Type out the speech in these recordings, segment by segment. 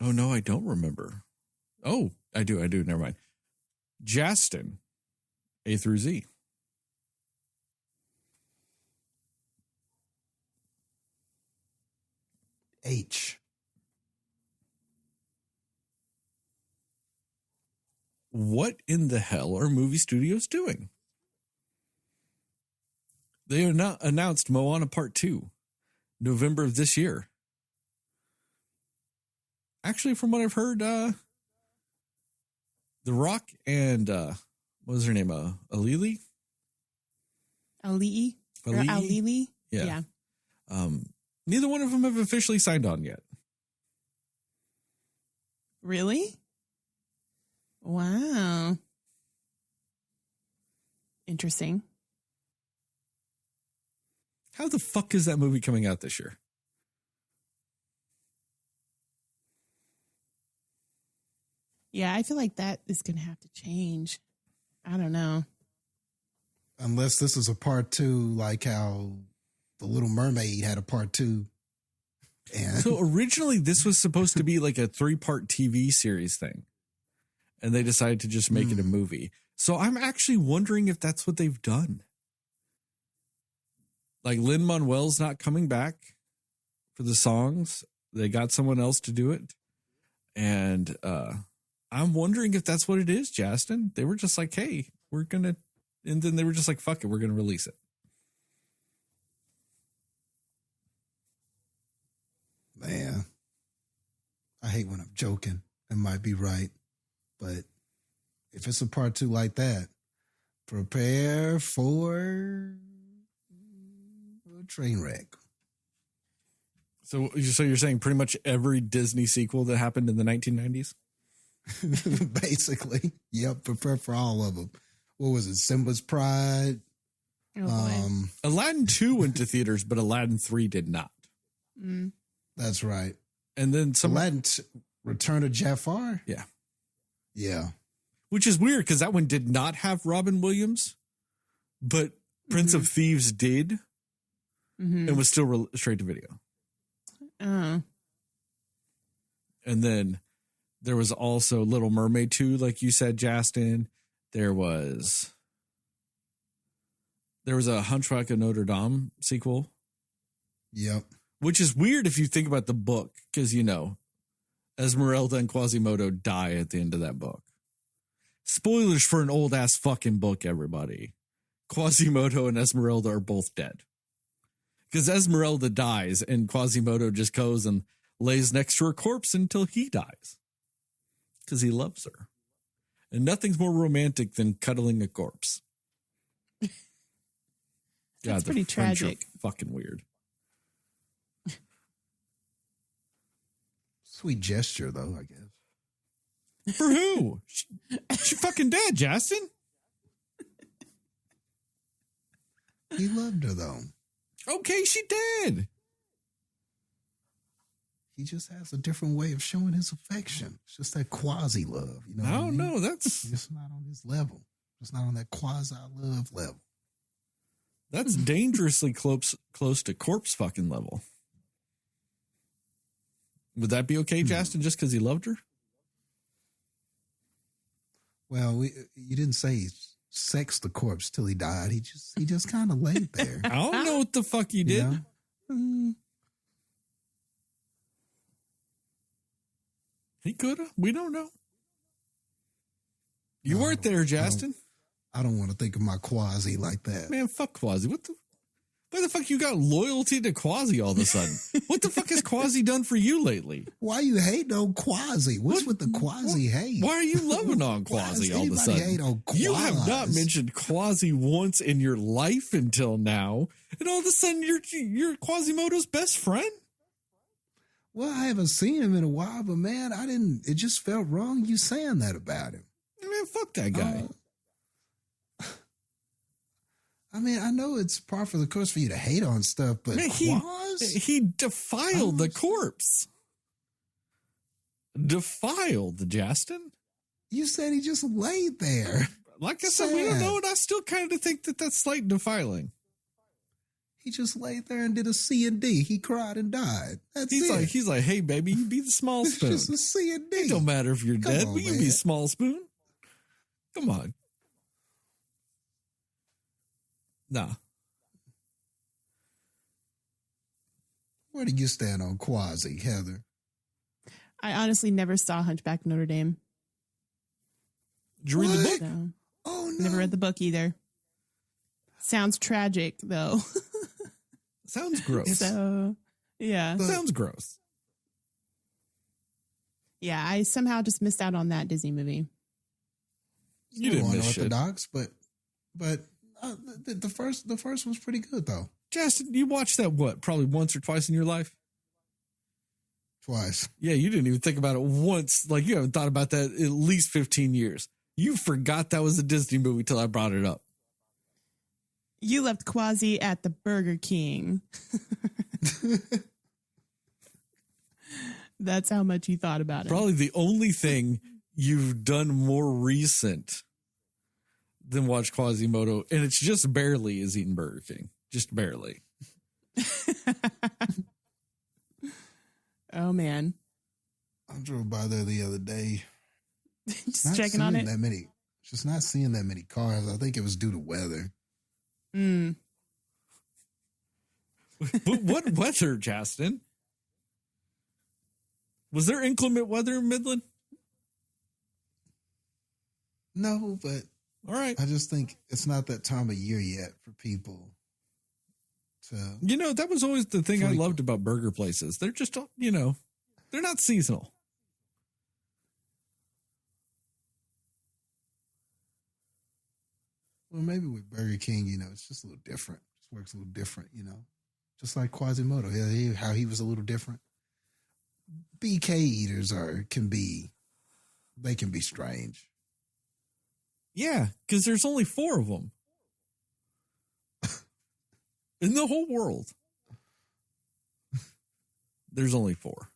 Oh, no, I don't remember. Oh, I do. Never mind. Jastin, A through Z. H. What in the hell are movie studios doing? They announced Moana Part 2, November of this year. Actually, from what I've heard, The Rock and, what was her name? Alili? Alii? Or Alili? Yeah. Neither one of them have officially signed on yet. Really? Wow. Interesting. How the fuck is that movie coming out this year? Yeah, I feel like that is going to have to change. I don't know. Unless this is a part 2, like how The Little Mermaid had a part 2. And So originally this was supposed to be like a 3-part TV series thing. And they decided to just make it a movie. So I'm actually wondering if that's what they've done. Like Lin-Manuel's not coming back for the songs. They got someone else to do it. And I'm wondering if that's what it is, Jastin. They were just like, hey, we're going to, and then they were just like, fuck it, we're going to release it. man, I hate when I'm joking. It might be right. But if it's a part 2 like that, prepare for a train wreck. So you're saying pretty much every Disney sequel that happened in the 1990s? Basically. Yep, prepare for all of them. What was it? Simba's Pride? Oh, boy. Aladdin 2 went to theaters, but Aladdin 3 did not. Mm. That's right. And then Aladdin Return of Jafar? Yeah. Yeah. Which is weird because that one did not have Robin Williams, but Prince of Thieves did and was still straight to video. Oh. And then there was also Little Mermaid 2, like you said, Jastin. There was a Hunchback of Notre Dame sequel. Yep. Which is weird if you think about the book, because, you know, Esmeralda and Quasimodo die at the end of that book. Spoilers for an old-ass fucking book, everybody. Quasimodo and Esmeralda are both dead. Because Esmeralda dies, and Quasimodo just goes and lays next to her corpse until he dies. Because he loves her. And nothing's more romantic than cuddling a corpse. That's the pretty French are tragic. fucking weird. Sweet gesture, though, I guess. For who? She fucking dead, Jastin. He loved her, though. Okay, she did. He just has a different way of showing his affection. It's just that quasi love. You know I don't know. It's just not on his level. It's not on that quasi love level. That's dangerously close to corpse fucking level. Would that be okay, Jastin, just because he loved her? Well, you didn't say he sexed the corpse till he died. He just kind of laid there. I don't know what the fuck he did. You know? He could have. We don't know. You weren't there, Jastin. I don't want to think of my quasi like that. Man, fuck Quasi. Why the fuck you got loyalty to Quasi all of a sudden? What the fuck has Quasi done for you lately? Why you hate on quasi? What's with the quasi hate? Why are you loving on Quasi all of a sudden? Hate on quasi? You have not mentioned Quasi once in your life until now, and all of a sudden you're Quasimodo's best friend? Well, I haven't seen him in a while, but man, it just felt wrong you saying that about him. Man, fuck that guy. I mean, I know it's par for the course for you to hate on stuff, but man, he defiled the corpse. Defiled, Jastin. You said he just laid there. Like I said, we don't know, and I still kind of think that that's slight defiling. He just laid there and did a C and D. He cried and died. That's it. He's like, hey baby, you be the small It's spoon. just a C and D. It don't matter if you're Come dead, on, but you man. be small spoon. Come on. Nah. Where do you stand on Quasi, Heather? I honestly never saw Hunchback of Notre Dame. Did you read the What? book? So Oh, no. never read the book either. Sounds tragic though. Sounds gross. So yeah. But- Sounds gross. Yeah, I somehow just missed out on that Disney movie. You didn't miss shit. Unorthodox, but the first was pretty good though. Jastin, you watched that what? Probably once or twice in your life? Twice. Yeah, you didn't even think about it once. Like you haven't thought about that at least 15 years. You forgot that was a Disney movie till I brought it up. You left Quasi at the Burger King. That's how much you thought about it. Probably the only thing you've done more recent than watch Quasimodo, and it's just barely, is eating Burger King. Just barely. Oh man. I drove by there the other day. Just Not checking on seeing it. Just not seeing that many cars. I think it was due to weather. Mm. What weather, Jastin? Was there inclement weather in Midland? No, but All right. I just think it's not that time of year yet for people to. You know, that was always the thing I Frequent. loved about burger places. They're just, you know, they're not seasonal. Well, maybe with Burger King, you know, it's just a little different. Just works a little different, you know. Just like Quasimodo, how he was a little different. BK eaters can be strange. Yeah, because there's only 4 of them in the whole world. There's only 4.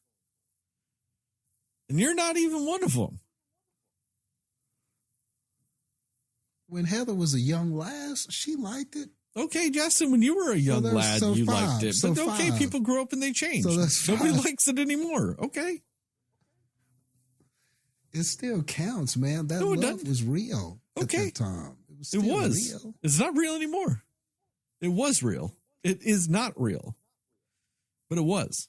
And you're not even one of them. When Heather was a young lass, she liked it. Okay, Justin, when you were a young lad, you liked it. So But okay, 5. people grow up and they change. So that's Nobody 5. likes it anymore. Okay. It still counts, man. That No, it love doesn't. was real Okay. at that time. It was. It Still was. real. It's not real anymore. It was real. It is not real. But it was.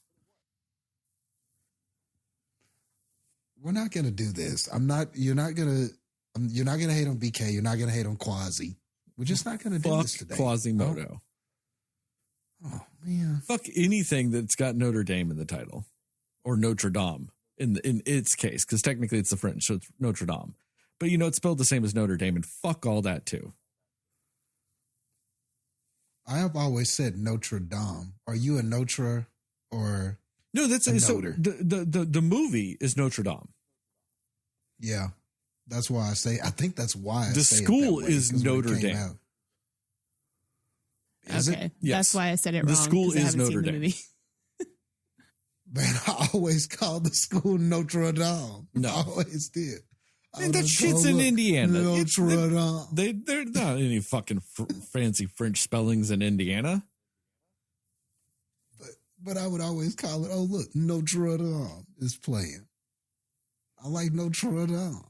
We're not going to do this. You're not going to hate on BK. You're not going to hate on Quasi. We're just not going to do Fuck this today. Quasimodo. Oh, man. Fuck anything that's got Notre Dame in the title. Or Notre Dame in its case. Because technically it's the French, so it's Notre Dame. But you know, it's spelled the same as Notre Dame. And fuck all that too. I have always said Notre Dame. Are you a Notre or No, that's a so Notre? the movie is Notre Dame. Yeah. That's why I think that's why The say school it that way, is 'cause when it Notre came Dame. out- Is Okay. it? Yes. That's why I said it The wrong. school 'cause I is haven't seen Notre the Dame. movie. Man, I always called the school Notre Dame. No. I always did. Man, that shit's in Indiana. Notre Dame. They're not any fucking fancy French spellings in Indiana. But I would always call it, oh, look, Notre Dame is playing. I like Notre Dame.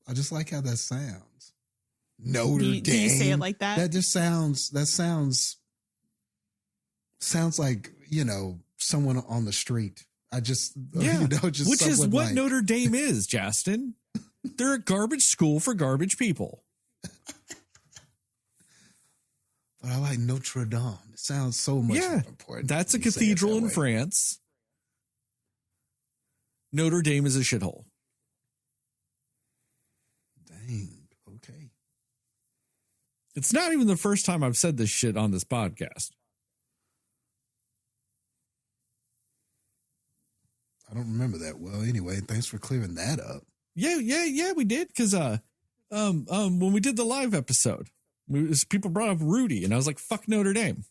I just like how that sounds. Notre Dame. Do you say it like that? That just sounds like, you know, someone on the street. I just, Yeah, you know, just which is someone what like- Notre Dame is, Jastin. They're a garbage school for garbage people. But I like Notre Dame. It sounds so much Yeah, more important. That's a when you say it cathedral that in way. France. Notre Dame is a shithole. Dang. Okay. It's not even the first time I've said this shit on this podcast. I don't remember that well. Anyway, thanks for clearing that up. Yeah, we did. Because when we did the live episode, people brought up Rudy, and I was like, fuck Notre Dame.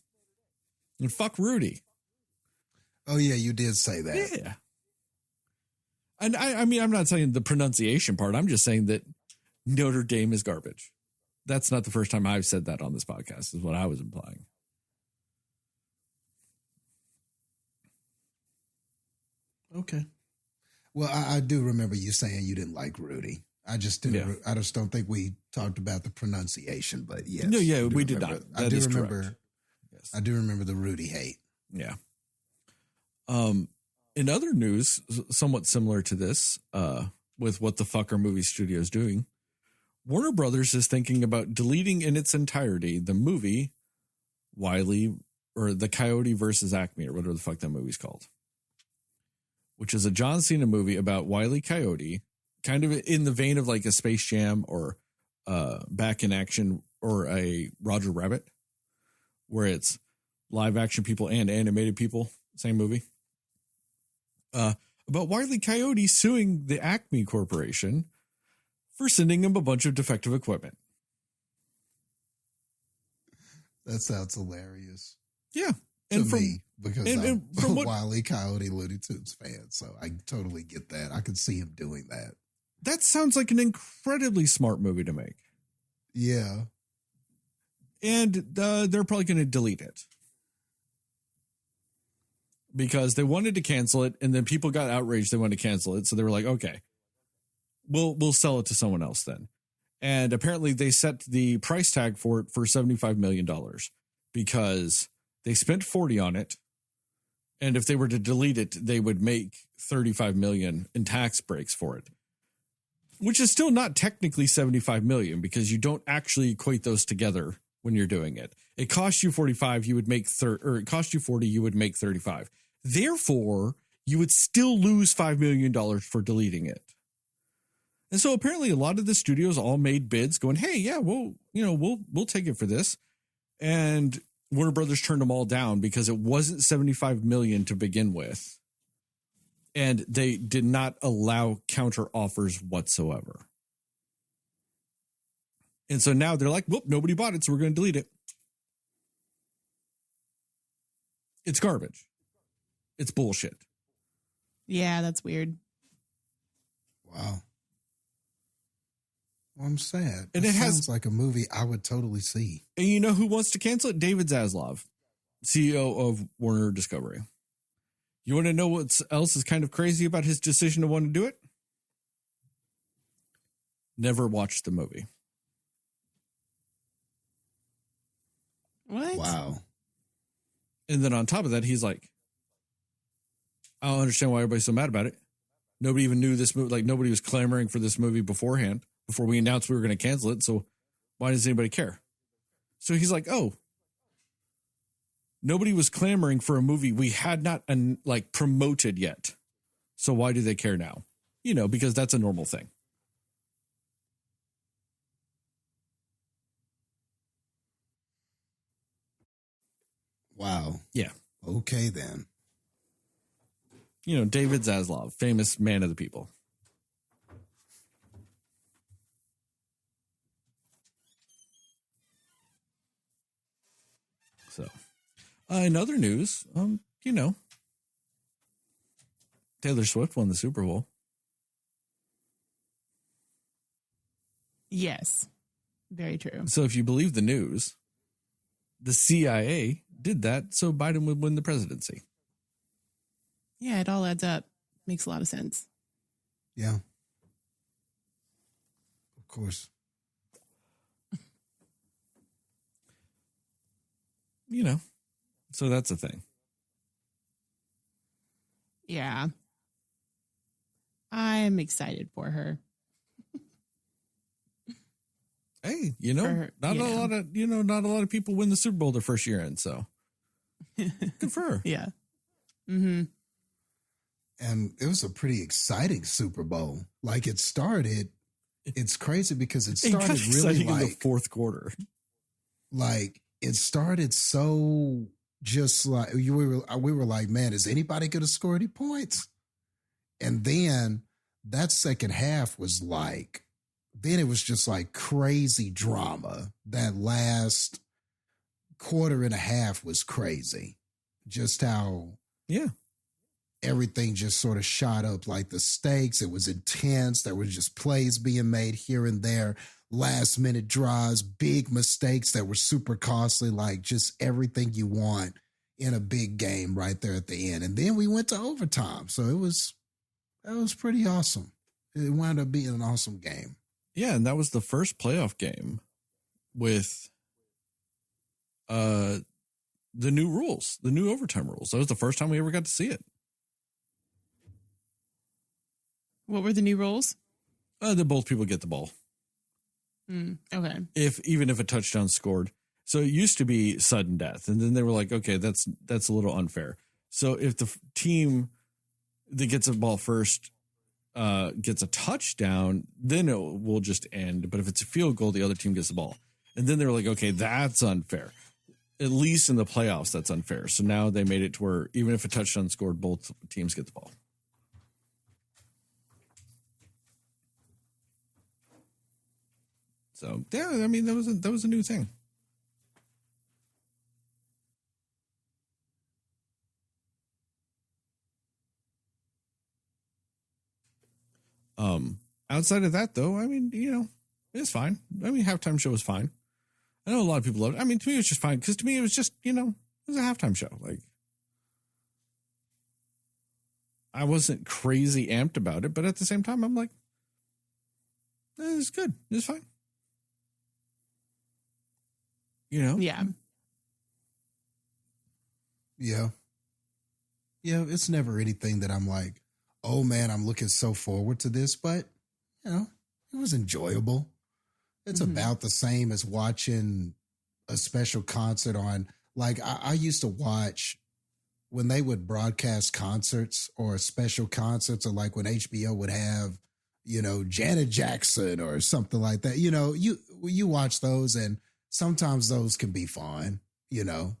And fuck Rudy. Oh, yeah, you did say that. Yeah. And I mean, I'm not saying the pronunciation part. I'm just saying that Notre Dame is garbage. That's not the first time I've said that on this podcast, is what I was implying. Okay. Well, I do remember you saying you didn't like Rudy. I just didn't. Yeah. I just don't think we talked about the pronunciation. But yes, No, yeah, I do we did remember- not. I That do is remember. correct. Yes. I do remember the Rudy hate. Yeah. In other news, somewhat similar to this, with what the fuck are movie studios doing, Warner Brothers is thinking about deleting in its entirety the movie Wiley or the Coyote versus Acme or whatever the fuck that movie's called, which is a John Cena movie about Wiley Coyote, kind of in the vein of like a Space Jam or Back in Action or a Roger Rabbit, where it's live action people and animated people, same movie. About Wiley Coyote suing the Acme Corporation for sending him a bunch of defective equipment. That sounds hilarious. Yeah. To And from me, because and I'm from a what- Wile E. Coyote Looney Tunes fan, so I totally get that. I could see him doing that. that sounds like an incredibly smart movie to make. Yeah, And they're probably going to delete it because they wanted to cancel it, and then people got outraged. They wanted to cancel it, so they were like, "Okay, we'll sell it to someone else then." And apparently, they set the price tag for it for $75 million because they spent 40 on it, and if they were to delete it, they would make 35 million in tax breaks for it, which is still not technically 75 million because you don't actually equate those together when you're doing it. It costs you 45, you would make 30, or it costs you 40, you would make 35. Therefore, you would still lose $5 million for deleting it. And so apparently a lot of the studios all made bids going, "Hey, yeah, we'll take it for this." And Warner Brothers turned them all down because it wasn't 75 million to begin with. And they did not allow counter offers whatsoever. And so now they're like, "Whoop, nobody bought it, so we're going to delete it." It's garbage. It's bullshit. Yeah, that's weird. wow. Well, I'm sad. And it it has- sounds like a movie I would totally see. And you know who wants to cancel it? David Zaslav, CEO of Warner Discovery. You want to know what else is kind of crazy about his decision to want to do it? Never watched the movie. What? Wow. And then on top of that, he's like, "I don't understand why everybody's so mad about it. Nobody even knew this movie. Like, nobody was clamoring for this movie beforehand, before we announced we were going to cancel it. So why does anybody care?" So he's like, "Oh, nobody was clamoring for a movie we had not promoted yet. So why do they care now? Because that's a normal thing." Wow. Yeah. Okay, then. David Zaslav, famous man of the people. So, in other news, Taylor Swift won the Super Bowl. Yes. Very true. So if you believe the news, the CIA did that so Biden would win the presidency. Yeah, it all adds up. Makes a lot of sense. Yeah. Of course. So that's the thing. Yeah. I'm excited for her. Hey, For- not you a know. lot of not a lot of people win the Super Bowl their first year in, so good for her. Yeah. Mm-hmm. And it was a pretty exciting Super Bowl. Like it started, it's crazy because it It got started really exciting in the like fourth quarter. it started so just like we were like, man, is anybody going to score any points? And then that second half was like, then it was just like crazy drama. That last quarter and a half was crazy. Just how Yeah. everything just sort of shot up, like the stakes. It was intense. There were just plays being made here and there, last minute draws, big mistakes that were super costly, like just everything you want in a big game right there at the end. And then we went to overtime. So that was pretty awesome. It wound up being an awesome game. Yeah, and that was the first playoff game with the new rules, the new overtime rules. That was the first time we ever got to see it. What were the new rules? That both people get the ball. Okay. Even if a touchdown scored. So it used to be sudden death. And then they were like, okay, that's a little unfair. So if the team that gets the ball first gets a touchdown, then it will just end. But if it's a field goal, the other team gets the ball. And then they were like, okay, that's unfair. At least in the playoffs, that's unfair. So now they made it to where even if a touchdown scored, both teams get the ball. So yeah, I mean that was a new thing. Outside of that though, I mean, it's fine. I mean, halftime show was fine. I know a lot of people loved it. I mean, to me, it was just fine because to me, it was just, it was a halftime show. Like, I wasn't crazy amped about it, but at the same time, I'm like, it's good. It's fine. Yeah. Yeah. Yeah. It's never anything that I'm like, oh man, I'm looking so forward to this, but it was enjoyable. It's about the same as watching a special concert on, like I used to watch when they would broadcast concerts or special concerts, or like when HBO would have, Janet Jackson or something like that. You watch those, and sometimes those can be fun, to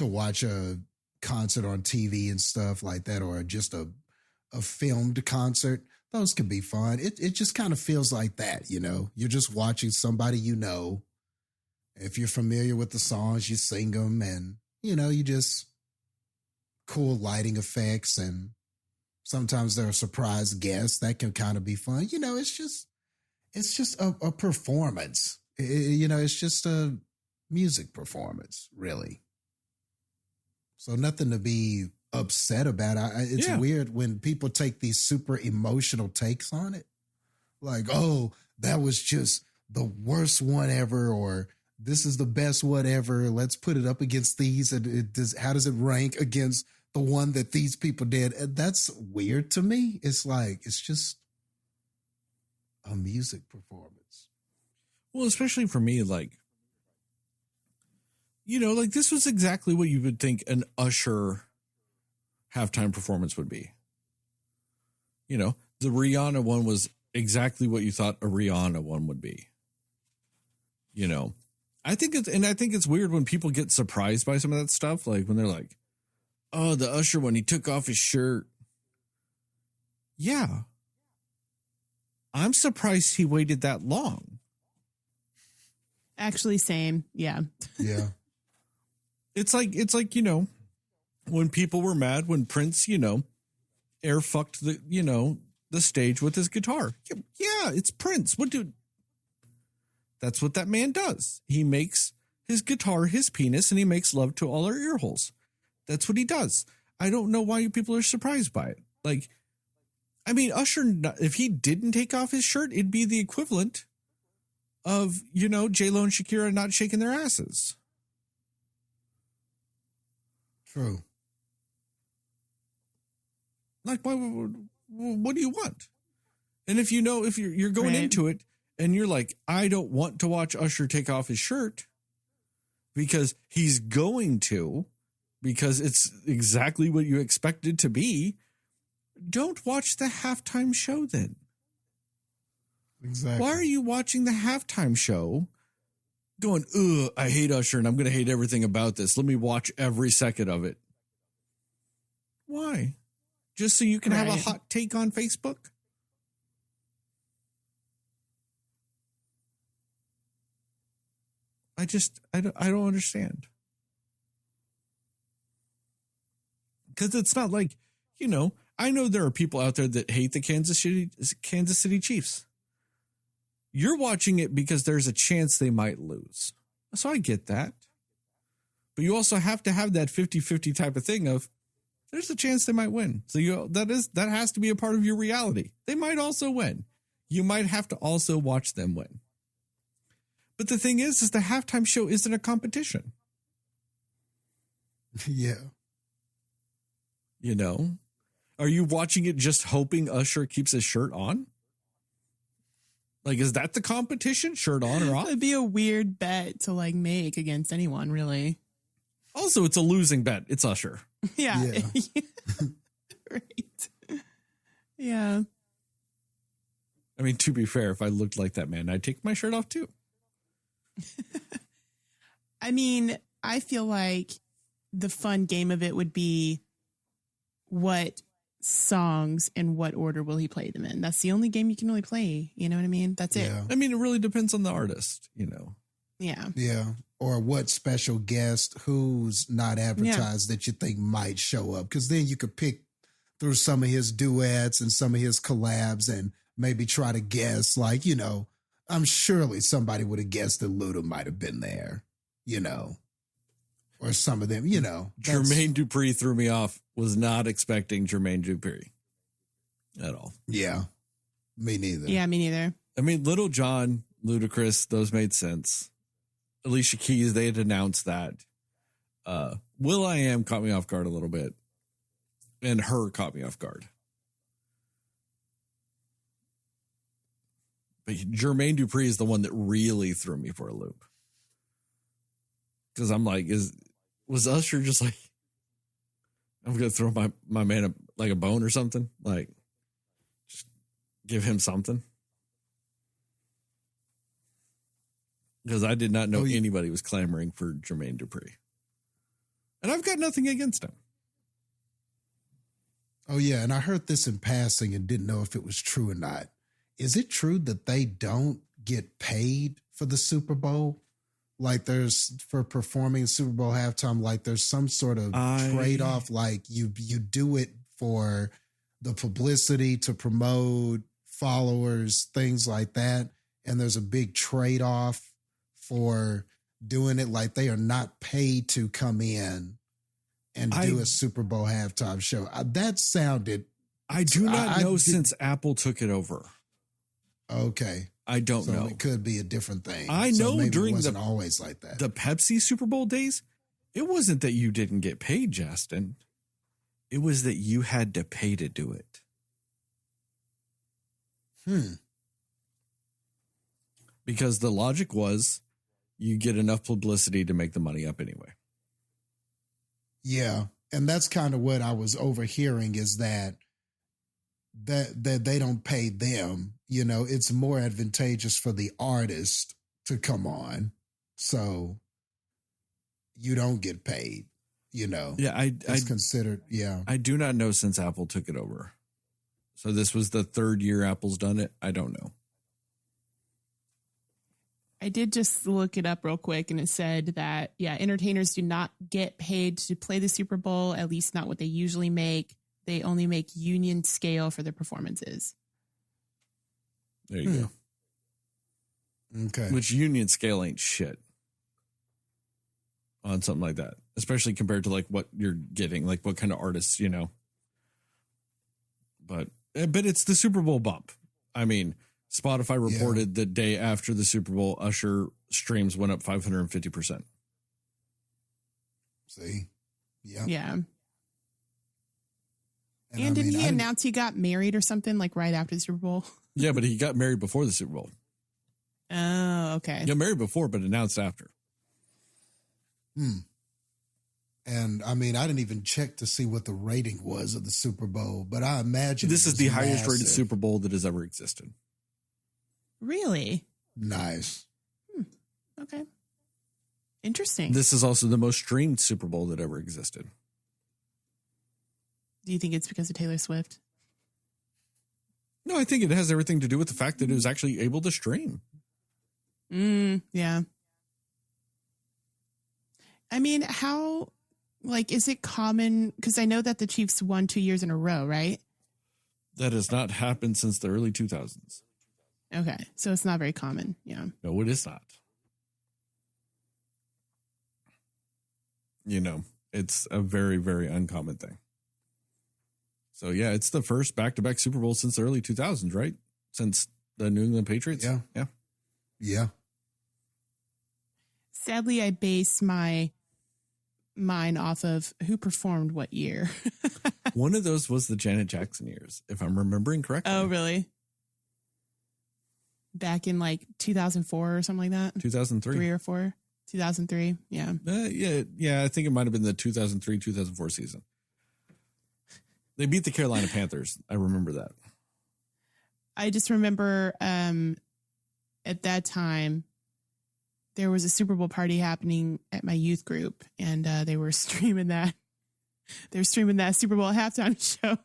watch a concert on TV and stuff like that, or just a filmed concert. Those can be fun. It just kind of feels like that, You're just watching somebody If you're familiar with the songs, you sing them, and, you just cool lighting effects, and sometimes there are surprise guests. That can kind of be fun. It's just a performance. It's just a music performance, really. So nothing to be upset about. It's weird when people take these super emotional takes on it. Like, oh, that was just the worst one ever, or this is the best whatever. Let's put it up against these. And how does it rank against the one that these people did? And that's weird to me. It's like, it's just a music performance. Well, especially for me, like, like this was exactly what you would think an Usher halftime performance would be. The Rihanna one was exactly what you thought a Rihanna one would be. I think it's weird when people get surprised by some of that stuff. Like when they're like, oh, the Usher one, he took off his shirt. Yeah. I'm surprised he waited that long. Actually, same. Yeah. Yeah. It's like, when people were mad when Prince, air fucked the stage with his guitar. Yeah, it's Prince. That's what that man does. He makes his guitar his penis, and he makes love to all our ear holes. That's what he does. I don't know why you people are surprised by it. Like, I mean, Usher, if he didn't take off his shirt, it'd be the equivalent of, J-Lo and Shakira not shaking their asses. True. Like, what do you want? And if you're going into it and you're like, I don't want to watch Usher take off his shirt because he's going to, because it's exactly what you expect it to be, don't watch the halftime show then. Exactly. Why are you watching the halftime show going, ugh, I hate Usher and I'm going to hate everything about this. Let me watch every second of it. Why? Just so you can have a hot take on Facebook? I don't understand. Because it's not like, I know there are people out there that hate the Kansas City Chiefs. You're watching it because there's a chance they might lose. So I get that. But you also have to have that 50-50 type of thing of there's a chance they might win. So that has to be a part of your reality. They might also win. You might have to also watch them win. But the thing is the halftime show isn't a competition. Yeah. You know? Are you watching it just hoping Usher keeps his shirt on? Like, is that the competition? Shirt on or off? It'd be a weird bet to like make against anyone, really. Also, it's a losing bet. It's Usher. Yeah. Yeah. Right. Yeah. I mean, to be fair, if I looked like that man, I'd take my shirt off too. I mean, I feel like the fun game of it would be what songs and what order will he play them in. That's the only game you can really play. You know what I mean? That's it. I mean, it really depends on the artist, you know. Yeah. Yeah. Or what special guest who's not advertised that you think might show up. Because then you could pick through some of his duets and some of his collabs and maybe try to guess, like, you know, I'm surely somebody would have guessed that Luda might have been there, you know, or some of them, you know. Jermaine Dupri threw me off. Was not expecting Jermaine Dupri at all. Yeah. Me neither. Yeah, me neither. I mean, Little John, Ludacris, those made sense. Alicia Keys, they had announced that. will.i.am caught me off guard a little bit. And Her caught me off guard. But Jermaine Dupri is the one that really threw me for a loop. Because I'm like, was Usher just like, I'm going to throw my man like a bone or something? Like, just give him something? Because I did not know anybody was clamoring for Jermaine Dupri. And I've got nothing against him. Oh, yeah. And I heard this in passing and didn't know if it was true or not. Is it true that they don't get paid for the Super Bowl? Like there's for performing Super Bowl halftime, like there's some sort of trade-off, like you do it for the publicity to promote followers, things like that. And there's a big trade-off for doing it. Like they are not paid to come in and do a Super Bowl halftime show. That sounded. I do not know since Apple took it over. Okay. I don't know. It could be a different thing. I know during it wasn't always like that. The Pepsi Super Bowl days, it wasn't that you didn't get paid, Jastin. It was that you had to pay to do it. Because the logic was you get enough publicity to make the money up anyway. Yeah. And that's kind of what I was overhearing is that they don't pay them. You know, it's more advantageous for the artist to come on. So you don't get paid, you know. Yeah, it's considered, yeah. I do not know since Apple took it over. So this was the third year Apple's done it. I don't know. I did just look it up real quick and it said that, entertainers do not get paid to play the Super Bowl, at least not what they usually make. They only make union scale for their performances. There you go. Okay. Which union scale ain't shit on something like that, especially compared to like what you're getting, like what kind of artists, you know. But it's the Super Bowl bump. I mean, Spotify reported the day after the Super Bowl, Usher streams went up 550%. See? Yeah. Yeah. And didn't he announce he got married or something like right after the Super Bowl? Yeah, but he got married before the Super Bowl. Oh, okay. He got married before, but announced after. And I mean, I didn't even check to see what the rating was of the Super Bowl, but I imagine this is the highest massive. rated Super Bowl that has ever existed. Really? Nice. Okay. Interesting. This is also the most streamed Super Bowl that ever existed. Do you think it's because of Taylor Swift? No, I think it has everything to do with the fact that it was actually able to stream. Yeah. I mean, how, like, is it common? Because I know that the Chiefs won 2 years in a row, right? That has not happened since the early 2000s. Okay. So it's not very common. Yeah. No, it is not. You know, it's a very, very uncommon thing. So, yeah, it's the first back-to-back Super Bowl since the early 2000s, right? Since the New England Patriots? Yeah. Yeah. Yeah. Sadly, I base mine off of who performed what year. One of those was the Janet Jackson years, if I'm remembering correctly. Oh, really? Back in like 2004 or something like that? 2003. 3 or 4? 2003, yeah. Yeah, I think it might have been the 2003-2004 season. They beat the Carolina Panthers. I remember that. I just remember at that time, there was a Super Bowl party happening at my youth group, and they were streaming that. They were streaming that Super Bowl halftime show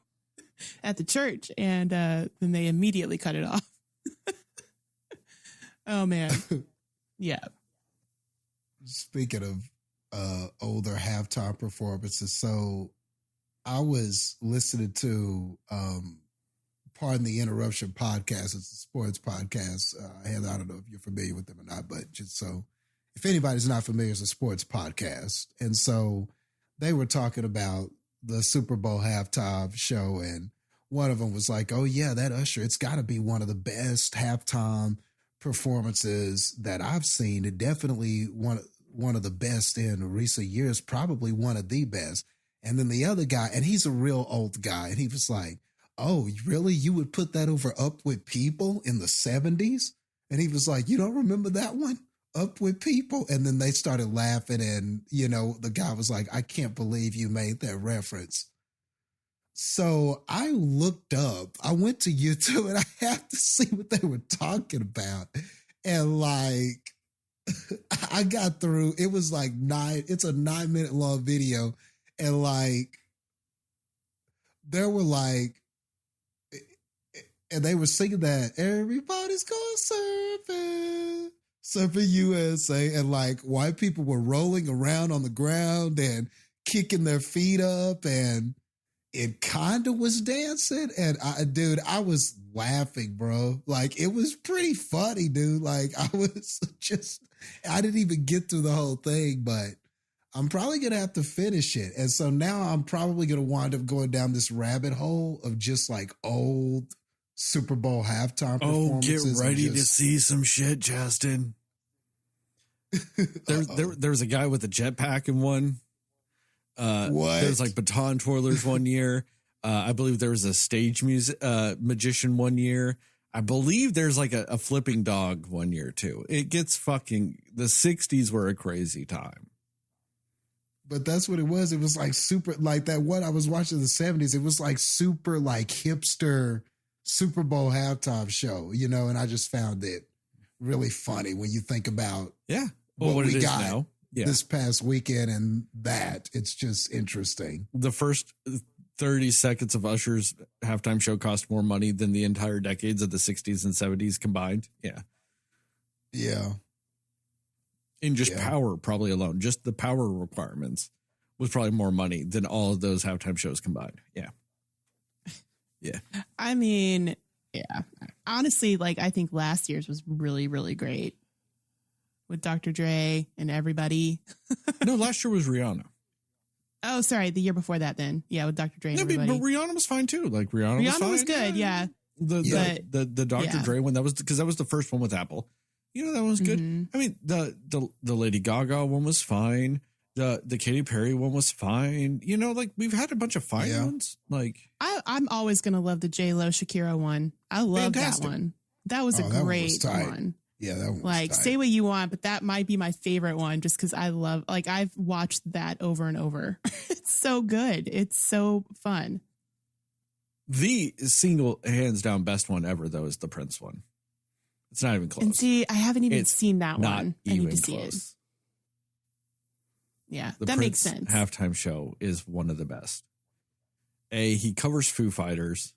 at the church, and then they immediately cut it off. Oh, man. Yeah. Speaking of older halftime performances, so I was listening to Pardon the Interruption podcast. It's a sports podcast. I don't know if you're familiar with them or not, but just so if anybody's not familiar, it's a sports podcast. And so they were talking about the Super Bowl halftime show, and one of them was like, oh, yeah, that Usher, it's got to be one of the best halftime performances that I've seen. It definitely one of the best in recent years, probably one of the best. And then the other guy, and he's a real old guy, and he was like, oh, really? You would put that over Up With People in the 70s? And he was like, you don't remember that one? Up With People? And then they started laughing, and, you know, the guy was like, I can't believe you made that reference. So I looked up, I went to YouTube, and I have to see what they were talking about. And like, I got through, it was like it's a 9-minute long video. And like, there were like, and they were singing that everybody's going surfing USA. And like, white people were rolling around on the ground and kicking their feet up, and it kind of was dancing. And I was laughing, bro. Like, it was pretty funny, dude. Like, I didn't even get through the whole thing, but I'm probably going to have to finish it. And so now I'm probably going to wind up going down this rabbit hole of just like old Super Bowl halftime performances. Oh, get ready to see some shit, Jastin. There was a guy with a jetpack in one. What? There was like baton twirlers one year. I believe there was a stage magician one year. I believe there's like a flipping dog one year too. It gets the 60s were a crazy time. But that's what it was. It was like super, like that what I was watching in the 70s. It was like super like hipster Super Bowl halftime show, you know, and I just found it really funny when you think about what we it is got now. Yeah. This past weekend, and that it's just interesting. The first 30 seconds of Usher's halftime show cost more money than the entire decades of the 60s and 70s combined. Yeah. Yeah. In just power, probably alone. Just the power requirements was probably more money than all of those halftime shows combined. Yeah. Yeah. I mean, yeah. Honestly, like, I think last year's was really, really great with Dr. Dre and everybody. No, last year was Rihanna. Oh, sorry. The year before that then. Yeah, with Dr. Dre and everybody. But Rihanna was fine too. Like, Rihanna was good, yeah. The Dr. Dre one, that was because that was the first one with Apple. You know, that was good. Mm-hmm. I mean, the Lady Gaga one was fine. The Katy Perry one was fine. You know, like, we've had a bunch of fine ones. Like, I'm always gonna love the J-Lo Shakira one. I love that one. That was a great one. Yeah, that one. Like, say what you want, but that might be my favorite one just because I've watched that over and over. It's so good. It's so fun. The single hands down best one ever, though, is the Prince one. It's not even close. And see, I haven't even seen that one. I need to see close. it. Yeah, the that Prince makes sense. Halftime show is one of the best. A, he covers Foo Fighters.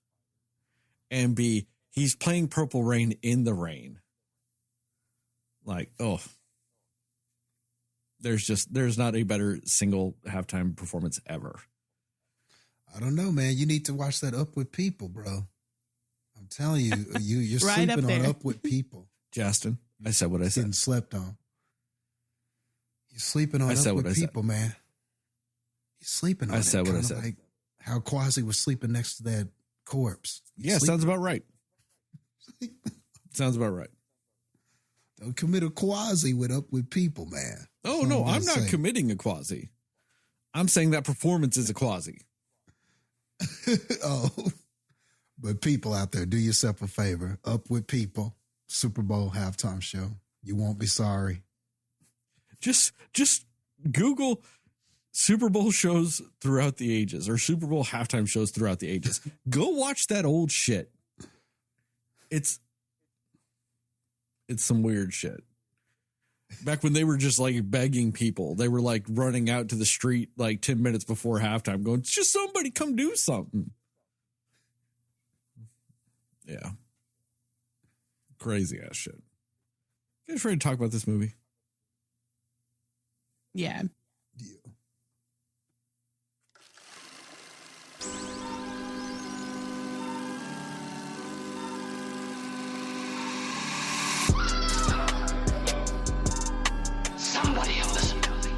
And B, he's playing Purple Rain in the rain. Like, there's not a better single halftime performance ever. I don't know, man. You need to watch that Up With People, bro. I'm telling you, you're right sleeping on Up With People. Justin, I said what I said. Getting slept on. You're sleeping on Up With People, man. He's sleeping on I it. said what I Kinda said. Like how Quasi was sleeping next to that corpse. Yeah, sounds about right. Sounds about right. Don't commit a Quasi with people, man. Oh, That's no, all I'm gonna not say. committing a quasi. I'm saying that performance is a quasi. Oh, but people out there, do yourself a favor. Up with people. Super Bowl halftime show. You won't be sorry. Just Google Super Bowl shows throughout the ages or Super Bowl halftime shows throughout the ages. Go watch that old shit. It's some weird shit. Back when they were just like begging people, they were like running out to the street like 10 minutes before halftime going, just somebody come do something. Yeah. Crazy ass shit. You guys ready to talk about this movie? Yeah. Yeah. Somebody will listen to me.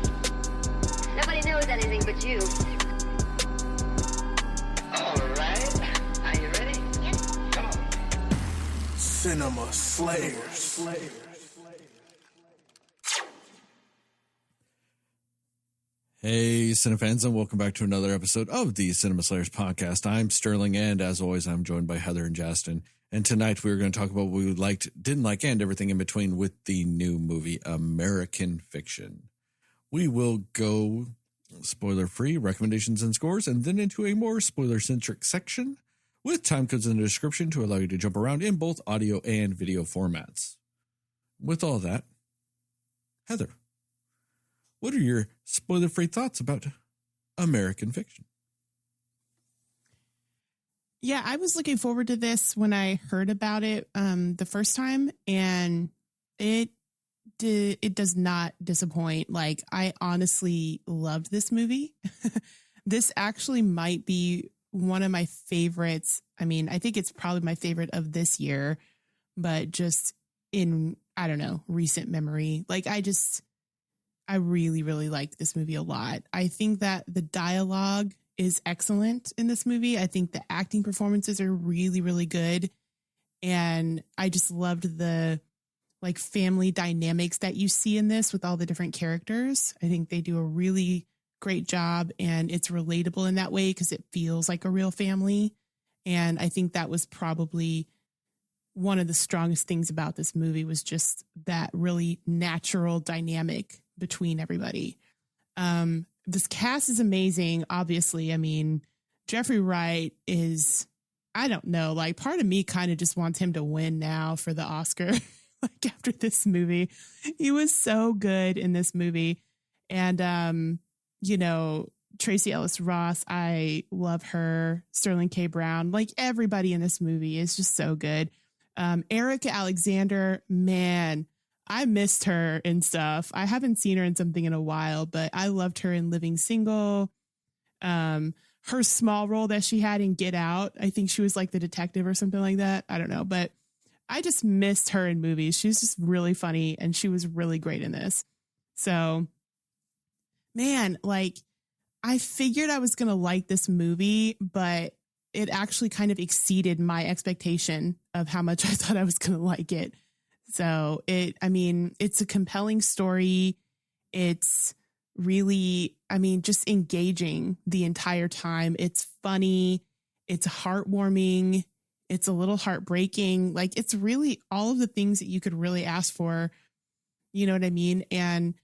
Nobody knows anything but you. All right. Are you ready? Yes. Come on. Cinema Slayers. Hey, Cinefans, and welcome back to another episode of the Cinema Slayers podcast. I'm Sterling, and as always, I'm joined by Heather and Jastin. And tonight we're going to talk about what we liked, didn't like, and everything in between with the new movie, American Fiction. We will go spoiler-free, recommendations and scores, and then into a more spoiler-centric section with time codes in the description to allow you to jump around in both audio and video formats. With all that, Heather, what are your spoiler-free thoughts about American Fiction? Yeah, I was looking forward to this when I heard about it the first time, and it does not disappoint. Like, I honestly loved this movie. This actually might be one of my favorites. I mean, I think it's probably my favorite of this year, but just in, I don't know, recent memory. Like, I really, really liked this movie a lot. I think that the dialogue is excellent in this movie. I think the acting performances are really, really good. And I just loved the like family dynamics that you see in this with all the different characters. I think they do a really great job, and it's relatable in that way because it feels like a real family. And I think that was probably one of the strongest things about this movie was just that really natural dynamic between everybody. This cast is amazing. Obviously, I mean, Jeffrey Wright is, I don't know, like part of me kind of just wants him to win now for the Oscar. Like after this movie, he was so good in this movie. And, you know, Tracy Ellis Ross, I love her. Sterling K. Brown, like everybody in this movie is just so good. Erica Alexander, man, I missed her and stuff. I haven't seen her in something in a while, but I loved her in Living Single. Her small role that she had in Get Out, I think she was like the detective or something like that. I don't know, but I just missed her in movies. She's just really funny, and she was really great in this. So, man, like I figured I was going to like this movie, but it actually kind of exceeded my expectation of how much I thought I was going to like it. So it's a compelling story. It's really, just engaging the entire time. It's funny. It's heartwarming. It's a little heartbreaking. Like it's really all of the things that you could really ask for. You know what I mean? And,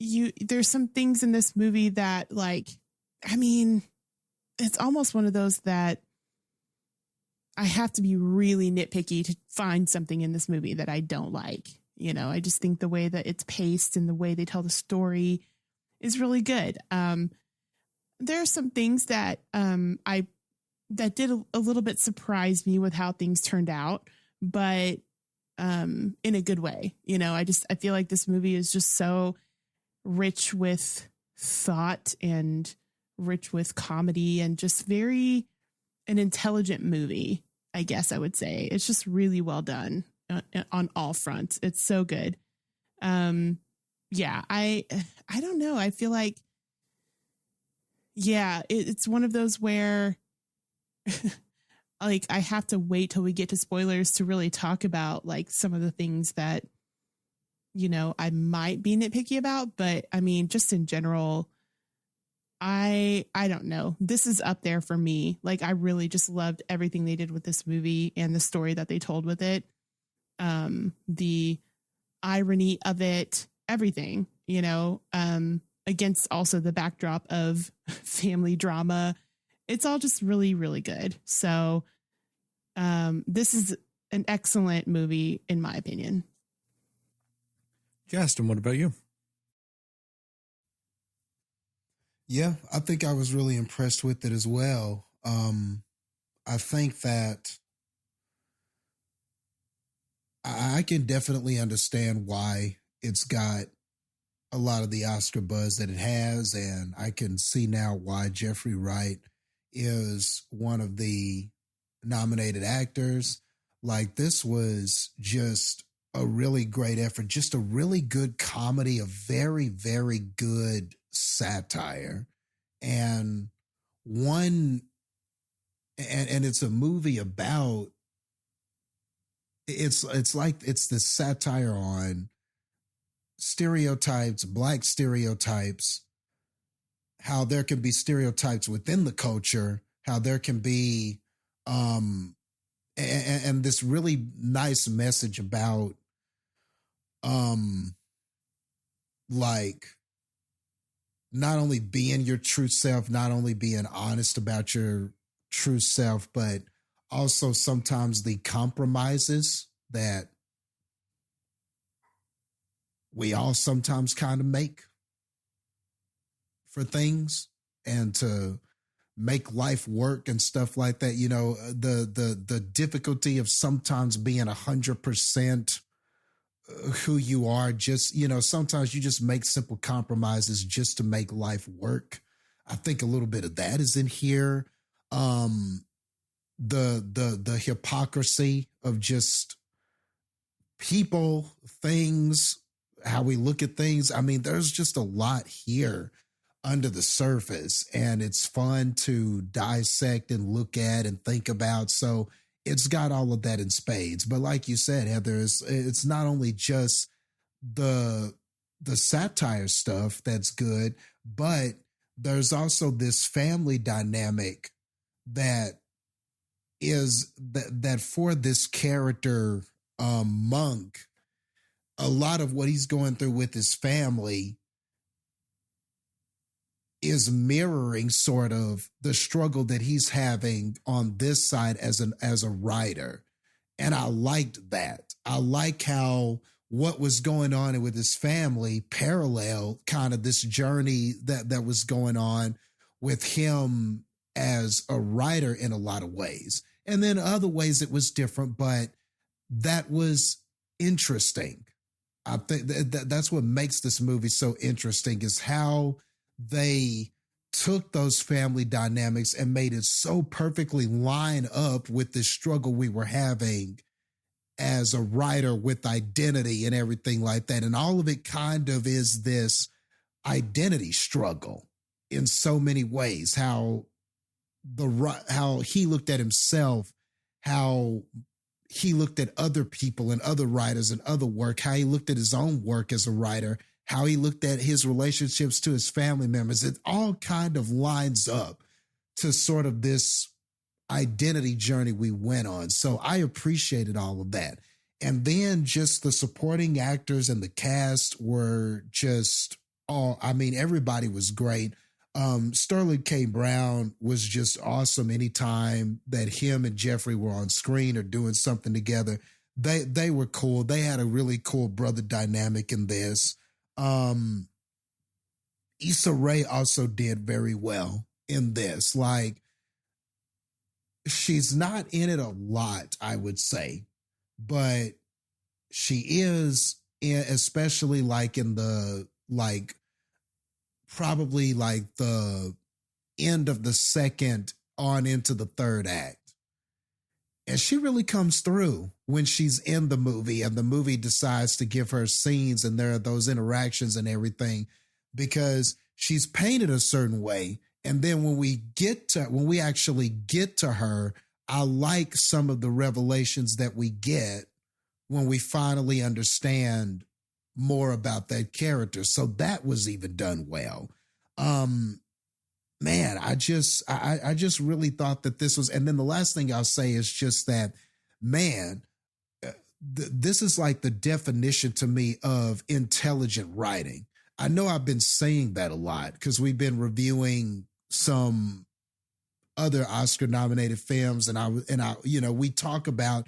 there's some things in this movie that it's almost one of those that I have to be really nitpicky to find something in this movie that I don't like. I just think the way that it's paced and the way they tell the story is really good. There are some things that that did a little bit surprise me with how things turned out, but in a good way. I feel like this movie is just so rich with thought and rich with comedy and just very an intelligent movie, I guess I would say. It's just really well done on all fronts. It's so good. yeah, I don't know. I feel like, yeah, it's one of those where like I have to wait till we get to spoilers to really talk about like some of the things that, you know, I might be nitpicky about. But I mean, just in general, I don't know. This is up there for me. Like, I really just loved everything they did with this movie and the story that they told with it. The irony of it, everything, you know, against also the backdrop of family drama. It's all just really, really good. So, this is an excellent movie, in my opinion. Jastin, what about you? Yeah, I think I was really impressed with it as well. I think that I can definitely understand why it's got a lot of the Oscar buzz that it has, and I can see now why Jeffrey Wright is one of the nominated actors. Like, this was just a really great effort, just a really good comedy, a very, very good satire, and it's a movie about it's the satire on stereotypes, black stereotypes, how there can be stereotypes within the culture, how there can be and this really nice message about like not only being your true self, not only being honest about your true self, but also sometimes the compromises that we all sometimes kind of make for things and to make life work and stuff like that. You know, the difficulty of sometimes being 100% who you are. Just, you know, sometimes you just make simple compromises just to make life work. I think a little bit of that is in here. The hypocrisy of just people, things, how we look at things. I mean, there's just a lot here under the surface, and it's fun to dissect and look at and think about. So it's got all of that in spades. But like you said, Heather, it's not only just the satire stuff that's good, but there's also this family dynamic that is that for this character, Monk, a lot of what he's going through with his family is mirroring sort of the struggle that he's having on this side as a writer. And I liked that. I like how what was going on with his family parallel kind of this journey that was going on with him as a writer in a lot of ways. And then other ways it was different, but that was interesting. I think that's what makes this movie so interesting, is how they took those family dynamics and made it so perfectly line up with the struggle we were having as a writer with identity and everything like that. And all of it kind of is this identity struggle in so many ways, how he looked at himself, how he looked at other people and other writers and other work, how he looked at his own work as a writer, how he looked at his relationships to his family members. It all kind of lines up to sort of this identity journey we went on. So I appreciated all of that. And then just the supporting actors and the cast were just everybody was great. Sterling K. Brown was just awesome. Anytime that him and Jeffrey were on screen or doing something together, they were cool. They had a really cool brother dynamic in this. Issa Rae also did very well in this. Like, she's not in it a lot, I would say, but she is, especially like in the, like, probably like the end of the second on into the third act. And she really comes through when she's in the movie and the movie decides to give her scenes and there are those interactions and everything, because she's painted a certain way. And then when we actually get to her, I like some of the revelations that we get when we finally understand more about that character. So that was even done well. Man, I just really thought that this was, and then the last thing I'll say is just that, man, this is like the definition to me of intelligent writing. I know I've been saying that a lot because we've been reviewing some other Oscar nominated films, and I, we talk about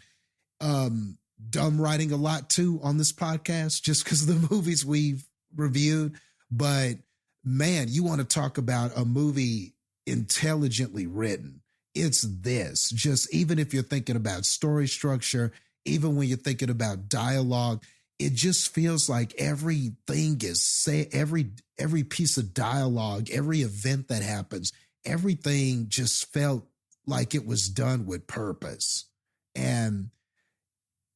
dumb writing a lot too on this podcast, just because of the movies we've reviewed. But man, you want to talk about a movie intelligently written. It's this. Just even if you're thinking about story structure, even when you're thinking about dialogue, it just feels like everything is every piece of dialogue, every event that happens, everything just felt like it was done with purpose. And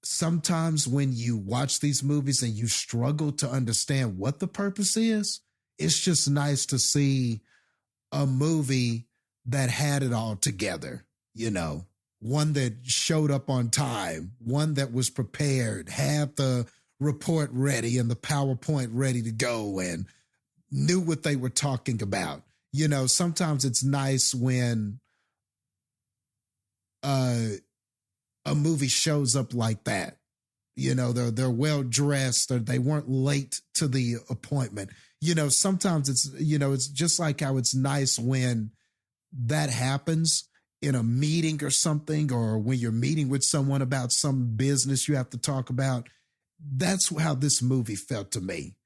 sometimes when you watch these movies and you struggle to understand what the purpose is, it's just nice to see a movie that had it all together, one that showed up on time, one that was prepared, had the report ready and the PowerPoint ready to go and knew what they were talking about. Sometimes it's nice when a movie shows up like that. They're well dressed, or they weren't late to the appointment. Sometimes it's just like how it's nice when that happens in a meeting or something, or when you're meeting with someone about some business you have to talk about. That's how this movie felt to me.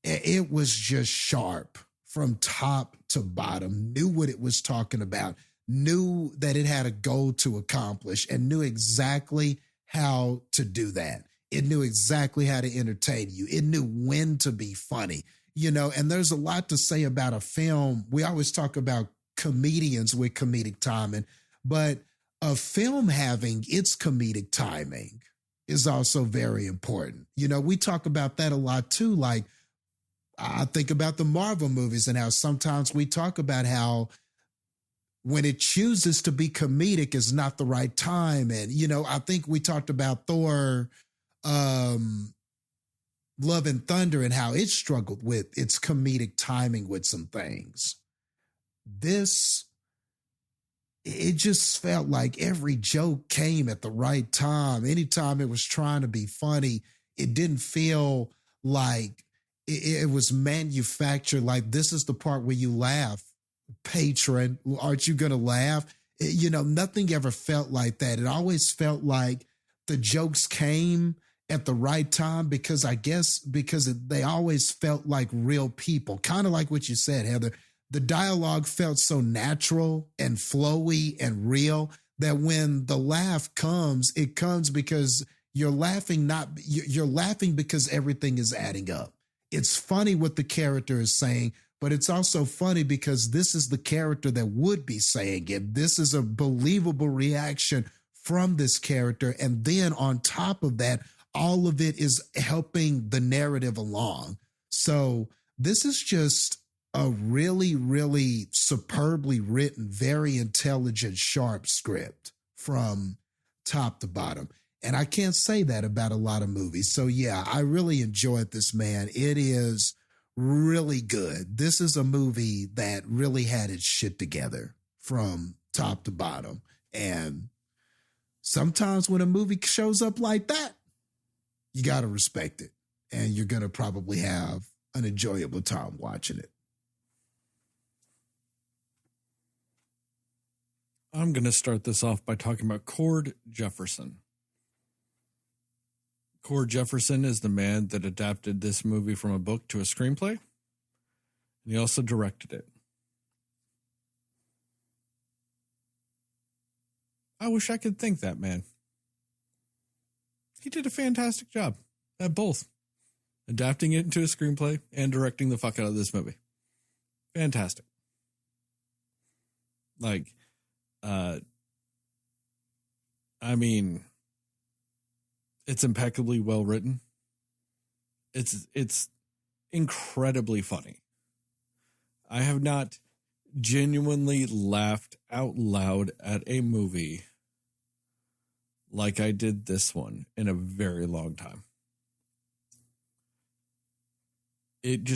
It was just sharp from top to bottom, knew what it was talking about, knew that it had a goal to accomplish, and knew exactly how to do that. It knew exactly how to entertain you. It knew when to be funny, and there's a lot to say about a film. We always talk about comedians with comedic timing, but a film having its comedic timing is also very important. We talk about that a lot too. Like, I think about the Marvel movies and how sometimes we talk about how when it chooses to be comedic is not the right time. And, I think we talked about Thor, Love and Thunder, and how it struggled with its comedic timing with some things. It just felt like every joke came at the right time. Anytime it was trying to be funny, it didn't feel like it was manufactured. Like, this is the part where you laugh. Patron, aren't you going to laugh? Nothing ever felt like that. It always felt like the jokes came at the right time because they always felt like real people. Kind of like what you said, Heather. The dialogue felt so natural and flowy and real that when the laugh comes, it comes because you're laughing because everything is adding up. It's funny what the character is saying, but it's also funny because this is the character that would be saying it. This is a believable reaction from this character. And then on top of that, all of it is helping the narrative along. So this is just a really, really superbly written, very intelligent, sharp script from top to bottom. And I can't say that about a lot of movies. So yeah, I really enjoyed this, man. It is really good. This is a movie that really had its shit together from top to bottom. And sometimes when a movie shows up like that, you got to respect it. And you're going to probably have an enjoyable time watching it. I'm going to start this off by talking about Cord Jefferson. Cord Jefferson is the man that adapted this movie from a book to a screenplay. And he also directed it. I wish I could think that, man. He did a fantastic job at both. Adapting it into a screenplay and directing the fuck out of this movie. Fantastic. Like, I mean, it's impeccably well written. It's incredibly funny. I have not genuinely laughed out loud at a movie like I did this one in a very long time. It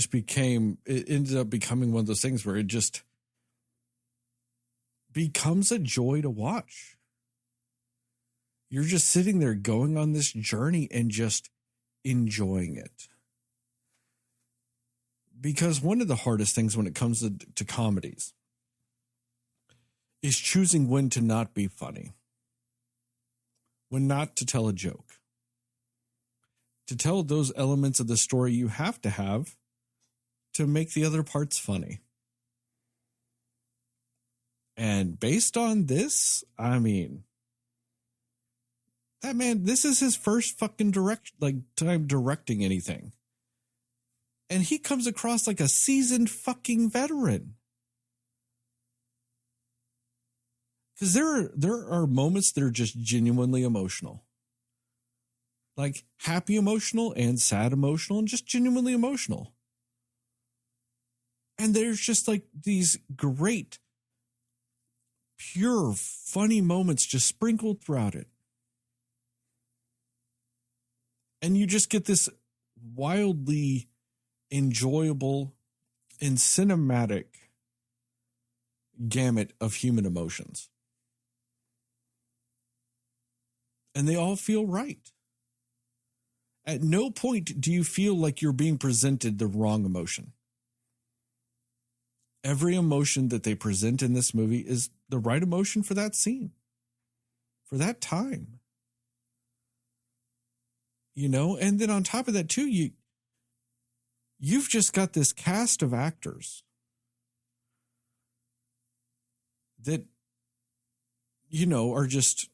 ended up becoming one of those things where it just becomes a joy to watch. You're just sitting there going on this journey and just enjoying it. Because one of the hardest things when it comes to comedies is choosing when to not be funny, when not to tell a joke. To tell those elements of the story you have to make the other parts funny. And based on this, I mean, that man, this is his first fucking time directing anything. And he comes across like a seasoned fucking veteran. Because there are moments that are just genuinely emotional. Like happy emotional and sad emotional and just genuinely emotional. And there's just like these great, pure, funny moments just sprinkled throughout it. And you just get this wildly enjoyable and cinematic gamut of human emotions. And they all feel right. At no point do you feel like you're being presented the wrong emotion. Every emotion that they present in this movie is the right emotion for that scene, for that time. You know, and then on top of that too, you've just got this cast of actors that, you know, are just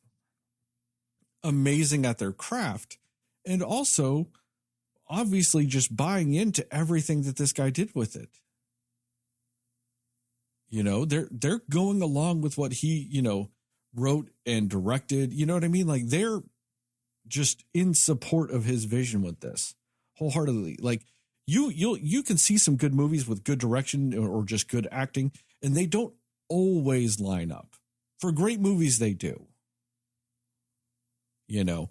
amazing at their craft. And also, obviously, just buying into everything that this guy did with it. You know, they're going along with what he, you know, wrote and directed. You know what I mean? Like, they're just in support of his vision with this wholeheartedly. Like, you can see some good movies with good direction or just good acting, and they don't always line up. For great movies, they do. You know,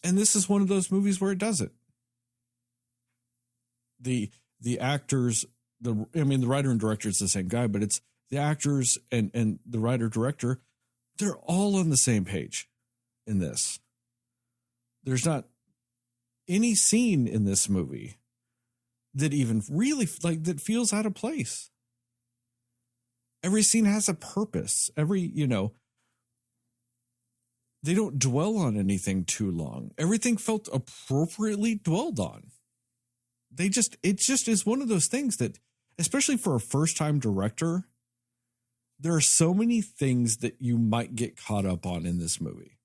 and this is one of those movies where it does it. The actors, the writer and director is the same guy, but it's the actors and the writer director, they're all on the same page in this. There's not any scene in this movie that even really that feels out of place. Every scene has a purpose. They don't dwell on anything too long. Everything felt appropriately dwelled on. It just is one of those things that, especially for a first-time director, there are so many things that you might get caught up on in this movie.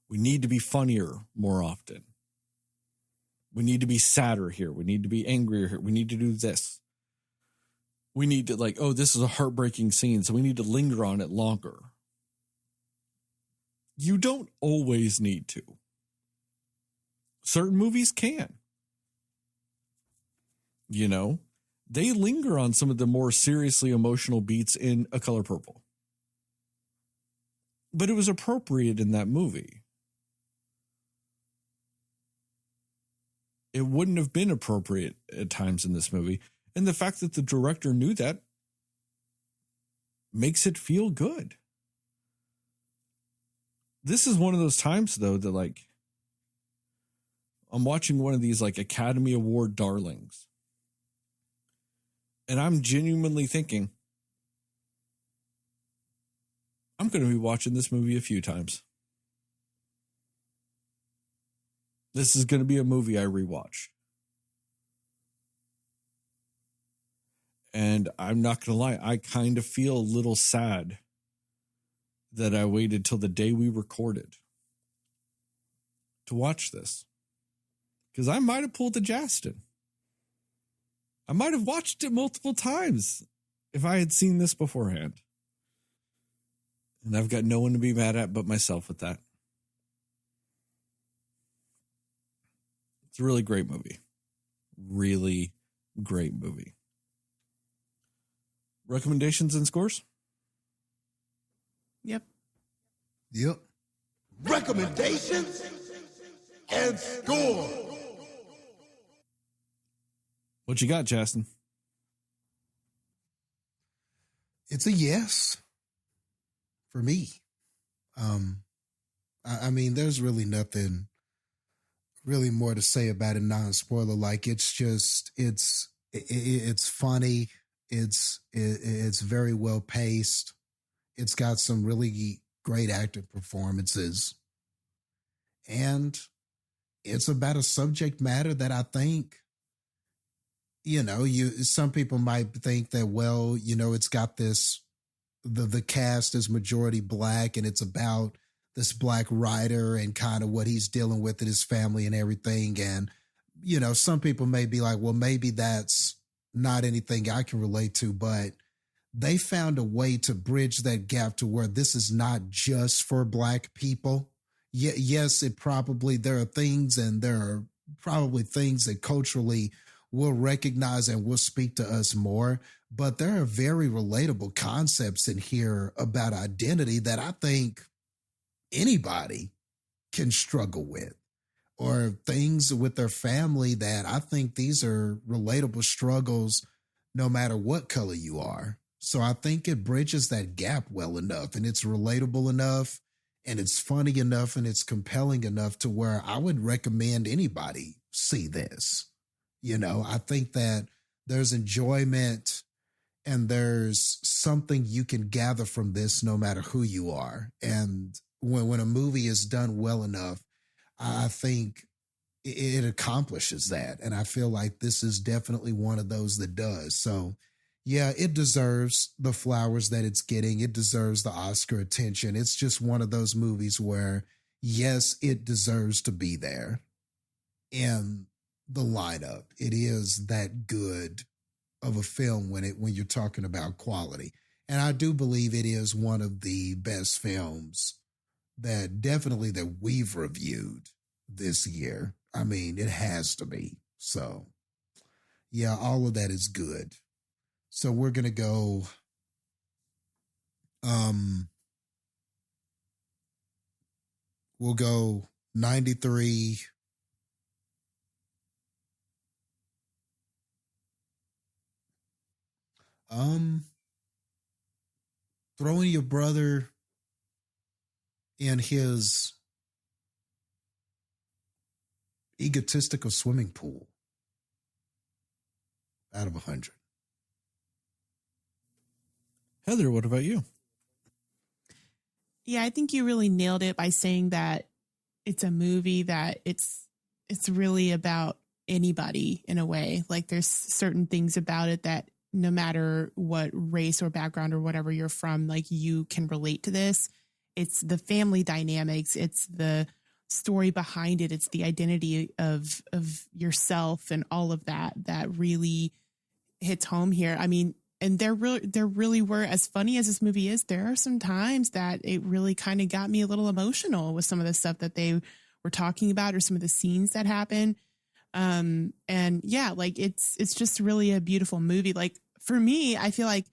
We need to be funnier more often. We need to be sadder here. We need to be angrier here. We need to do this. We need to this is a heartbreaking scene, so we need to linger on it longer. You don't always need to. Certain movies can. You know, they linger on some of the more seriously emotional beats in A Color Purple. But it was appropriate in that movie. It wouldn't have been appropriate at times in this movie. And the fact that the director knew that makes it feel good. This is one of those times, though, that I'm watching one of these Academy Award darlings. And I'm genuinely thinking, I'm going to be watching this movie a few times. This is going to be a movie I rewatch. And I'm not going to lie, I kind of feel a little sad that I waited till the day we recorded to watch this. Because I might have pulled the Jastin. I might have watched it multiple times if I had seen this beforehand. And I've got no one to be mad at but myself with that. It's a really great movie. Really great movie. Recommendations and scores? Yep. Yep. Recommendations and score. What you got, Jastin? It's a yes for me. I mean, there's really nothing really more to say about it, non-spoiler. Like, it's just, it's funny. It's very well paced. It's got some really great acting performances. And it's about a subject matter that I think, some people might think that, well, it's got this, the cast is majority Black, and it's about this Black writer and kind of what he's dealing with in his family and everything. And, some people may be like, well, maybe that's not anything I can relate to, but they found a way to bridge that gap to where this is not just for Black people. Yes, there are things, and there are probably things that culturally will recognize and will speak to us more, but there are very relatable concepts in here about identity that I think anybody can struggle with, or things with their family that I think these are relatable struggles no matter what color you are. So I think it bridges that gap well enough, and it's relatable enough, and it's funny enough, and it's compelling enough to where I would recommend anybody see this. I think that there's enjoyment and there's something you can gather from this no matter who you are. And when a movie is done well enough, I think it accomplishes that. And I feel like this is definitely one of those that does. So yeah, it deserves the flowers that it's getting. It deserves the Oscar attention. It's just one of those movies where, yes, it deserves to be there in the lineup. It is that good of a film when you're talking about quality. And I do believe it is one of the best films that we've reviewed this year. I mean, it has to be. So yeah, all of that is good. So we're going to go, we'll go 93. Throwing your brother in his egotistical swimming pool out of 100. Heather, what about you? Yeah, I think you really nailed it by saying that it's a movie that it's really about anybody in a way. Like, there's certain things about it that no matter what race or background or whatever you're from, like, you can relate to this. It's the family dynamics. It's the story behind it. It's the identity of yourself and all of that really hits home here. I mean, and there really were, as funny as this movie is, there are some times that it really kind of got me a little emotional with some of the stuff that they were talking about or some of the scenes that happen. And yeah, like it's just really a beautiful movie. Like, for me, I feel like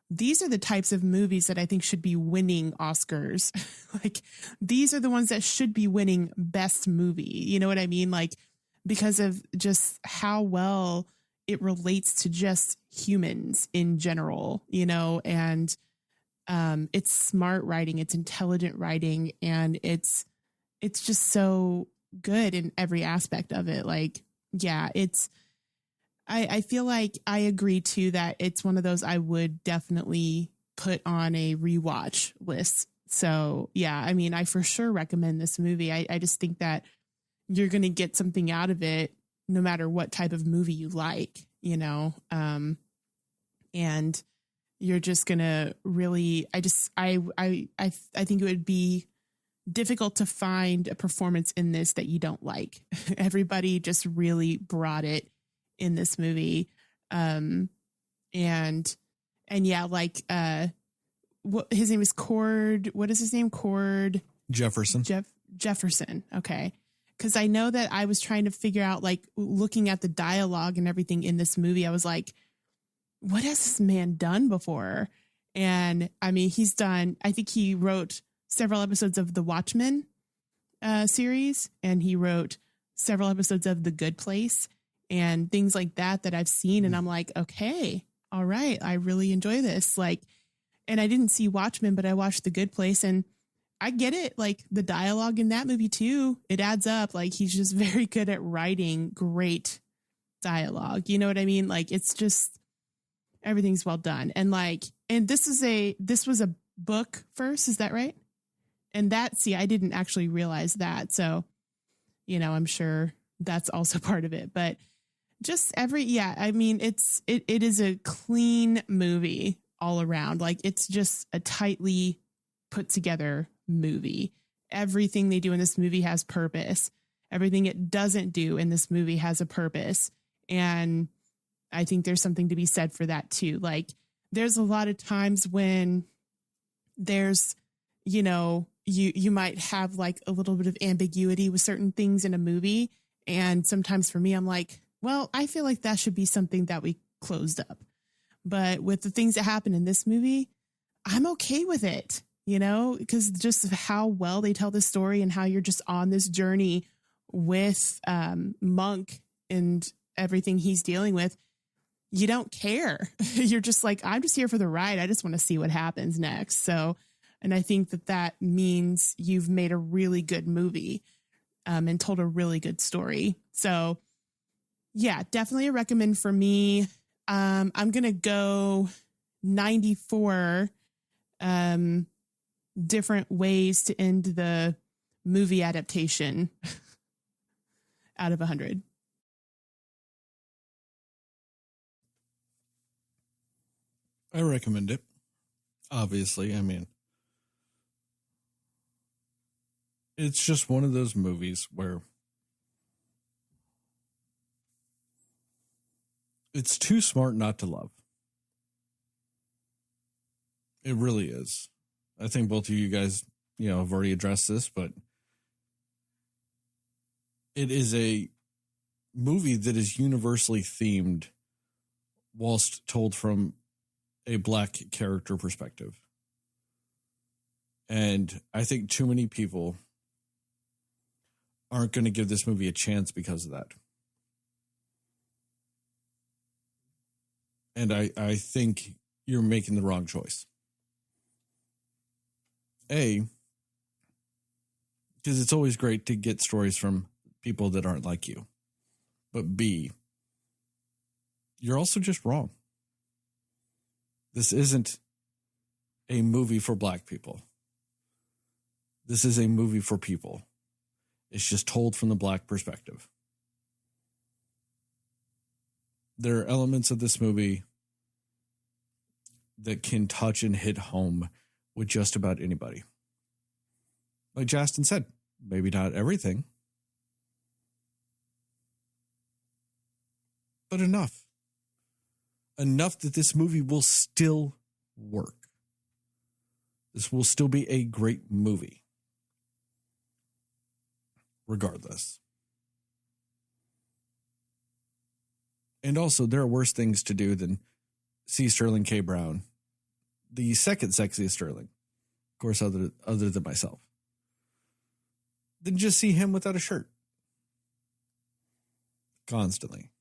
these are the types of movies that I think should be winning Oscars. Like, these are the ones that should be winning best movie. You know what I mean? Like, because of just how well it relates to just humans in general, and it's smart writing, it's intelligent writing, and it's just so good in every aspect of it. Like, yeah, I feel like I agree too that it's one of those I would definitely put on a rewatch list. So yeah, I mean, I for sure recommend this movie. I just think that you're going to get something out of it no matter what type of movie you like, and you're just going to really, I think it would be difficult to find a performance in this that you don't like. Everybody just really brought it in this movie. And yeah, like, what his name is Cord. What is his name? Cord Jefferson. Jefferson. Okay. Because I know that I was trying to figure out, like, looking at the dialogue and everything in this movie, I was like, what has this man done before? And I mean, I think he wrote several episodes of the Watchmen series, and he wrote several episodes of The Good Place and things like that I've seen. And I'm like, okay, all right, I really enjoy this. Like, and I didn't see Watchmen, but I watched The Good Place, and I get it. Like, the dialogue in that movie too, it adds up. Like, he's just very good at writing great dialogue. You know what I mean? Like, it's just, everything's well done. And like, and this was a book first. Is that right? And I didn't actually realize that. So, you know, I'm sure that's also part of it, but just I mean, it is a clean movie all around. Like, it's just a tightly put together movie. Everything they do in this movie has purpose. Everything it doesn't do in this movie has a purpose. And I think there's something to be said for that too. Like, there's a lot of times when there's, you know, you might have like a little bit of ambiguity with certain things in a movie. And sometimes for me, I'm like, well, I feel like that should be something that we closed up. But with the things that happen in this movie, I'm okay with it, you know, because just how well they tell the story and how you're just on this journey with Monk and everything he's dealing with. You don't care. You're just like, I'm just here for the ride. I just want to see what happens next. So, and I think that means you've made a really good movie and told a really good story. So yeah, definitely a recommend for me. I'm going to go 94 different ways to end the movie adaptation out of 100. I recommend it. Obviously, I mean, it's just one of those movies where it's too smart not to love. It really is. I think both of you guys, you know, have already addressed this, but it is a movie that is universally themed whilst told from a Black character perspective. And I think too many people aren't going to give this movie a chance because of that. And I think you're making the wrong choice. A, because it's always great to get stories from people that aren't like you. But B, you're also just wrong. This isn't a movie for Black people. This is a movie for people. It's just told from the Black perspective. There are elements of this movie that can touch and hit home with just about anybody. Like Jastin said, maybe not everything, but enough. Enough that this movie will still work. This will still be a great movie. Regardless. And also, there are worse things to do than see Sterling K. Brown, the second sexiest Sterling, of course, other than myself, than just see him without a shirt. Constantly.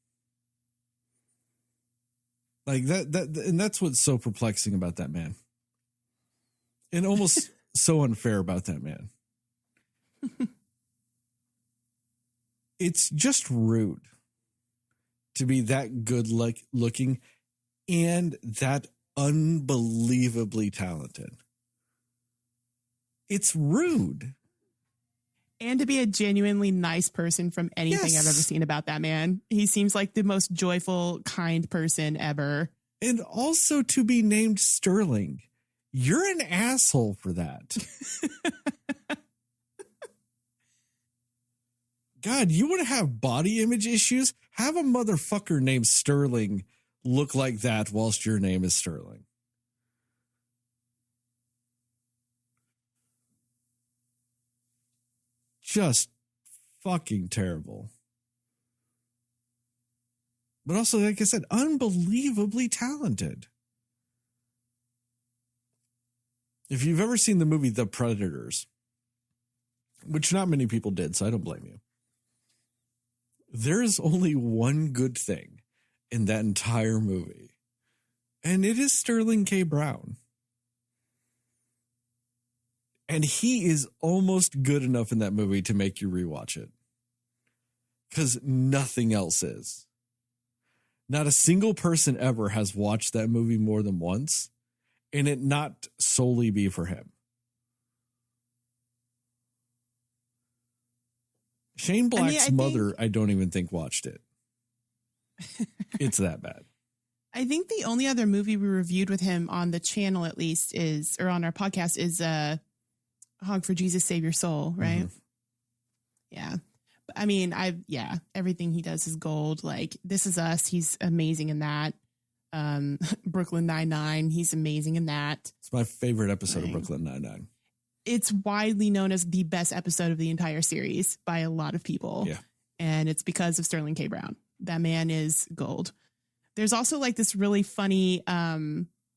Like that, and that's what's so perplexing about that man. And almost so unfair about that man. It's just rude to be that good looking and that unbelievably talented. It's rude. And to be a genuinely nice person from anything I've ever seen about that man. He seems like the most joyful, kind person ever. And also to be named Sterling. You're an asshole for that. God, you want to have body image issues? Have a motherfucker named Sterling look like that whilst your name is Sterling. just fucking terrible. But also, like I said, unbelievably talented. If you've ever seen the movie The Predators, which not many people did, so I don't blame you. There's only one good thing in that entire movie, and it is Sterling K. Brown. And he is almost good enough in that movie to make you rewatch it. Because nothing else is. Not a single person ever has watched that movie more than once, and it not solely be for him. Shane Black's mother, I don't even think watched it. It's that bad. I think the only other movie we reviewed with him on the channel, at least, is, or on our podcast, is Hog for Jesus, Save Your Soul, right? Mm-hmm. Yeah. I mean, everything he does is gold. Like, This Is Us, he's amazing in that. Brooklyn Nine-Nine, he's amazing in that. It's my favorite episode of Brooklyn Nine-Nine. It's widely known as the best episode of the entire series by a lot of people. Yeah. And it's because of Sterling K. Brown. That man is gold. There's also like this really funny,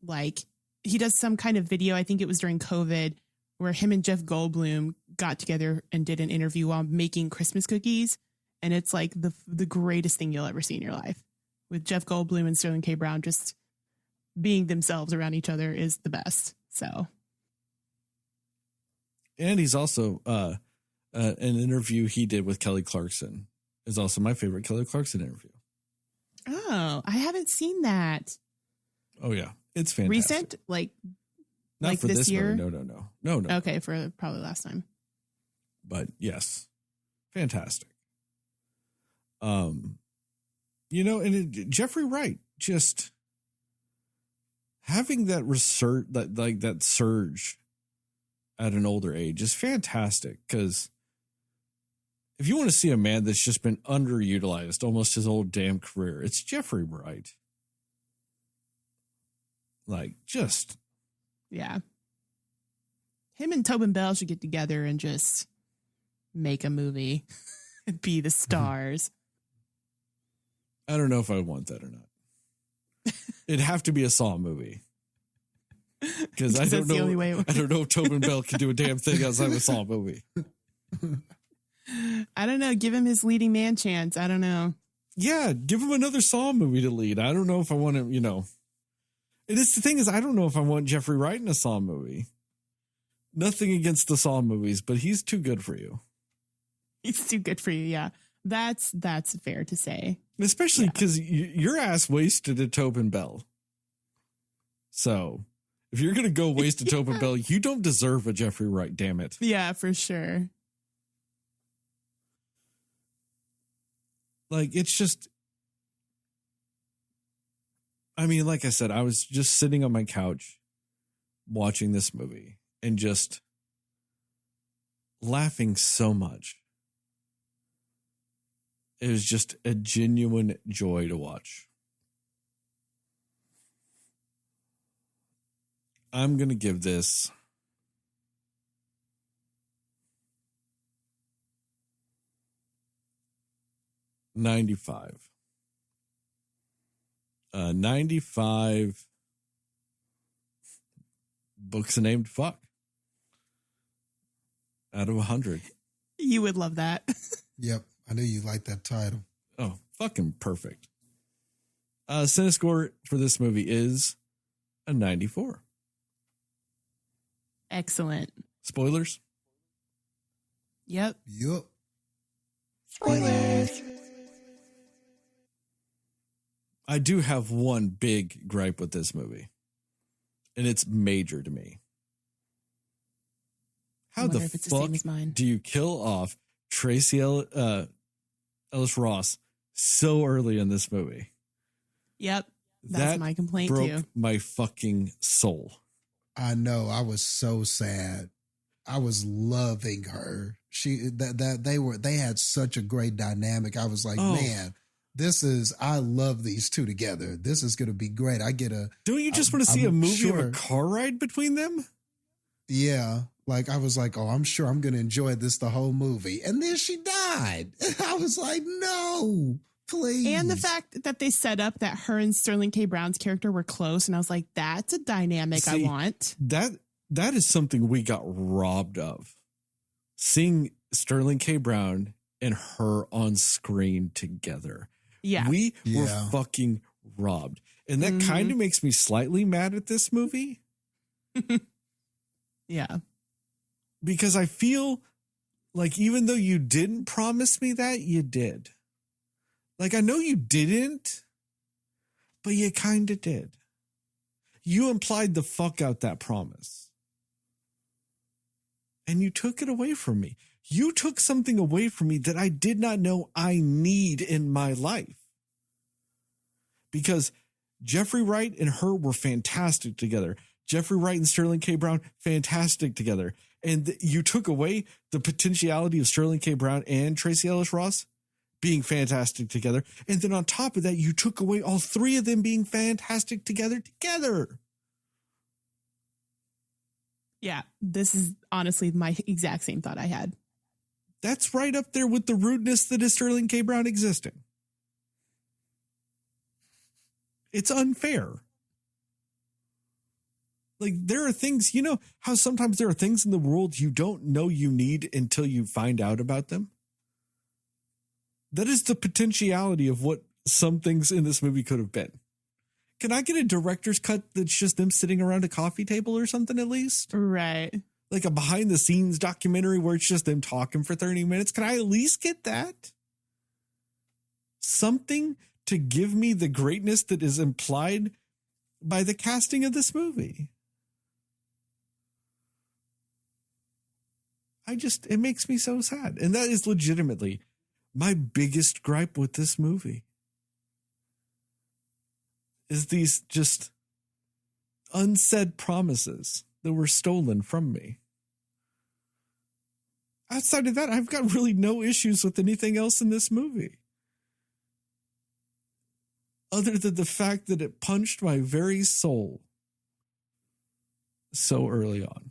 like he does some kind of video. I think it was during COVID where him and Jeff Goldblum got together and did an interview while making Christmas cookies. And it's like the greatest thing you'll ever see in your life, with Jeff Goldblum and Sterling K. Brown just being themselves around each other is the best. So. And he's also an interview he did with Kelly Clarkson is also my favorite Kelly Clarkson interview. Oh, I haven't seen that. Oh yeah, it's fantastic. Recent, not like for this year. Movie. No. Okay, for probably last time. But yes, fantastic. And Jeffrey Wright just having that research, that surge at an older age is fantastic, because if you want to see a man that's just been underutilized almost his whole damn career, it's Jeffrey Wright. Yeah. Him and Tobin Bell should get together and just make a movie and be the stars. I don't know if I want that or not. It'd have to be a Saw movie. Because I don't know if Tobin Bell can do a damn thing outside of a Saw movie. I don't know. Give him his leading man chance. I don't know. Yeah, give him another Saw movie to lead. I don't know if I want him, The thing is, I don't know if I want Jeffrey Wright in a Saw movie. Nothing against the Saw movies, but he's too good for you. He's too good for you, yeah. That's fair to say. Especially because your ass wasted a Tobin Bell. So, if you're going to go waste a Tobin Bell, you don't deserve a Jeffrey Wright, damn it. Yeah, for sure. It's just... I mean, like I said, I was just sitting on my couch watching this movie and just laughing so much. It was just a genuine joy to watch. I'm going to give this 95. 95 books named fuck out of 100. You would love that. Yep. I knew you liked that title. Oh, fucking perfect. Cinescore for this movie is a 94. Excellent. Spoilers? Yep. Spoilers. I do have one big gripe with this movie, and it's major to me. How the fuck do you kill off Tracy Ellis Ross so early in this movie? Yep. That's my complaint broke too. My fucking soul. I know. I was so sad. I was loving her. They had such a great dynamic. I was like, man, I love these two together. This is going to be great. Don't you just want to see a movie of a car ride between them? Yeah. Like, I was like, oh, I'm sure I'm going to enjoy this the whole movie. And then she died. I was like, no, please. And the fact that they set up that her and Sterling K. Brown's character were close. And I was like, that's a dynamic I want. That is something we got robbed of. Seeing Sterling K. Brown and her on screen together. Yeah. We were fucking robbed. And that kind of makes me slightly mad at this movie. Yeah. Because I feel like even though you didn't promise me that, you did. Like, I know you didn't, but you kind of did. You implied the fuck out that promise. And you took it away from me. You took something away from me that I did not know I need in my life. Because Jeffrey Wright and her were fantastic together. Jeffrey Wright and Sterling K. Brown, fantastic together. And you took away the potentiality of Sterling K. Brown and Tracy Ellis Ross being fantastic together. And then on top of that, you took away all three of them being fantastic together. Yeah. This is honestly my exact same thought I had. That's right up there with the rudeness that is Sterling K. Brown existing. It's unfair. Like, there are things, you know how sometimes there are things in the world you don't know you need until you find out about them? That is the potentiality of what some things in this movie could have been. Can I get a director's cut that's just them sitting around a coffee table or something at least? Right. Like a behind the scenes documentary where it's just them talking for 30 minutes. Can I at least get that? Something to give me the greatness that is implied by the casting of this movie. It makes me so sad. And that is legitimately my biggest gripe with this movie. Is these just unsaid promises that were stolen from me. Outside of that, I've got really no issues with anything else in this movie. Other than the fact that it punched my very soul so early on.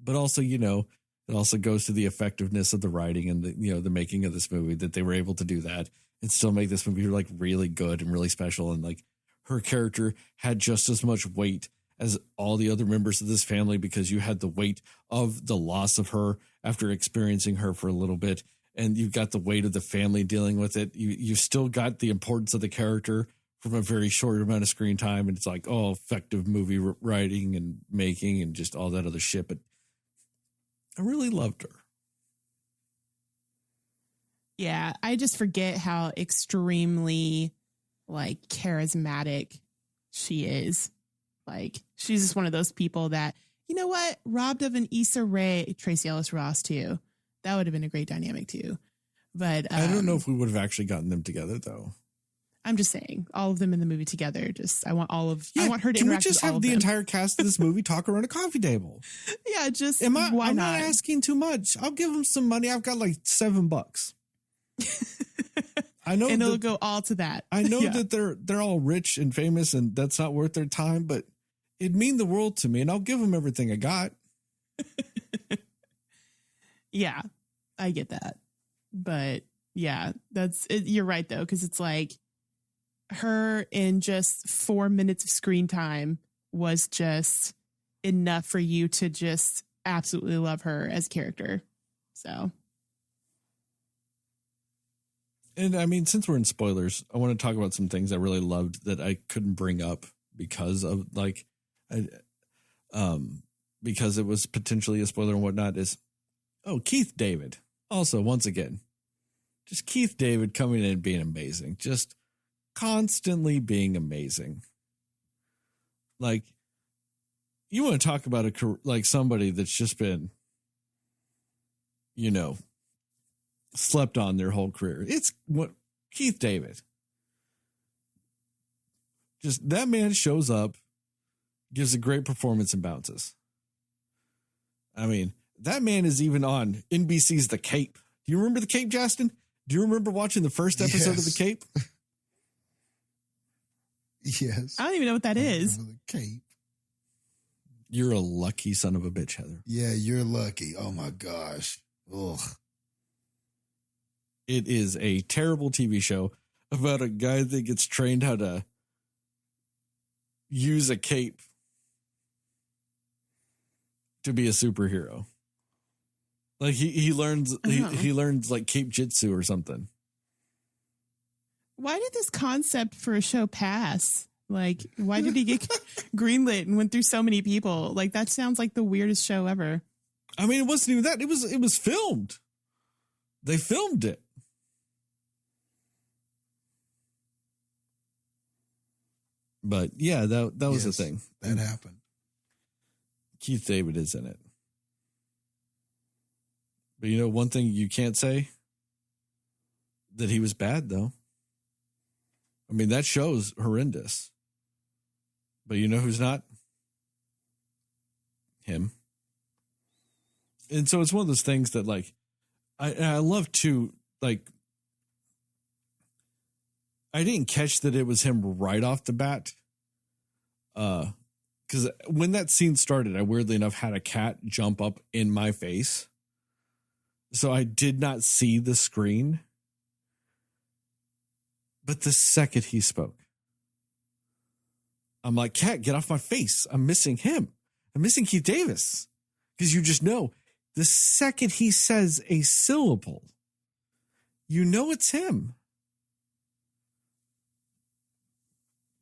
But also, you know, it also goes to the effectiveness of the writing and the, you know, the making of this movie, that they were able to do that and still make this movie like really good and really special. And like her character had just as much weight as all the other members of this family, because you had the weight of the loss of her after experiencing her for a little bit. And you've got the weight of the family dealing with it. You still got the importance of the character from a very short amount of screen time. And it's like, oh, effective movie writing and making and just all that other shit. But I really loved her. Yeah, I just forget how extremely like charismatic she is. Like, she's just one of those people that, you know what, robbed of an Issa Rae, Tracy Ellis Ross too. That would have been a great dynamic too. But I don't know if we would have actually gotten them together though. I'm just saying, all of them in the movie together. Just I want her to can we interact just with all have of the them. entire cast of this movie talk around a coffee table? Yeah, just I'm why not asking too much. I'll give them some money. I've got like $7. I know, and it'll go all to that. I know that they're all rich and famous, and that's not worth their time. But it'd mean the world to me, and I'll give them everything I got. Yeah, I get that. But yeah, that's it. You're right though, because it's like her in just 4 minutes of screen time was just enough for you to just absolutely love her as a character. So. And I mean, since we're in spoilers, I want to talk about some things I really loved that I couldn't bring up because of because it was potentially a spoiler and whatnot. Is Keith David. Also, once again, just Keith David coming in and being amazing, just constantly being amazing. Like, you want to talk about somebody that's just been, you know, slept on their whole career. It's what Keith David. Just that man shows up, gives a great performance and bounces. I mean, that man is even on NBC's The Cape. Do you remember The Cape, Jastin? Do you remember watching the first episode of The Cape? Yes. I don't even know what that is. Under the cape. You're a lucky son of a bitch, Heather. Yeah, you're lucky. Oh my gosh. Ugh. It is a terrible TV show about a guy that gets trained how to use a cape to be a superhero. Like he learns he learns like cape jitsu or something. Why did this concept for a show pass? Like, why did he get greenlit and went through so many people? Like, that sounds like the weirdest show ever. I mean, it wasn't even that. It was filmed. They filmed it. But yeah, that was the thing. That happened. Keith David is in it. But you know, one thing you can't say, that he was bad though. I mean, that show's horrendous. But you know who's not? Him. And so it's one of those things that, like, I love to, like, I didn't catch that it was him right off the bat. Because when that scene started, I weirdly enough had a cat jump up in my face. So I did not see the screen. But the second he spoke, I'm like, cat, get off my face. I'm missing him. I'm missing Keith Davis. Because you just know, the second he says a syllable, you know it's him.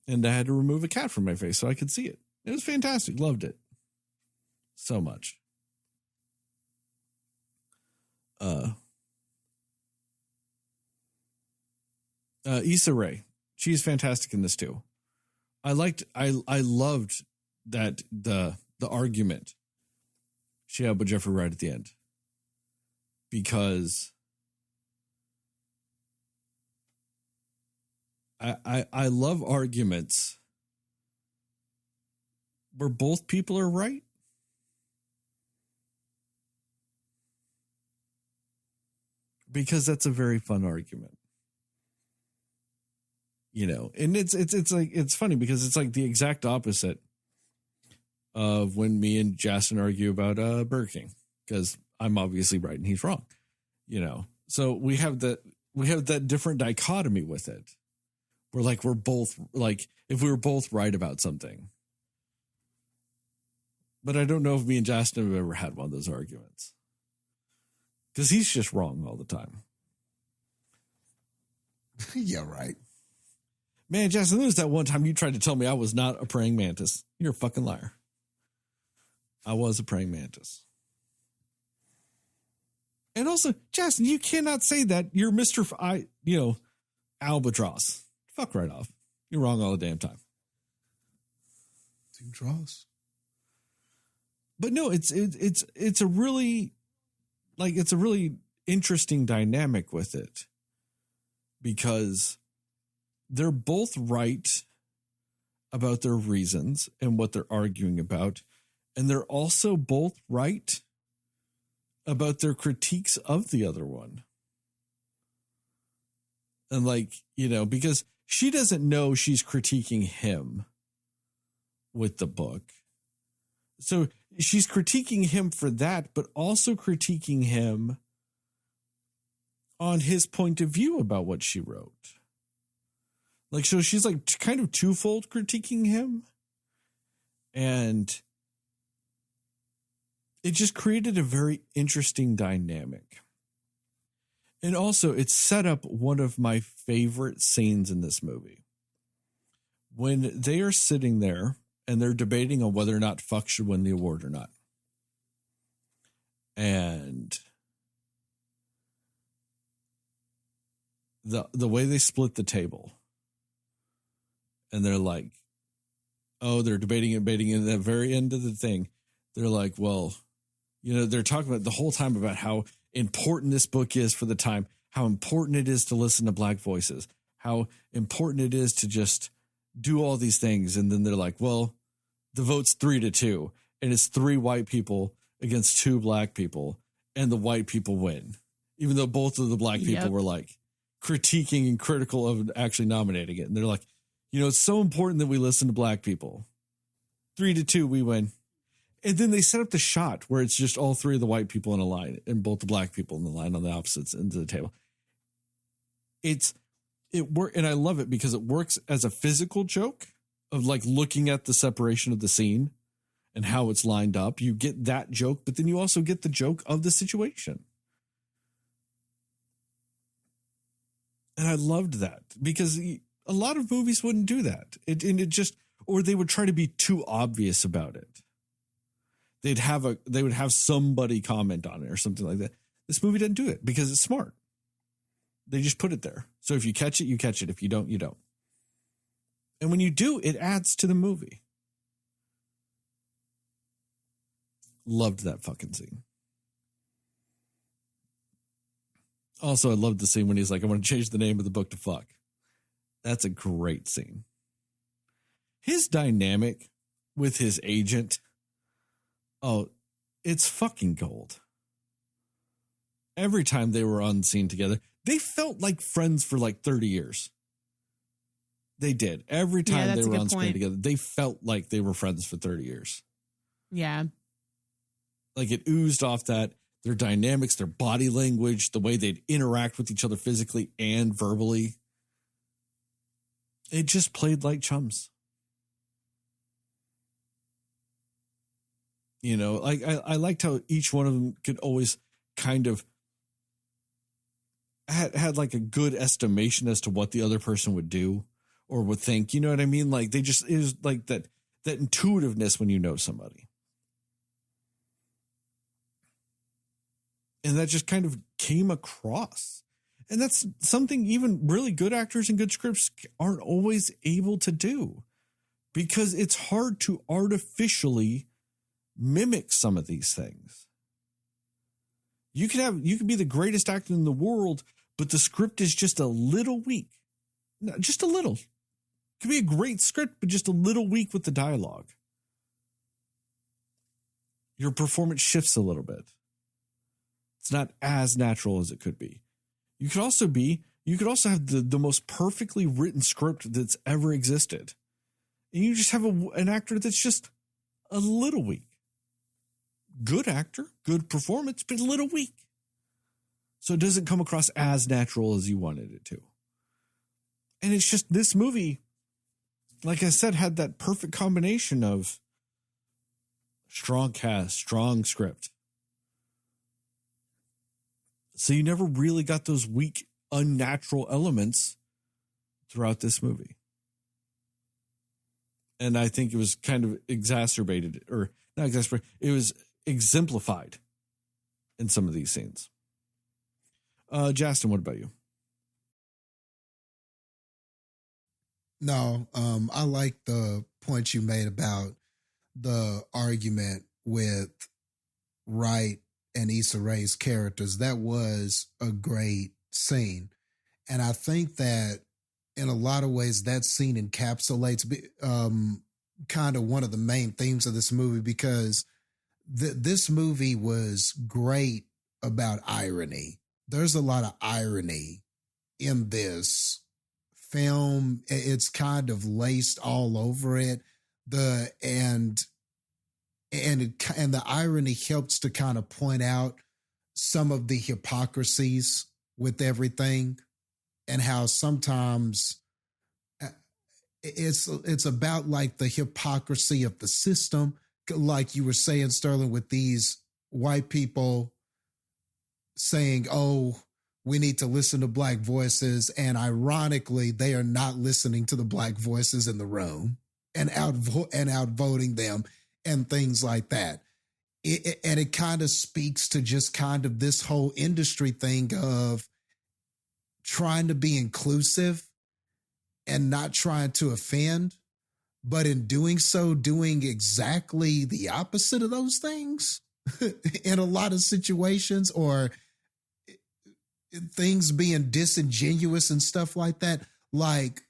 And I had to remove a cat from my face so I could see it. It was fantastic. Loved it. So much. Issa Rae. She's fantastic in this too. I loved that the argument she had with Jeffrey Wright at the end. Because I love arguments where both people are right. Because that's a very fun argument. You know, and it's like, it's funny because it's like the exact opposite of when me and Jastin argue about Burger King, because I'm obviously right and he's wrong, you know. So we have that different dichotomy with it. We're both like, if we were both right about something. But I don't know if me and Jastin have ever had one of those arguments. Because he's just wrong all the time. Yeah, right. Man, Jastin, there was that one time you tried to tell me I was not a praying mantis. You're a fucking liar. I was a praying mantis. And also, Jastin, you cannot say that. You're Mr. Albatross. Fuck right off. You're wrong all the damn time. Two draws. But no, it's a really, like, it's a really interesting dynamic with it. Because they're both right about their reasons and what they're arguing about. And they're also both right about their critiques of the other one. And like, you know, because she doesn't know she's critiquing him with the book. So she's critiquing him for that, but also critiquing him on his point of view about what she wrote. Like, so she's like kind of twofold critiquing him. And it just created a very interesting dynamic. And also, it set up one of my favorite scenes in this movie. When they are sitting there and they're debating on whether or not Fuck should win the award or not. And the way they split the table. And they're like, oh, they're debating. And at the very end of the thing, they're like, well, you know, they're talking about the whole time about how important this book is for the time, how important it is to listen to Black voices, how important it is to just do all these things. And then they're like, well, the vote's 3-2, and it's 3 white people against 2 Black people, and the white people win, even though both of the Black people were like critiquing and critical of actually nominating it. And they're like, It's so important that we listen to black people. 3-2, we win. And then they set up the shot where it's just all three of the white people in a line and both the black people in the line on the opposites ends of the table. It works, and I love it because it works as a physical joke of like looking at the separation of the scene and how it's lined up. You get that joke, but then you also get the joke of the situation. And I loved that because a lot of movies wouldn't do that. Or they would try to be too obvious about it. They would have somebody comment on it or something like that. This movie doesn't do it because it's smart. They just put it there. So if you catch it, you catch it. If you don't, you don't. And when you do, it adds to the movie. Loved that fucking scene. Also, I loved the scene when he's like, I want to change the name of the book to fuck. That's a great scene. His dynamic with his agent, it's fucking gold. Every time they were on scene together, they felt like friends for like 30 years. They did. Every time they were on screen together, they felt like they were friends for 30 years. Yeah. Like it oozed off that. Their dynamics, their body language, the way they'd interact with each other physically and verbally. It just played like chums. I liked how each one of them could always kind of had like a good estimation as to what the other person would do or would think. You know what I mean? Like it was like that intuitiveness when you know somebody. And that just kind of came across. And that's something even really good actors and good scripts aren't always able to do because it's hard to artificially mimic some of these things. You could be the greatest actor in the world, but the script is just a little weak. No, just a little. It could be a great script, but just a little weak with the dialogue. Your performance shifts a little bit. It's not as natural as it could be. You could also have the most perfectly written script that's ever existed. And you just have an actor that's just a little weak. Good actor, good performance, but a little weak. So it doesn't come across as natural as you wanted it to. And it's just this movie, like I said, had that perfect combination of strong cast, strong script. So you never really got those weak, unnatural elements throughout this movie. And I think it was kind of exacerbated, or not exacerbated, it was exemplified in some of these scenes. Jastin, what about you? No, I like the point you made about the argument with Wright and Issa Rae's characters. That was a great scene. And I think that in a lot of ways that scene encapsulates kind of one of the main themes of this movie, because this movie was great about irony. There's a lot of irony in this film. It's kind of laced all over it. And the irony helps to kind of point out some of the hypocrisies with everything, and how sometimes it's about like the hypocrisy of the system, like you were saying, Sterling, with these white people saying, "Oh, we need to listen to black voices," and ironically, they are not listening to the black voices in the room and outvoting them and things like that. And it kind of speaks to just kind of this whole industry thing of trying to be inclusive and not trying to offend, but in doing so, doing exactly the opposite of those things in a lot of situations, or things being disingenuous and stuff like that. Like,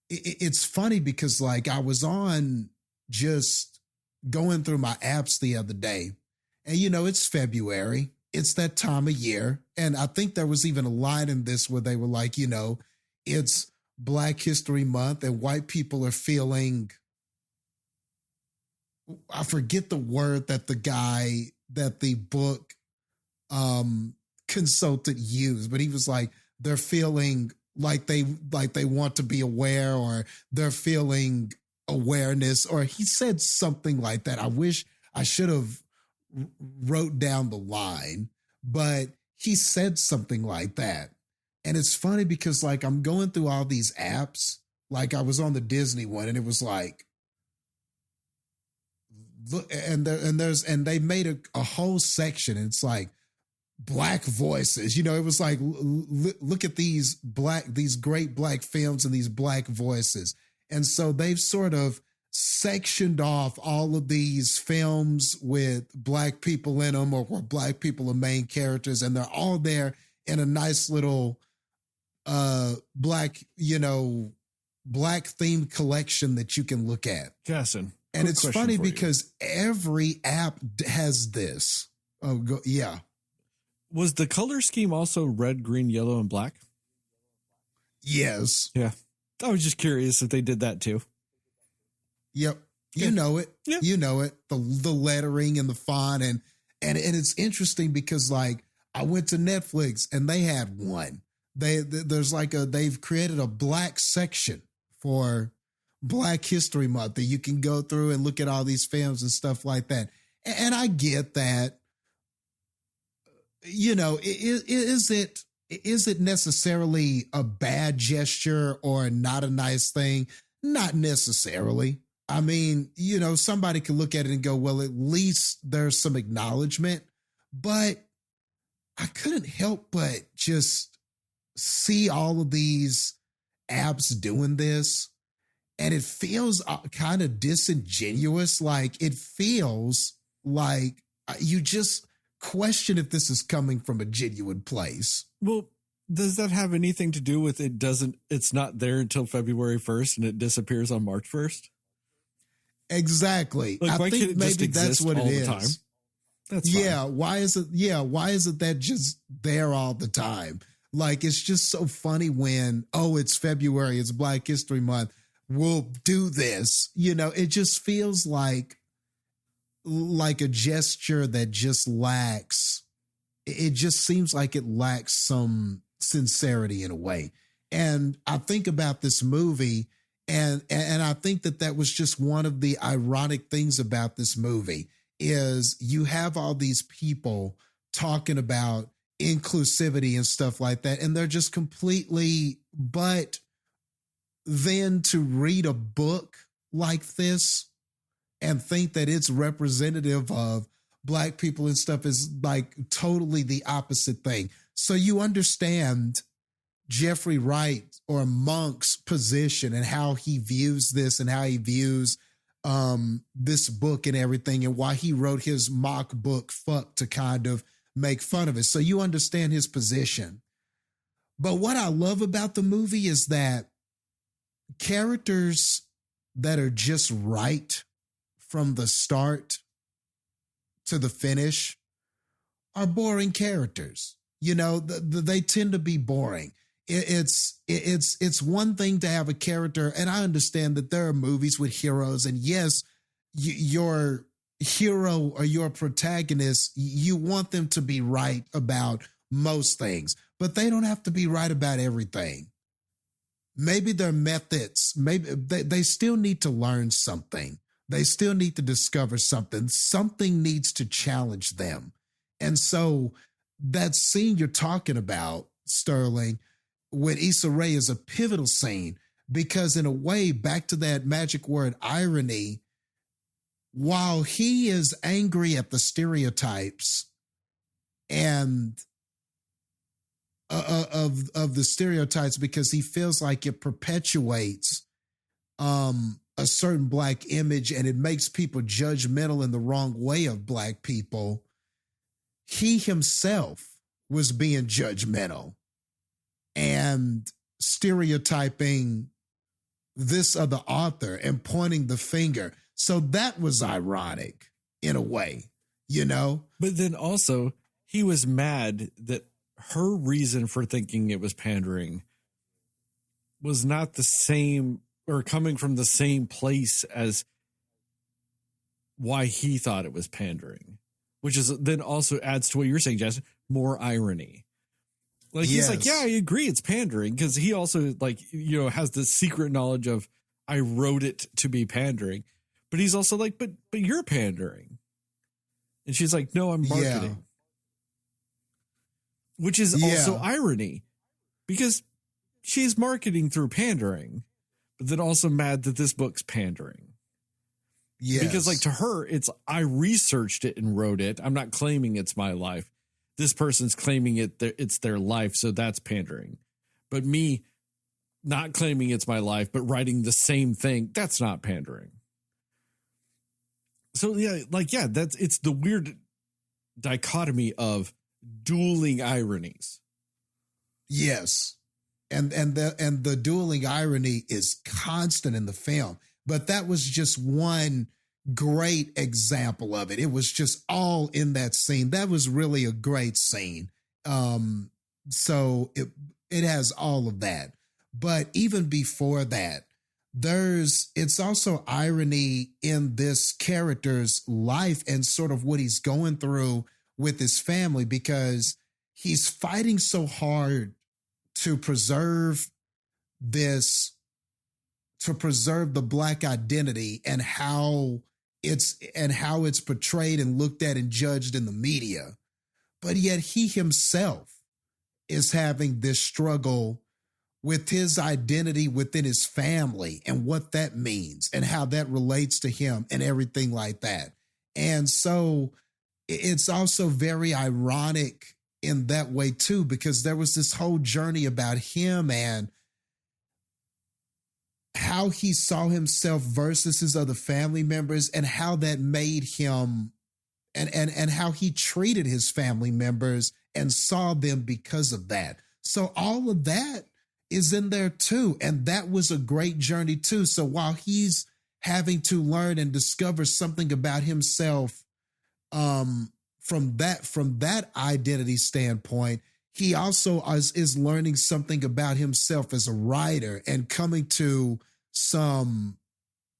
it's funny because like I was on just going through my apps the other day, and it's February. It's that time of year. And I think there was even a line in this where they were like, it's Black History Month and white people are feeling, I forget the word that the book consultant used, but he was like, they're feeling like they want to be aware, or they're feeling awareness, or he said something like that. I wish I should have wrote down the line, but he said something like that. And it's funny because like I'm going through all these apps, like I was on the Disney one and it was like, look, and they made a whole section. And it's like Black voices, you know, it was like, look at these great Black films and these Black voices. And so they've sort of sectioned off all of these films with Black people in them, or where Black people are main characters, and they're all there in a nice little Black themed collection that you can look at. Jastin, and it's funny because every app has this. Yeah. Was the color scheme also red, green, yellow, and black? Yes. Yeah. I was just curious if they did that too. Yep. You know it. Yeah. You know it. The lettering and the font. And it's interesting because like I went to Netflix and they had one. They've created a Black section for Black History Month that you can go through and look at all these films and stuff like that. And I get that. You know, is it necessarily a bad gesture or not a nice thing? Not necessarily. I mean, you know, somebody could look at it and go, well, at least there's some acknowledgement. But I couldn't help but just see all of these apps doing this. And it feels kind of disingenuous. Like it feels like you just question if this is coming from a genuine place. Well, does that have anything to do with it's not there until February 1st and it disappears on March 1st? Exactly. Like, I think maybe that's what it is. Time? That's fine. Yeah. Why is it that just there all the time? Like, it's just so funny when, it's February, it's Black History Month, we'll do this. You know, it just feels like a gesture that just lacks, it just seems like it lacks some sincerity in a way. And I think about this movie and I think that was just one of the ironic things about this movie is you have all these people talking about inclusivity and stuff like that. And they're just completely, but then to read a book like this and think that it's representative of Black people and stuff is like totally the opposite thing. So you understand Jeffrey Wright or Monk's position and how he views this and how he views this book and everything and why he wrote his mock book, Fuck, to kind of make fun of it. So you understand his position. But what I love about the movie is that characters that are just right from the start to the finish are boring characters. You know, they tend to be boring. It's one thing to have a character, and I understand that there are movies with heroes, and yes, your hero or your protagonist, you want them to be right about most things, but they don't have to be right about everything. Maybe their methods, maybe they still need to learn something. They still need to discover something. Something needs to challenge them. And so that scene you're talking about, Sterling, with Issa Rae is a pivotal scene because in a way, back to that magic word, irony, while he is angry at the stereotypes and of the stereotypes because he feels like it perpetuates a certain Black image and it makes people judgmental in the wrong way of Black people, he himself was being judgmental and stereotyping this other author and pointing the finger. So that was ironic in a way, you know? But then also he was mad that her reason for thinking it was pandering was not the same or coming from the same place as why he thought it was pandering, which is then also adds to what you're saying, Jastin, more irony. Like, he's like, yeah, I agree, it's pandering, because he also, like, you know, has this secret knowledge of, I wrote it to be pandering, but he's also like, but you're pandering. And she's like, no, I'm marketing. Which is also irony, because she's marketing through pandering, but then also mad that this book's pandering. Yes. Because, like, to her, it's, I researched it and wrote it. I'm not claiming it's my life. This person's claiming it's their life, so that's pandering. But me not claiming it's my life, but writing the same thing, that's not pandering. So, it's the weird dichotomy of dueling ironies. Yes. And the dueling irony is constant in the film. But that was just one great example of it. It was just all in that scene. That was really a great scene. So it has all of that. But even before that, it's also irony in this character's life and sort of what he's going through with his family, because he's fighting so hard to preserve the Black identity and how it's portrayed and looked at and judged in the media. But yet he himself is having this struggle with his identity within his family and what that means and how that relates to him and everything like that. And so it's also very ironic in that way too, because there was this whole journey about him and how he saw himself versus his other family members and how that made him and how he treated his family members and saw them because of that. So all of that is in there too. And that was a great journey too. So while he's having to learn and discover something about himself from that identity standpoint, he also is learning something about himself as a writer and coming to some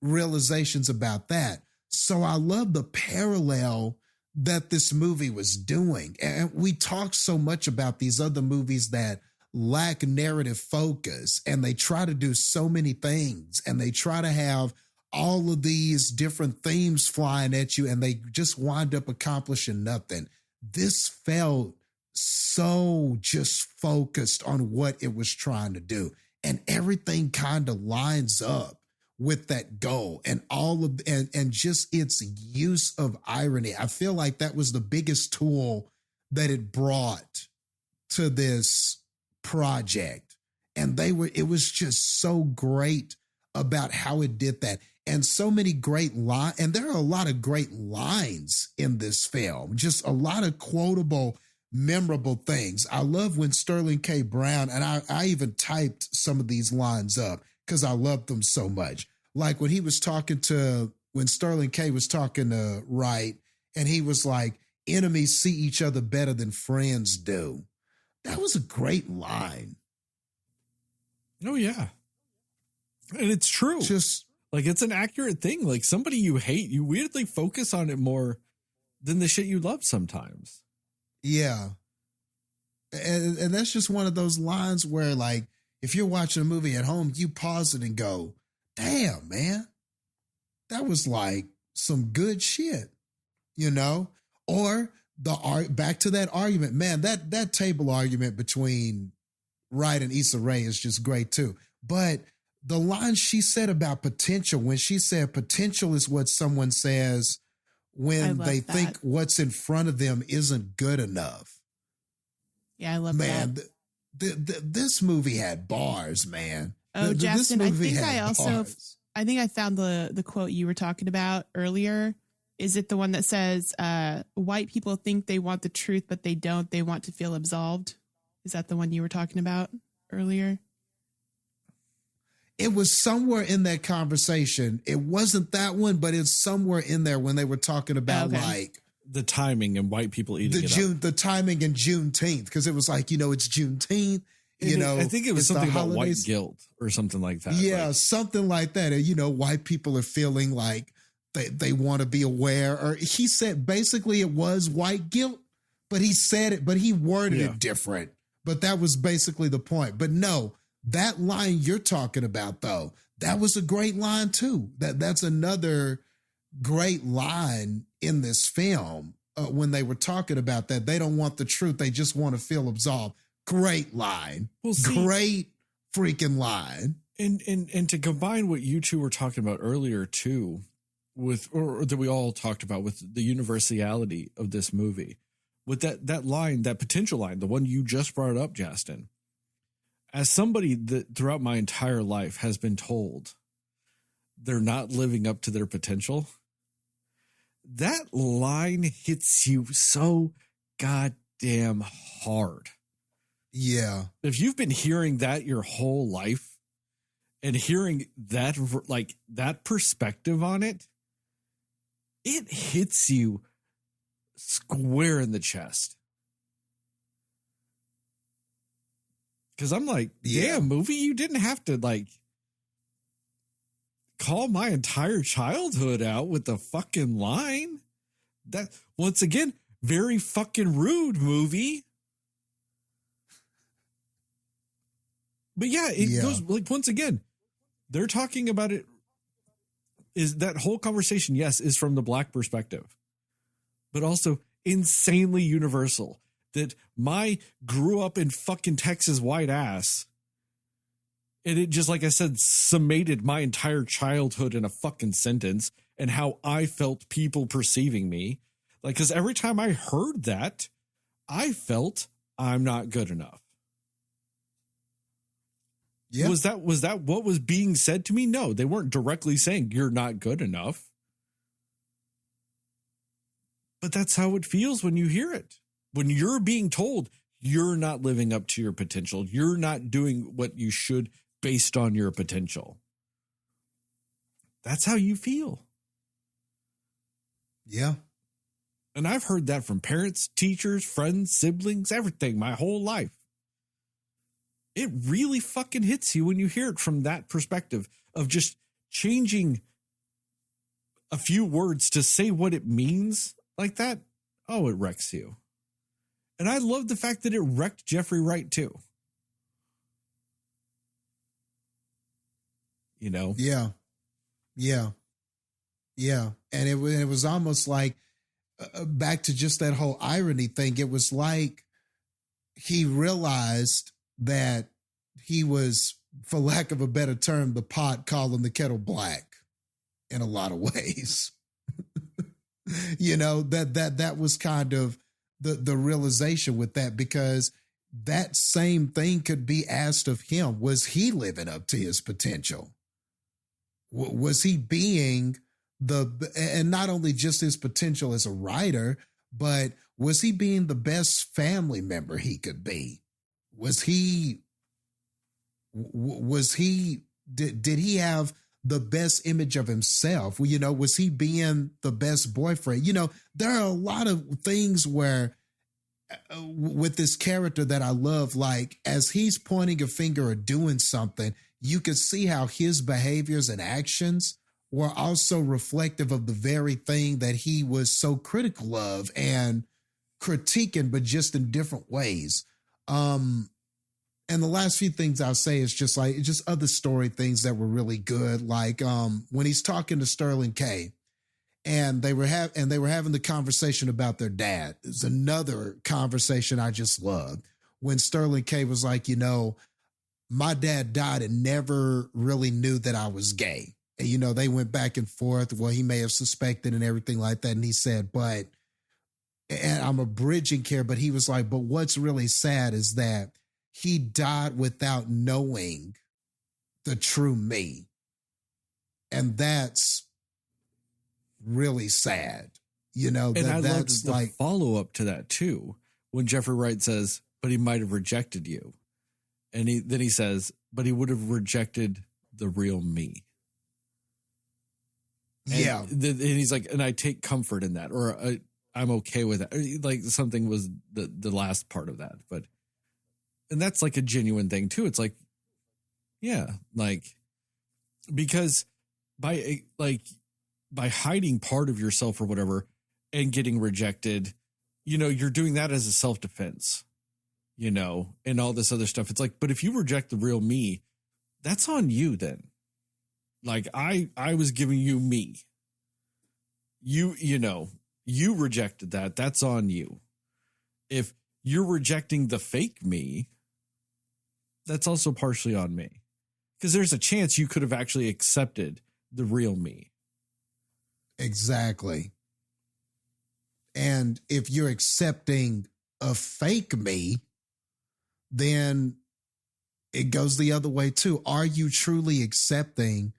realizations about that. So I love the parallel that this movie was doing. And we talk so much about these other movies that lack narrative focus, and they try to do so many things, and they try to have all of these different themes flying at you, and they just wind up accomplishing nothing. This felt so just focused on what it was trying to do, and everything kind of lines up with that goal and and just its use of irony. I feel like that was the biggest tool that it brought to this project. And it was just so great about how it did that. And so many great lines, and there are a lot of great lines in this film, just a lot of quotable, memorable things. I love when Sterling K. Brown, and I even typed some of these lines up because I loved them so much. Like when Sterling K. was talking to Wright, and he was like, enemies see each other better than friends do. That was a great line. Oh, yeah. And it's true. Just like, it's an accurate thing. Like, somebody you hate, you weirdly focus on it more than the shit you love sometimes. Yeah. And that's just one of those lines where, like, if you're watching a movie at home, you pause it and go, damn, man, that was like some good shit, you know? Or back to that argument, man, that table argument between Wright and Issa Rae is just great too. But the line she said about potential, when she said potential is what someone says when they think what's in front of them isn't good enough. Yeah, I love that. Man, this movie had bars, man. Oh, Jastin, I think I found the quote you were talking about earlier. Is it the one that says, white people think they want the truth, but they don't. They want to feel absolved? Is that the one you were talking about earlier? It was somewhere in that conversation. It wasn't that one, but it's somewhere in there when they were talking about like the timing and white people eating the timing and Juneteenth, because it was like, it's Juneteenth. I think it was it's the something about white holidays. guilt or something like that. Yeah, Like, something like that. And, white people are feeling like they want to be aware. Or he said basically it was white guilt, but he said it, but he worded Yeah. it different. But that was basically the point. But no, that line you're talking about, though, that was a great line too. That's another great line in this film. When they were talking about that, they don't want the truth. They just want to feel absolved. Great line. Well, see- Great freaking line. And to combine what you two were talking about earlier too, with or that we all talked about with the universality of this movie, with that line, that potential line, the one you just brought up, Jastin. As somebody that throughout my entire life has been told they're not living up to their potential, that line hits you so goddamn hard. Yeah. If you've been hearing that your whole life and hearing that, like that perspective on it, it hits you square in the chest. Because I'm like, Yeah. damn, movie, you didn't have to like call my entire childhood out with the fucking line. That, once again, very fucking rude, movie. But yeah, it goes like, once again, they're talking about it. Is that whole conversation, yes, is from the black perspective, but also insanely universal. That my grew up in fucking Texas white ass, and it just, like I said, summated my entire childhood in a fucking sentence and how I felt people perceiving me. Like, because every time I heard that, I felt I'm not good enough. Yeah. Was that what was being said to me? No, they weren't directly saying you're not good enough. But that's how it feels when you hear it. When you're being told you're not living up to your potential, you're not doing what you should based on your potential. That's how you feel. Yeah. And I've heard that from parents, teachers, friends, siblings, everything my whole life. It really fucking hits you when you hear it from that perspective of just changing a few words to say what it means like that. Oh, it wrecks you. And I love the fact that it wrecked Jeffrey Wright too. You know? Yeah. Yeah. Yeah. And it was almost like, back to just that whole irony thing, it was like he realized that he was, for lack of a better term, the pot calling the kettle black in a lot of ways. That was kind of the realization with that, because that same thing could be asked of him. Was he living up to his potential? Was he being and not only just his potential as a writer, but was he being the best family member he could be? Did he have the best image of himself? Was he being the best boyfriend? There are a lot of things where with this character that I love, like as he's pointing a finger or doing something, you could see how his behaviors and actions were also reflective of the very thing that he was so critical of and critiquing, but just in different ways. And the last few things I'll say is just other story things that were really good. Like when he's talking to Sterling K, and they were having the conversation about their dad. It's another conversation I just loved when Sterling K was like, my dad died and never really knew that I was gay. And, they went back and forth. Well, he may have suspected and everything like that. And he said, and I'm abridging here, but he was like, but what's really sad is that he died without knowing the true me. And that's really sad. And I love that's the like follow up to that too. When Jeffrey Wright says, but he might have rejected you. And then he says, but he would have rejected the real me. And and he's like, and I take comfort in that, or I'm okay with that. Like something was the last part of that, but And that's like a genuine thing too. It's like, yeah, like, because by hiding part of yourself or whatever and getting rejected, you know, you're doing that as a self-defense, you know, and all this other stuff. It's like, but if you reject the real me, that's on you then. Like I was giving you me. You know, you rejected that. That's on you. If you're rejecting the fake me, that's also partially on me. Because there's a chance you could have actually accepted the real me. Exactly. And if you're accepting a fake me, then it goes the other way too. Are you truly accepting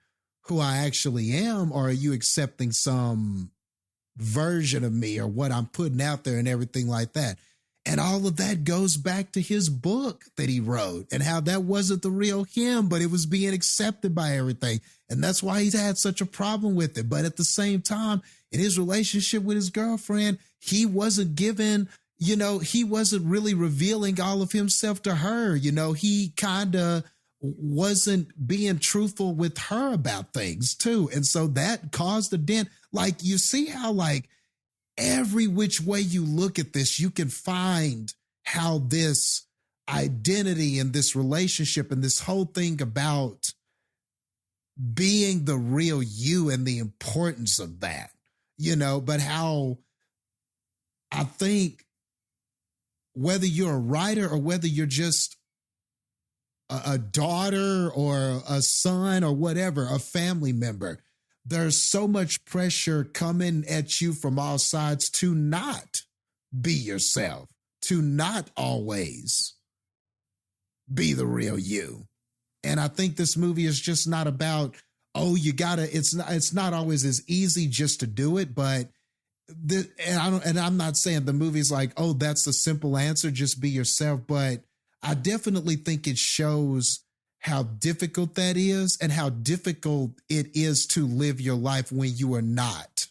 who I actually am, or are you accepting some version of me or what I'm putting out there and everything like that? And all of that goes back to his book that he wrote and how that wasn't the real him, but it was being accepted by everything. And that's why he's had such a problem with it. But at the same time, in his relationship with his girlfriend, he wasn't given, you know, he wasn't really revealing all of himself to her. You know, he kind of wasn't being truthful with her about things too. And so that caused a dent. Like, you see how, like, every which way you look at this, you can find how this identity and this relationship and this whole thing about being the real you and the importance of that, you know, but how I think whether you're a writer or whether you're just a daughter or a son or whatever, a family member, there's so much pressure coming at you from all sides to not be yourself, to not always be the real you. And I think this movie is just not about, oh, you gotta, it's not always as easy just to do it, but I'm not saying the movie's like, oh, that's the simple answer, just be yourself. But I definitely think it shows how difficult that is and how difficult it is to live your life when you are not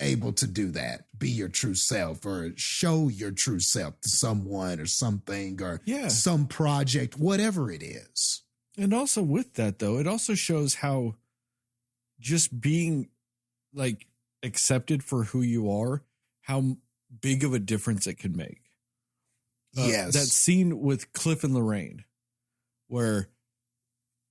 able to do that, be your true self or show your true self to someone or something or some project, whatever it is. And also with that, though, it also shows how just being like accepted for who you are, how big of a difference it can make. Yes. That scene with Cliff and Lorraine where,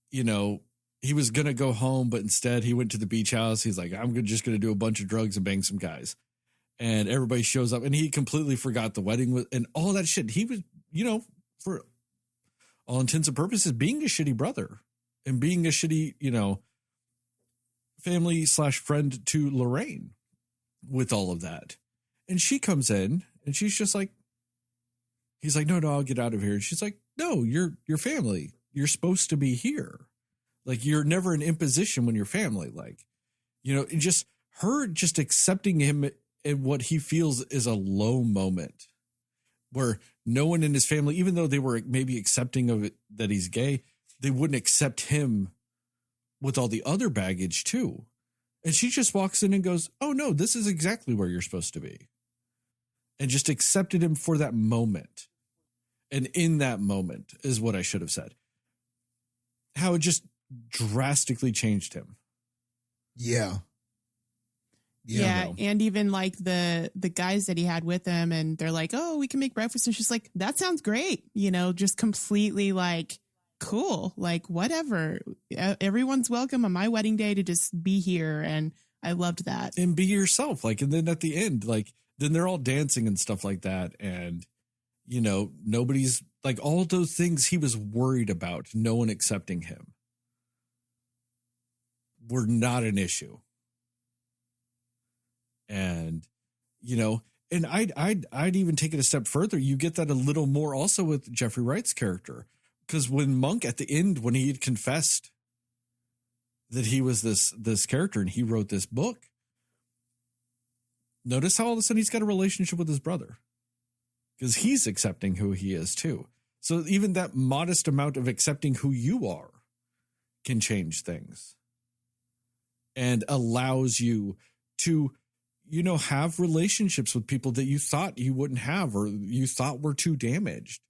you know, he was going to go home, but instead he went to the beach house. He's like, I'm just going to do a bunch of drugs and bang some guys. And everybody shows up and he completely forgot the wedding and all that shit. He was, you know, for all intents and purposes, being a shitty brother and being a shitty, you know, family / friend to Lorraine with all of that. And she comes in and she's just like, he's like, no, I'll get out of here. And she's like, no, you're your family. You're supposed to be here. Like, you're never an imposition when you're family. Like, you know, just her just accepting him in what he feels is a low moment where no one in his family, even though they were maybe accepting of it, that he's gay, they wouldn't accept him with all the other baggage too. And she just walks in and goes, oh no, this is exactly where you're supposed to be. And just accepted him for that moment. And in that moment is what I should have said. How it just drastically changed him. Yeah. Yeah, and even like the guys that he had with him, and they're like, oh, we can make breakfast. And she's like, that sounds great. You know, just completely like, cool, like whatever. Everyone's welcome on my wedding day to just be here. And I loved that. And be yourself. Like, and then at the end, like, then they're all dancing and stuff like that. And, you know, nobody's like, all of those things he was worried about, no one accepting him, were not an issue. And, you know, and I'd even take it a step further. You get that a little more also with Jeffrey Wright's character, because when Monk at the end, when he had confessed that he was this character and he wrote this book, notice how all of a sudden he's got a relationship with his brother because he's accepting who he is too. So even that modest amount of accepting who you are can change things and allows you to, you know, have relationships with people that you thought you wouldn't have, or you thought were too damaged,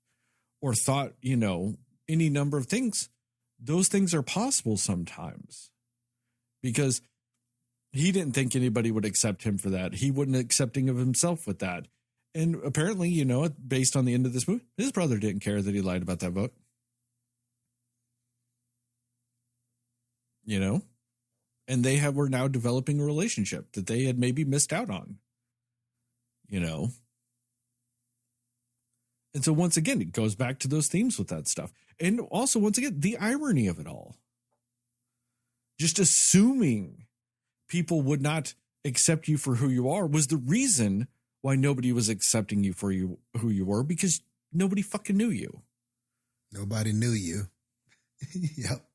or thought, any number of things, those things are possible sometimes, because he didn't think anybody would accept him for that. He wasn't accepting of himself with that. And apparently, based on the end of this movie, his brother didn't care that he lied about that vote. And they were now developing a relationship that they had maybe missed out on, And so once again, it goes back to those themes with that stuff. And also, once again, the irony of it all. Just assuming people would not accept you for who you are was the reason why nobody was accepting you for who you were, because nobody fucking knew you. Nobody knew you. Yep.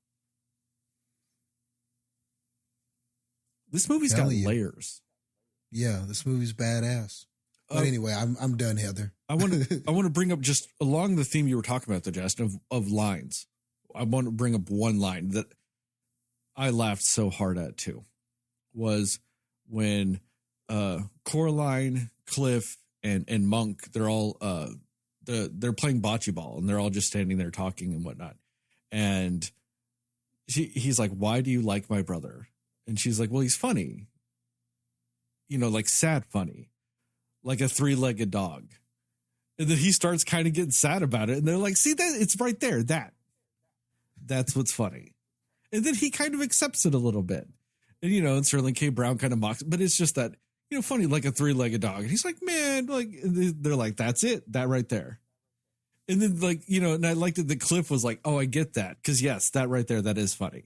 This movie's got layers. Yeah, this movie's badass. But anyway, I'm done, Heather. I want to bring up, just along the theme you were talking about, Jastin, of lines. I want to bring up one line that I laughed so hard at too, was when Coraline, Cliff, and Monk, they're all they're playing bocce ball, and they're all just standing there talking and whatnot. And he's like, "Why do you like my brother?" And she's like, "Well, he's funny. Like sad funny. Like a three-legged dog." And then he starts kind of getting sad about it. And they're like, "See, that it's right there. That's what's funny." And then he kind of accepts it a little bit. And, and Sterling K. Brown kind of mocks it. But it's just that, funny, like a three-legged dog. And he's like, "Man," they're like, "That's it. That right there." And then and I liked it that Cliff was like, "Oh, I get that. Because yes, that right there, that is funny."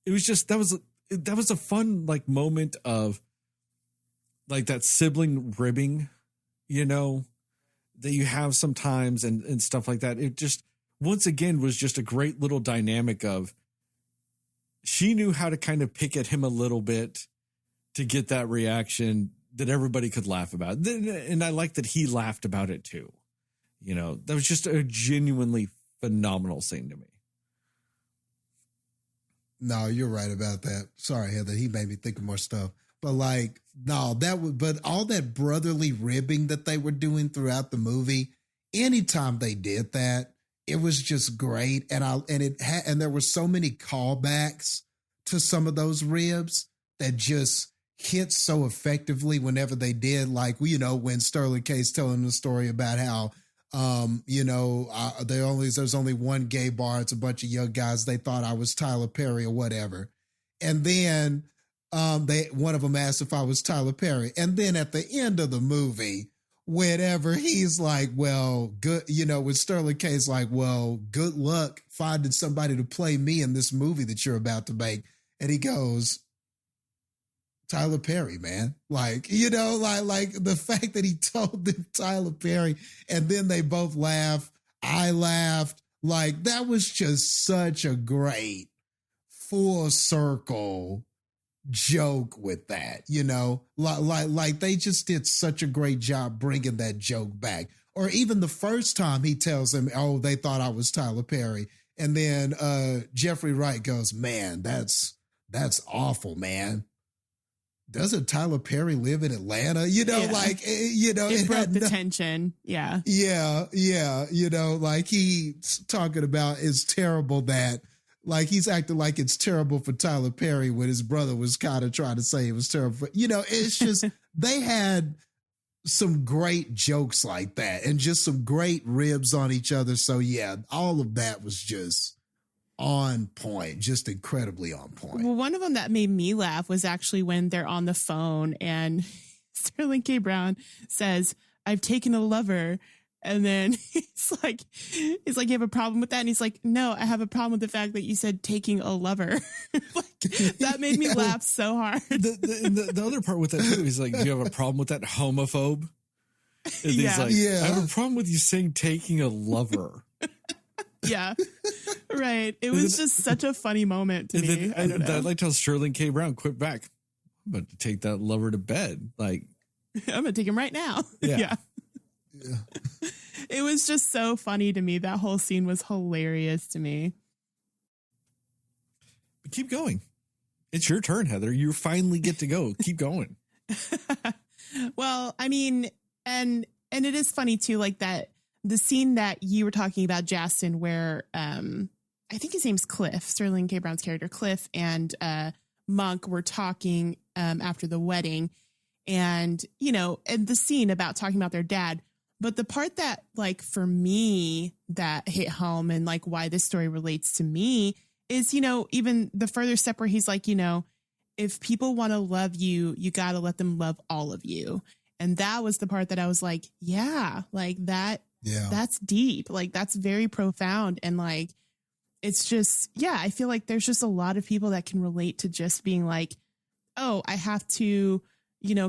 It was just, that was a fun moment of that sibling ribbing, that you have sometimes and stuff like that. It just, once again, was just a great little dynamic of, she knew how to kind of pick at him a little bit to get that reaction that everybody could laugh about. And I like that he laughed about it too. That was just a genuinely phenomenal scene to me. No, you're right about that. Sorry, Heather. He made me think of more stuff. But but all that brotherly ribbing that they were doing throughout the movie, anytime they did that, it was just great. And there were so many callbacks to some of those ribs that just hit so effectively whenever they did. When Sterling K's telling the story about how there's only one gay bar. It's a bunch of young guys. They thought I was Tyler Perry or whatever. And then one of them asked if I was Tyler Perry. And then at the end of the movie, whenever he's like, "Well, good," when Sterling K's like, "Well, good luck finding somebody to play me in this movie that you're about to make." And he goes, "Tyler Perry, man." The fact that he told them Tyler Perry, and then they both laugh. I laughed. That was just such a great full circle joke with that, they just did such a great job bringing that joke back. Or even the first time he tells him, "Oh, they thought I was Tyler Perry." And then Jeffrey Wright goes, "Man, that's awful, man. Doesn't Tyler Perry live in Atlanta?" It broke the tension. Yeah. Yeah. He's talking about it's terrible that, he's acting like it's terrible for Tyler Perry when his brother was kind of trying to say it was terrible. It's just, they had some great jokes like that and just some great ribs on each other. So yeah, all of that was just on point, just incredibly on point. Well, one of them that made me laugh was actually when they're on the phone and Sterling K. Brown says, "I've taken a lover." And then he's like, "You have a problem with that?" And he's like, "No, I have a problem with the fact that you said taking a lover." That made me laugh so hard. The other part with that too is "Do you have a problem with that, homophobe?" And he's like, "I have a problem with you saying taking a lover." Yeah, right. It was just such a funny moment to me. I don't know. I'd like to tell Sterling K. Brown, "Quit back. I'm about to take that lover to bed." I'm going to take him right now. Yeah. It was just so funny to me. That whole scene was hilarious to me. But keep going. It's your turn, Heather. You finally get to go. Keep going. Well, I mean, and it is funny too, that the scene that you were talking about, Jastin, where I think his name's Cliff, Sterling K. Brown's character, Cliff and Monk were talking after the wedding, and and the scene about talking about their dad. But the part that, like, for me that hit home and like why this story relates to me is, even the further step where he's like, if people want to love you, you got to let them love all of you. And that was the part that I was like, yeah, like that. Yeah. That's deep. Like, that's very profound. And like, it's just, yeah, I feel like there's just a lot of people that can relate to just being like, oh, I have to,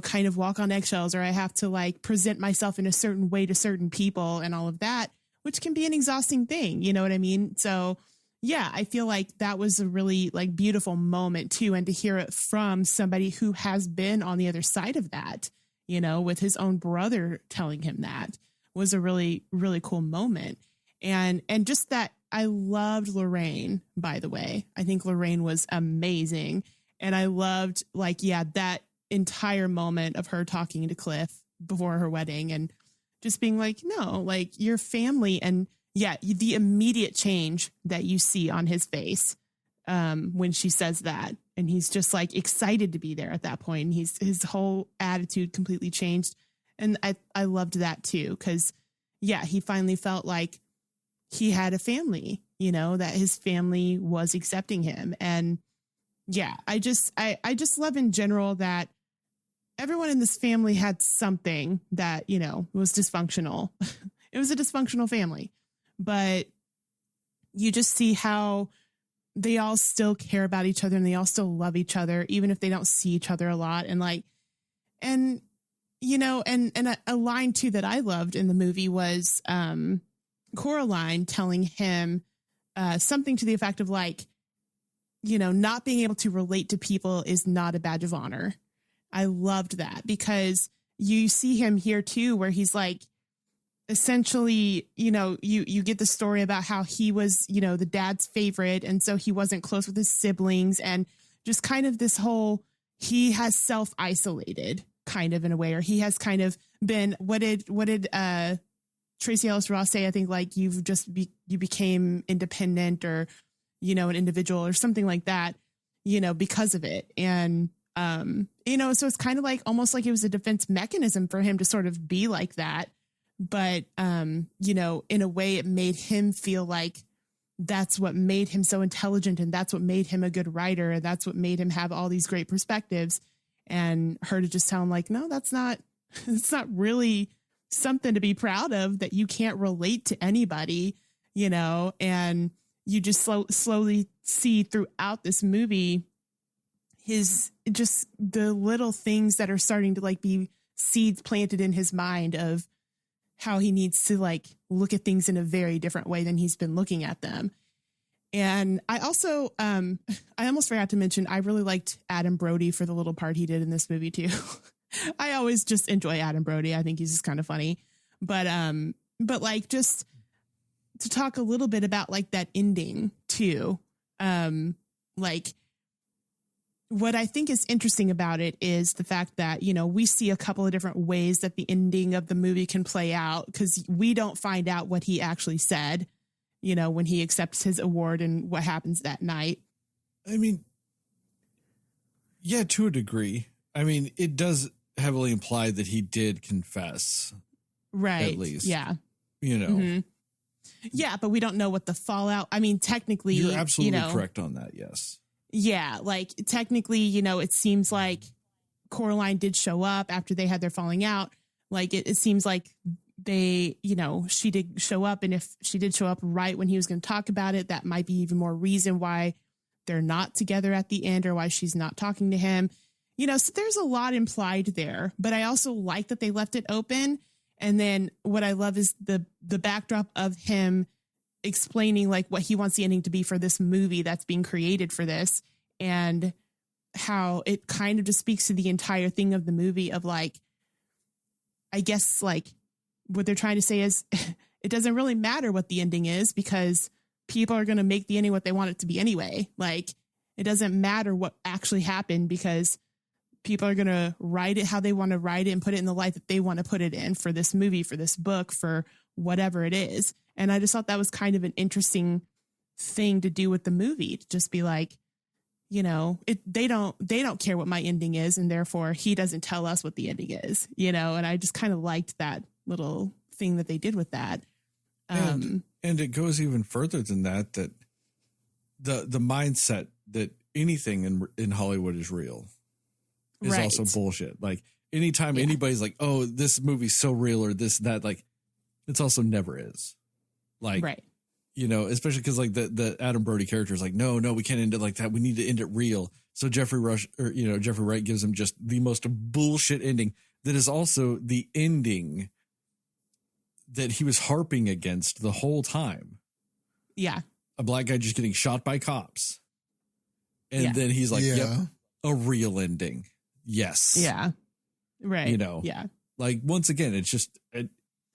kind of walk on eggshells, or I have to like present myself in a certain way to certain people and all of that, which can be an exhausting thing. You know what I mean? So yeah, I feel like that was a really like beautiful moment too. And to hear it from somebody who has been on the other side of that, with his own brother telling him that, was a really, really cool moment. And just that, I loved Lorraine, by the way. I think Lorraine was amazing. And I loved that entire moment of her talking to Cliff before her wedding and just being like, no, like your family. And yeah, the immediate change that you see on his face when she says that. And he's just like excited to be there at that point. And his whole attitude completely changed. And I loved that too. Cause yeah, he finally felt like he had a family, that his family was accepting him. And yeah, I just love in general that everyone in this family had something that, was dysfunctional. It was a dysfunctional family, but you just see how they all still care about each other and they all still love each other, even if they don't see each other a lot. And like, and a line too that I loved in the movie was Coraline telling him something to the effect of like, not being able to relate to people is not a badge of honor. I loved that because you see him here too, where he's like, essentially, you get the story about how he was, the dad's favorite. And so he wasn't close with his siblings, and just kind of this whole, he has self-isolated kind of in a way, or he has kind of been, what did Tracy Ellis Ross say? I think like you became independent, or, an individual or something like that, because of it. And, so it's kind of like, almost like it was a defense mechanism for him to sort of be like that. But, in a way it made him feel like that's what made him so intelligent, and that's what made him a good writer. And that's what made him have all these great perspectives. And her to just tell him like, no, it's not really something to be proud of, that you can't relate to anybody, and you just slowly see throughout this movie just the little things that are starting to like be seeds planted in his mind of how he needs to like look at things in a very different way than he's been looking at them. And I also, I almost forgot to mention, I really liked Adam Brody for the little part he did in this movie too. I always just enjoy Adam Brody. I think he's just kind of funny, but like just to talk a little bit about like that ending too. Like what I think is interesting about it is the fact that, we see a couple of different ways that the ending of the movie can play out, because we don't find out what he actually said, when he accepts his award and what happens that night. I mean, yeah, to a degree. I mean, it does heavily imply that he did confess. Right. At least. Yeah. Mm-hmm. Yeah, but we don't know what the fallout. I mean, technically, you're absolutely correct on that. Yes. Yeah, like technically, it seems like Coraline did show up after they had their falling out. Like it seems like they, she did show up, and if she did show up right when he was going to talk about it, that might be even more reason why they're not together at the end, or why she's not talking to him. So there's a lot implied there, but I also like that they left it open. And then what I love is the backdrop of him explaining like what he wants the ending to be for this movie that's being created for this, and how it kind of just speaks to the entire thing of the movie of like, I guess like what they're trying to say is it doesn't really matter what the ending is, because people are going to make the ending what they want it to be anyway. Like it doesn't matter what actually happened, because people are going to write it how they want to write it and put it in the light that they want to put it in for this movie, for this book, for whatever it is. And I just thought that was kind of an interesting thing to do with the movie, to just be like, you know, they don't care what my ending is, and therefore he doesn't tell us what the ending is, you know. And I just kind of liked that little thing that they did with that. And it goes even further than that, that the mindset that anything in Hollywood is real is Right. also bullshit. Like anytime anybody's like, oh, this movie's so real or this, that, like it's also never is. Like, right. you know, especially because like the Adam Brody character is like, no, we can't end it like that. We need to end it real. So Jeffrey Wright gives him just the most bullshit ending that is also the ending that he was harping against the whole time. Yeah. A black guy just getting shot by cops. And Yeah. then he's like, Yeah. yep, a real ending. Yes. Yeah. Right. You know, Yeah. like once again, it's just an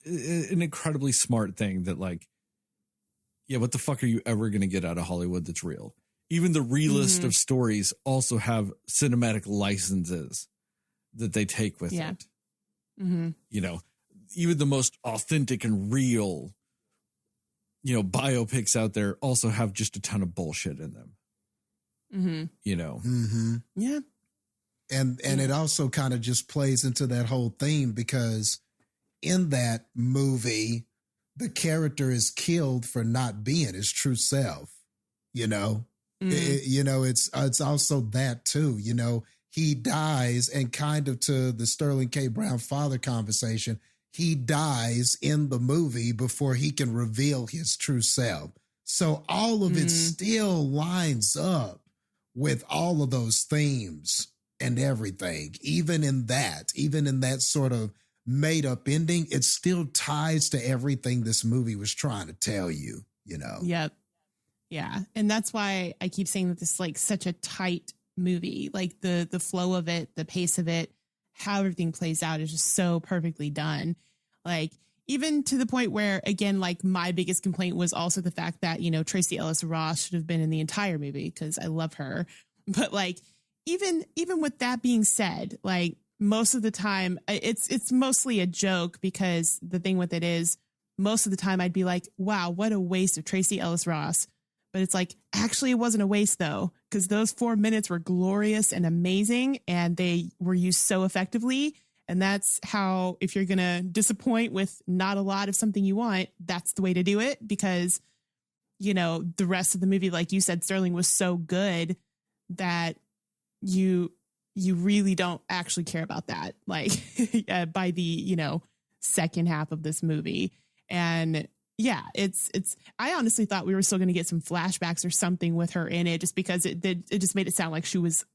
incredibly smart thing that like, yeah, what the fuck are you ever going to get out of Hollywood that's real? Even the realest of stories also have cinematic licenses that they take with Yeah. it. Mm-hmm. You know, even the most authentic and real, you know, biopics out there also have just a ton of bullshit in them. Mm-hmm. You know, Mm-hmm. Yeah. And it also kind of just plays into that whole theme, because in that movie, the character is killed for not being his true self. You know, it's also that too. You know, he dies, and kind of to the Sterling K. Brown father conversation, he dies in the movie before he can reveal his true self. So all of it still lines up with all of those themes and everything. Even in that sort of made up ending, it still ties to everything this movie was trying to tell you, you know? Yep. Yeah. And that's why I keep saying that this is like such a tight movie. Like the flow of it, the pace of it, how everything plays out is just so perfectly done. Like even to the point where, again, like my biggest complaint was also the fact that, you know, Tracee Ellis Ross should have been in the entire movie because I love her. But like, even with that being said, like most of the time it's mostly a joke, because the thing with it is most of the time I'd be like, wow, what a waste of Tracee Ellis Ross. But it's like, actually, it wasn't a waste, though, because those 4 minutes were glorious and amazing, and they were used so effectively. And that's how, if you're going to disappoint with not a lot of something you want, that's the way to do it. Because, you know, the rest of the movie, like you said, Sterling, was so good that you really don't actually care about that, like by the, you know, second half of this movie. And yeah, it's I honestly thought we were still going to get some flashbacks or something with her in it, just because it just made it sound like she was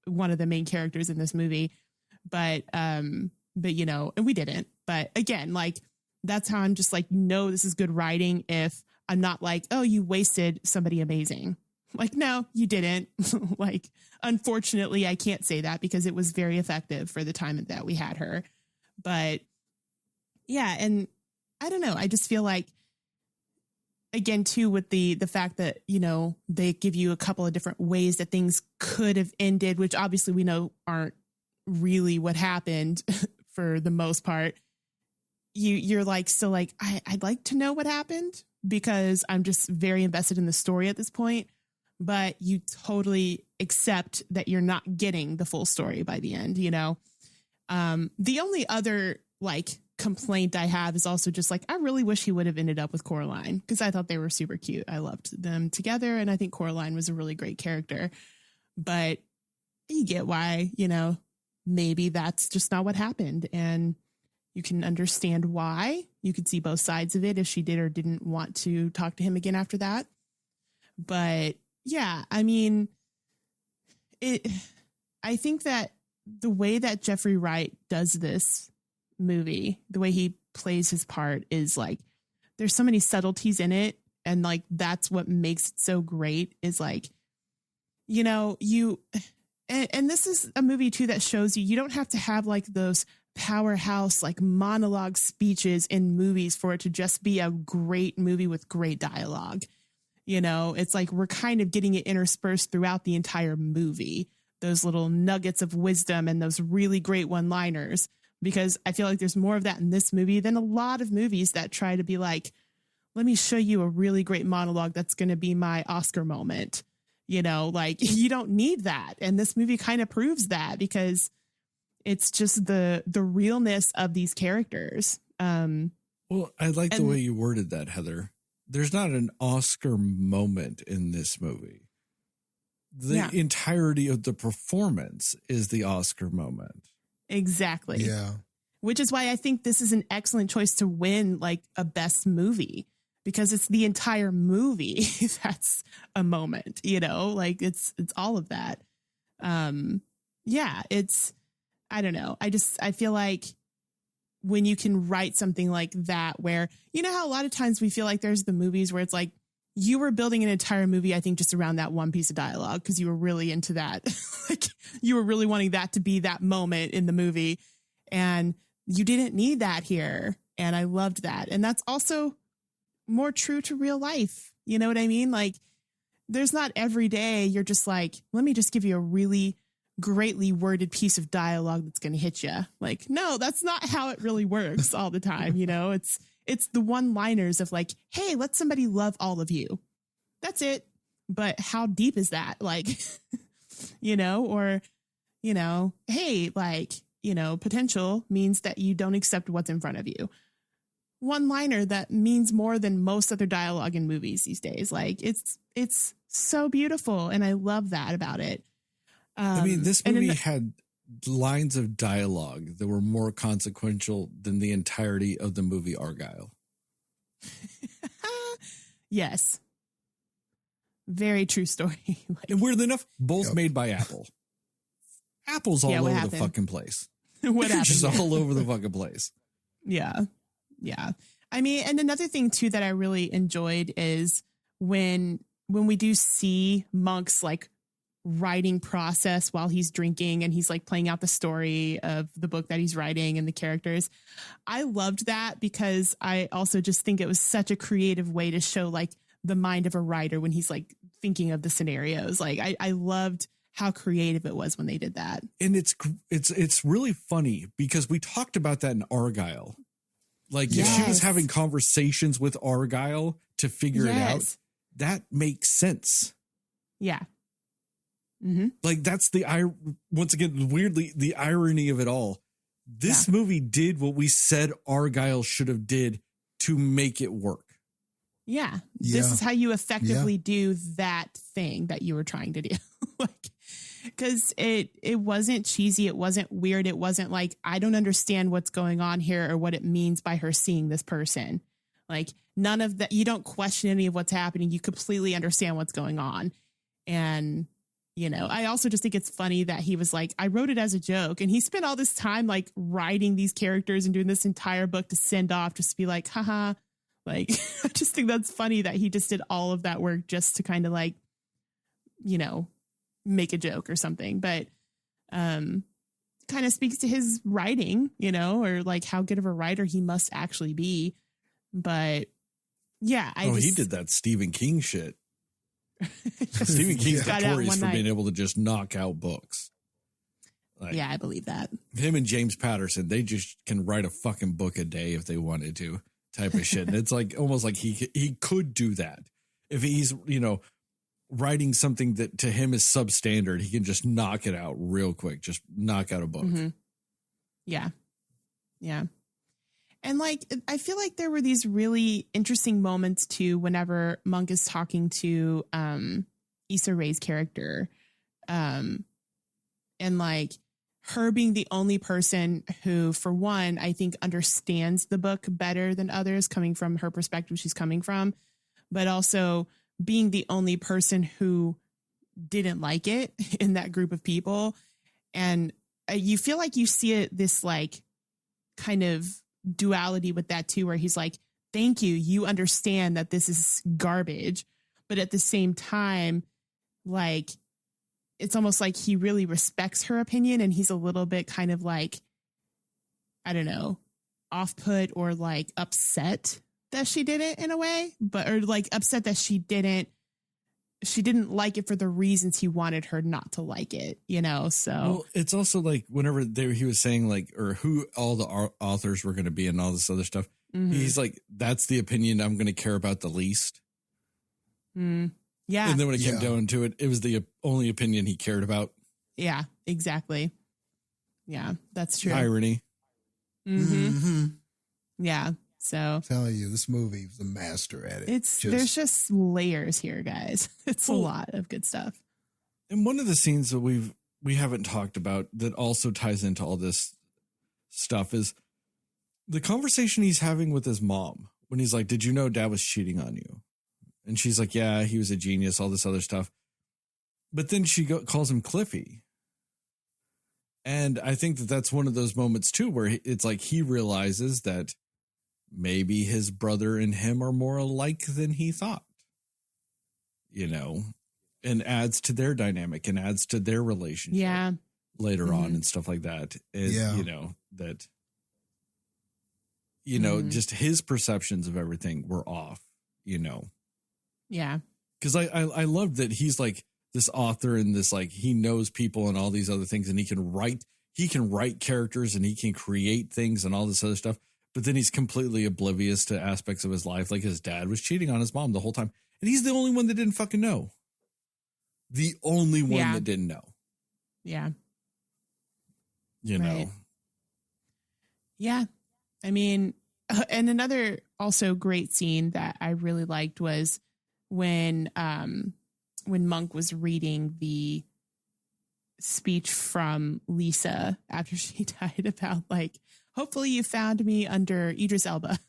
one of the main characters in this movie. But you know, and we didn't. But again, like that's how I'm just like, no, this is good writing. If I'm not like, oh, you wasted somebody amazing. Like, no, you didn't. Like, unfortunately, I can't say that because it was very effective for the time that we had her. But yeah, and I don't know. I just feel like, again, too, with the fact that, you know, they give you a couple of different ways that things could have ended, which obviously we know aren't really what happened for the most part. You're like, still like, I'd like to know what happened because I'm just very invested in the story at this point. But you totally accept that you're not getting the full story by the end, you know? The only other like complaint I have is also just like, I really wish he would have ended up with Coraline, because I thought they were super cute. I loved them together. And I think Coraline was a really great character, but you get why, you know, maybe that's just not what happened. And you can understand why. You could see both sides of it, if she did or didn't want to talk to him again after that. But yeah, I mean, I think that the way that Jeffrey Wright does this movie, the way he plays his part is like, there's so many subtleties in it. And like, that's what makes it so great, is like, you know, and this is a movie too that shows you don't have to have like those powerhouse like monologue speeches in movies for it to just be a great movie with great dialogue. You know, it's like we're kind of getting it interspersed throughout the entire movie, those little nuggets of wisdom and those really great one-liners. because I feel like there's more of that in this movie than a lot of movies that try to be like, let me show you a really great monologue that's going to be my Oscar moment. You know, like you don't need that. And this movie kind of proves that because it's just the realness of these characters. Well, I like the way you worded that, Heather. There's not an Oscar moment in this movie. The entirety of the performance is the Oscar moment. Exactly. Yeah. Which is why I think this is an excellent choice to win like a best movie, because it's the entire movie that's a moment, you know, like it's all of that. It's, I don't know. I feel like when you can write something like that, where, you know how a lot of times we feel like there's the movies where it's like you were building an entire movie, I think, just around that one piece of dialogue because you were really into that. Like you were really wanting that to be that moment in the movie, and you didn't need that here. And I loved that. And that's also more true to real life. You know what I mean? Like there's not every day you're just like, let me just give you a really greatly worded piece of dialogue that's going to hit you. Like, no, that's not how it really works all the time. You know, it's the one-liners of like, hey, let somebody love all of you. That's it. But how deep is that? Like, you know, or, you know, hey, like, you know, potential means that you don't accept what's in front of you. One-liner that means more than most other dialogue in movies these days. Like it's so beautiful. And I love that about it. I mean, this movie had lines of dialogue that were more consequential than the entirety of the movie Argylle. Yes. Very true story. Like, And weird enough, both made by Apple. Apple's all over happened? the fucking place. What They're happened? just all over the fucking place. Yeah. Yeah. I mean, and another thing too that I really enjoyed is when we do see Monk's like writing process while he's drinking and he's like playing out the story of the book that he's writing and the characters. I loved that because I also just think it was such a creative way to show like the mind of a writer when he's like thinking of the scenarios. Like I loved how creative it was when they did that. And it's really funny because we talked about that in Argylle. Like if she was having conversations with Argylle to figure it out, that makes sense. Yeah. Mm-hmm. Like that's once again, weirdly, the irony of it all. This movie did what we said Argylle should have did to make it work. Yeah. This is how you effectively do that thing that you were trying to do. Like, because it wasn't cheesy. It wasn't weird. It wasn't like, I don't understand what's going on here or what it means by her seeing this person. Like none of that. You don't question any of what's happening. You completely understand what's going on. And, you know, I also just think it's funny that he was like, I wrote it as a joke. And he spent all this time like writing these characters and doing this entire book to send off, just to be like, haha. Like, I just think that's funny that he just did all of that work just to kind of like, you know, make a joke or something. But kind of speaks to his writing, you know, or like how good of a writer he must actually be. But yeah, he did that Stephen King shit. Stephen King's notorious for being able to just knock out books. Like, yeah, I believe that. Him and James Patterson, they just can write a fucking book a day if they wanted to, type of shit. And it's like almost like he could do that. If he's, you know, writing something that to him is substandard, he can just knock it out real quick, just knock out a book. Mm-hmm. Yeah. Yeah. And like, I feel like there were these really interesting moments too, whenever Monk is talking to Issa Rae's character. And like her being the only person who, for one, I think understands the book better than others, coming from her perspective she's coming from, but also being the only person who didn't like it in that group of people. And you feel like you see it, this like kind of duality with that too, where he's like, thank you, you understand that this is garbage, but at the same time, like it's almost like he really respects her opinion, and he's a little bit kind of like, I don't know, off put or like upset that she did it in a way, but or like upset that she didn't she didn't like it for the reasons he wanted her not to like it, you know? So Well, it's also like whenever he was saying like, or who all the authors were going to be and all this other stuff. He's like, that's the opinion I'm going to care about the least. Yeah. And then when it came down to it, it was the only opinion he cared about. Yeah, exactly. Yeah, that's true. Irony. Yeah. So I'm telling you, this movie was a master at it. there's just layers here, guys. It's a lot of good stuff. And one of the scenes that we haven't talked about that also ties into all this stuff is the conversation he's having with his mom when he's like, did you know dad was cheating on you? And she's like, yeah, he was a genius, all this other stuff. But then she calls him Cliffy. And I think that that's one of those moments too, where it's like he realizes that maybe his brother and him are more alike than he thought, you know, and adds to their dynamic and adds to their relationship later on and stuff like that. And, you know, that, you know, just his perceptions of everything were off, you know. Yeah. Because I love that he's like this author and this, like, he knows people and all these other things, and he can write characters and he can create things and all this other stuff. But then he's completely oblivious to aspects of his life. Like his dad was cheating on his mom the whole time. And he's the only one that didn't fucking know. The only one that didn't know. Yeah. You know. Yeah. I mean, and another also great scene that I really liked was when Monk was reading the speech from Lisa after she died about, like, hopefully you found me under Idris Elba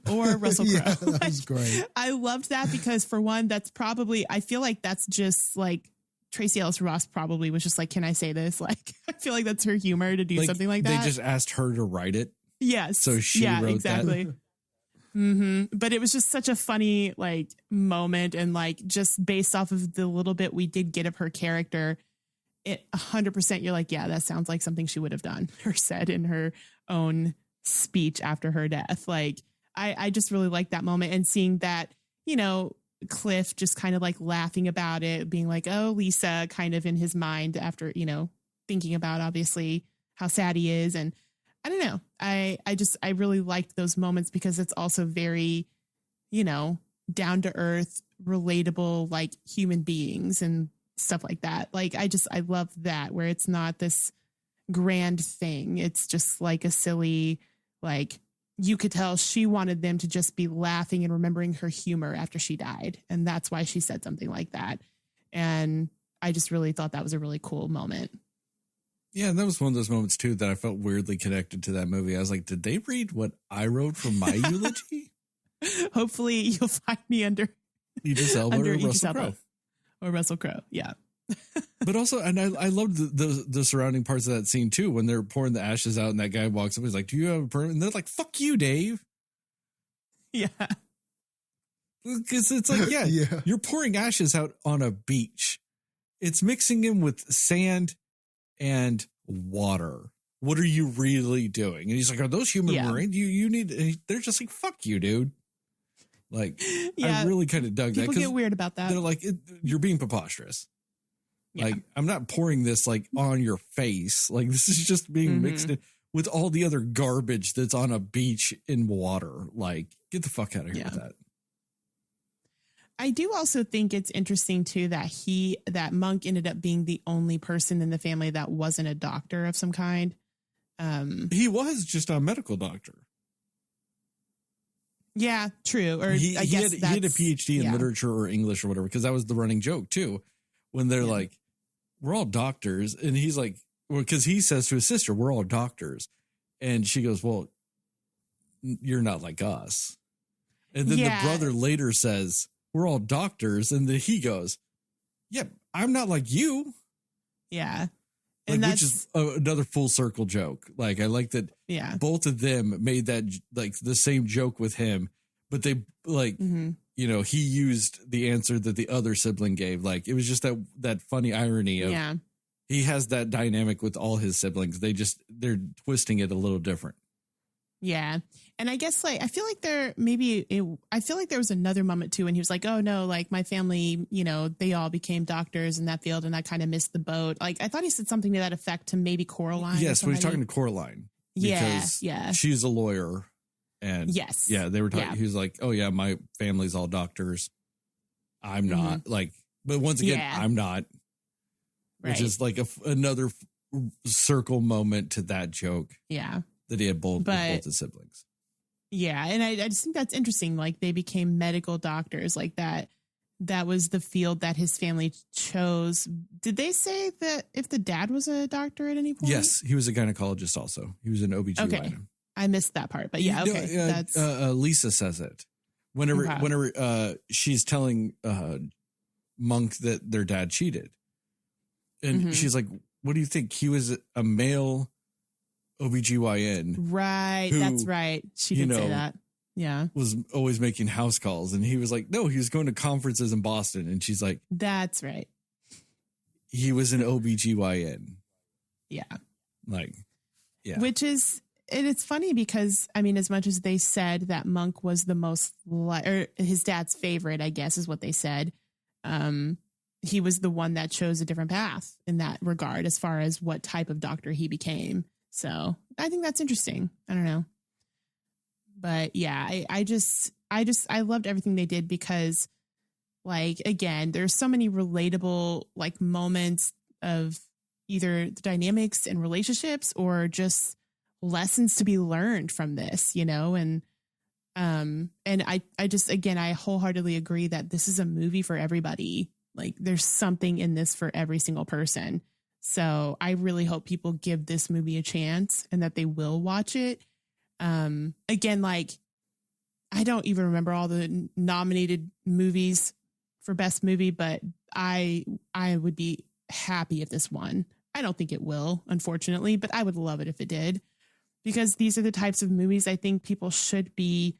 or Russell Crowe. Yeah, that was great. I loved that because, for one, that's probably, I feel like that's just like Tracy Ellis Ross probably was just like, can I say this? Like, I feel like that's her humor to do something like that. They just asked her to write it. Yes. So she wrote exactly. that. But it was just such a funny, like, moment. And, like, just based off of the little bit we did get of her character, it 100% you're like, yeah, that sounds like something she would have done or said in her own speech after her death. Like, I just really liked that moment, and seeing that, you know, Cliff just kind of like laughing about it, being like, oh, Lisa, kind of in his mind after, you know, thinking about obviously how sad he is. And I don't know. I really liked those moments because it's also very, you know, down to earth, relatable, like human beings and stuff like that. Like, I love that, where it's not this grand thing. It's just like a silly, like, you could tell she wanted them to just be laughing and remembering her humor after she died. And that's why she said something like that. And I just really thought that was a really cool moment. Yeah, and that was one of those moments too that I felt weirdly connected to that movie. I was like, did they read what I wrote for my eulogy? Hopefully you'll find me under Idris Elba or Russell Crowe. Or Russell Crowe, yeah. But also, and I loved the surrounding parts of that scene too, when they're pouring the ashes out and that guy walks up, he's like, do you have a permit? And they're like, fuck you, Dave. Yeah. Because it's like, yeah, you're pouring ashes out on a beach. It's mixing in with sand and water. What are you really doing? And he's like, are those human marine? You need, and they're just like, fuck you, dude. Like, I really kind of dug that. People get weird about that. They're like, you're being preposterous. Yeah. Like, I'm not pouring this like on your face. Like, this is just being mixed in with all the other garbage that's on a beach in water. Like, get the fuck out of here with that. I do also think it's interesting too that Monk ended up being the only person in the family that wasn't a doctor of some kind. He was just a medical doctor. Yeah, true. Or he I guess he had a PhD in literature or English or whatever, because that was the running joke too. When they're like, we're all doctors. And he's like, well, because he says to his sister, we're all doctors. And she goes, well, you're not like us. And then the brother later says, we're all doctors. And then he goes, yeah, I'm not like you. Yeah. Like, which is another full circle joke. Like, I like that both of them made that, like, the same joke with him, but they, like, you know, he used the answer that the other sibling gave. Like, it was just that funny irony of he has that dynamic with all his siblings. They're twisting it a little different. Yeah. And I guess like, I feel like I feel like there was another moment too when he was like, oh no, like my family, you know, they all became doctors in that field and I kind of missed the boat. Like I thought he said something to that effect to maybe Coraline. Yes, when he's talking to Coraline. Because she's a lawyer. And yes. Yeah, they were talking. Yeah. He was like, oh yeah, my family's all doctors. I'm not. Like, but once again, I'm not. Which is like another circle moment to that joke. Yeah. That he had both his siblings. Yeah. And I just think that's interesting. Like they became medical doctors like that. That was the field that his family chose. Did they say that if the dad was a doctor at any point? Yes. He was a gynecologist also. He was an OBGYN. Okay. I missed that part, but yeah. Okay. That's Lisa says it whenever she's telling Monk that their dad cheated. And she's like, what do you think? He was a male OBGYN. Right. That's right. She did say that. Yeah. Was always making house calls. And he was like, no, he was going to conferences in Boston. And she's like, that's right. He was an OBGYN. Yeah. Like, yeah. Which is, and it's funny because, I mean, as much as they said that Monk was the most, or his dad's favorite, I guess is what they said. He was the one that chose a different path in that regard as far as what type of doctor he became. So I think that's interesting. I don't know. But yeah, I loved everything they did because like, again, there's so many relatable like moments of either the dynamics and relationships or just lessons to be learned from this, you know? And I just, again, I wholeheartedly agree that this is a movie for everybody. Like there's something in this for every single person. So I really hope people give this movie a chance and that they will watch it. Again, like I don't even remember all the nominated movies for best movie, but I would be happy if this won. I don't think it will, unfortunately, but I would love it if it did, because these are the types of movies I think people should be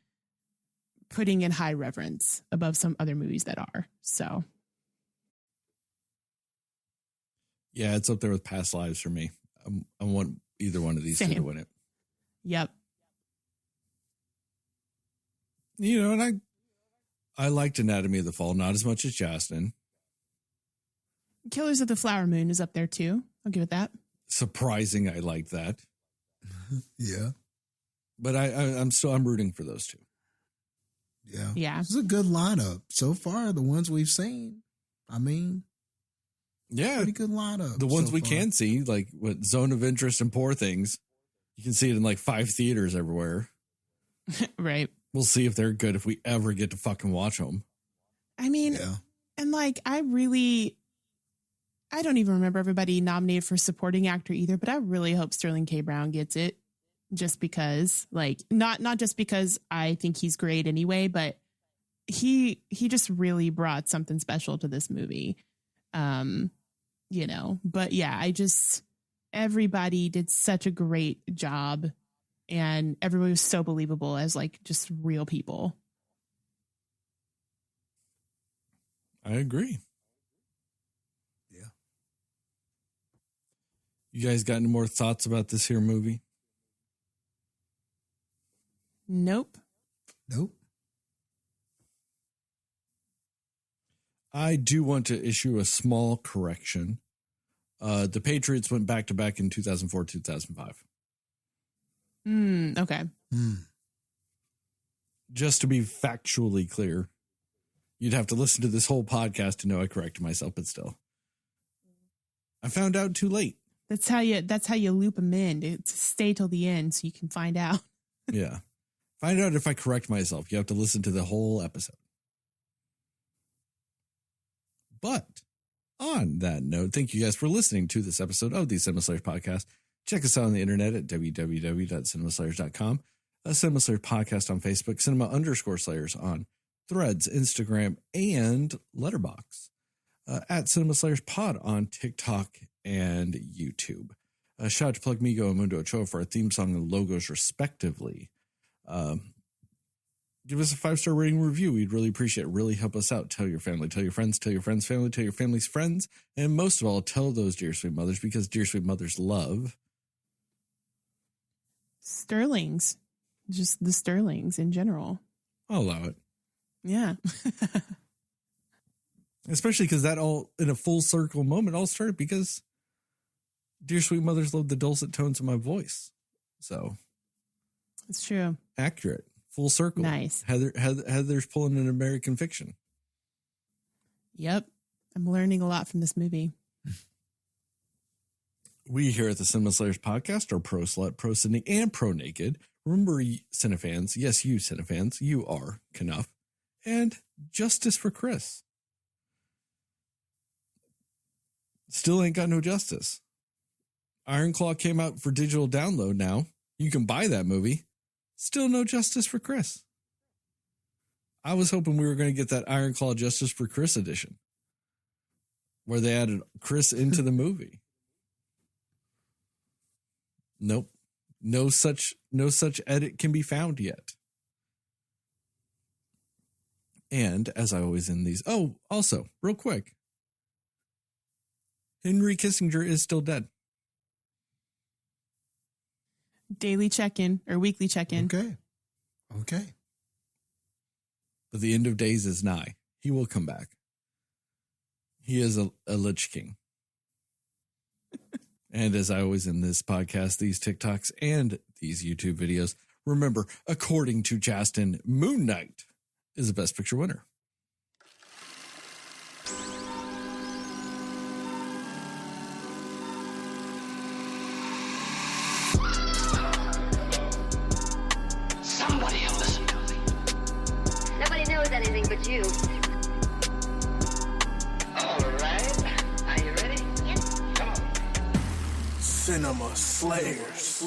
putting in high reverence above some other movies that are. So. Yeah, it's up there with Past Lives for me. I want either one of these two to win it. Yep. You know, and I liked Anatomy of the Fall, not as much as Jastin. Killers of the Flower Moon is up there too. I'll give it that. Surprising, I like that. Yeah. But I'm rooting for those two. Yeah. Yeah. It's a good lineup. So far, the ones we've seen. I mean, yeah. Pretty good lineup. The ones we can see, like what Zone of Interest and Poor Things. You can see it in like 5 theaters everywhere. Right. We'll see if they're good if we ever get to fucking watch them. I mean, and like, I don't even remember everybody nominated for supporting actor either, but I really hope Sterling K. Brown gets it just because, like, not just because I think he's great anyway, but he just really brought something special to this movie. You know, but yeah, everybody did such a great job and everybody was so believable as like just real people. I agree. Yeah. You guys got any more thoughts about this here movie? Nope. I do want to issue a small correction. The Patriots went back-to-back in 2004, 2005. Okay. Just to be factually clear, you'd have to listen to this whole podcast to know I corrected myself, but still. I found out too late. That's how you loop them in, to stay till the end so you can find out. Yeah. Find out if I correct myself. You have to listen to the whole episode. But on that note, thank you guys for listening to this episode of the Cinema Slayers podcast. Check us out on the internet at www.cinemaslayers.com. Cinema Slayers podcast on Facebook, cinema_slayers on Threads, Instagram, and Letterboxd. At Cinema Slayers Pod on TikTok and YouTube. Shout out to Plug Migo and Mundo Ochoa for our theme song and logos, respectively. Give us a 5-star rating review. We'd really appreciate it. Really help us out. Tell your family, tell your friends, tell your friends' family, tell your family's friends. And most of all, tell those dear sweet mothers, because dear sweet mothers love Sterling's. just the Sterlings in general. I'll allow it. Yeah. Especially because that all, in a full circle moment, all started because Dear Sweet Mothers loved the dulcet tones of my voice. So It's true. accurate. Full circle. Nice. Heather's pulling an American Fiction. Yep. I'm learning a lot from this movie. We here at the Cinema Slayers podcast are pro slut, pro Sydney, and pro naked. Remember, Cinefans, yes, you Cinefans, you are Knuff, and Justice for Chris. Still ain't got no justice. Iron Claw came out for digital download now. You can buy that movie. Still no justice for Chris. I was hoping we were going to get that Iron Claw Justice for Chris edition, where they added Chris into the movie. Nope. No such edit can be found yet. And as I always end these, also, real quick, Henry Kissinger is still dead. Daily check-in or weekly check-in. Okay. But the end of days is nigh. He will come back. He is a Lich King. And as I always end this podcast, these TikToks, and these YouTube videos, remember, according to Jastin, Moon Knight is the Best Picture winner. Somebody will listen to me. Nobody knows anything but you. All right. Are you ready? Yes. Come on. Cinema Slayers.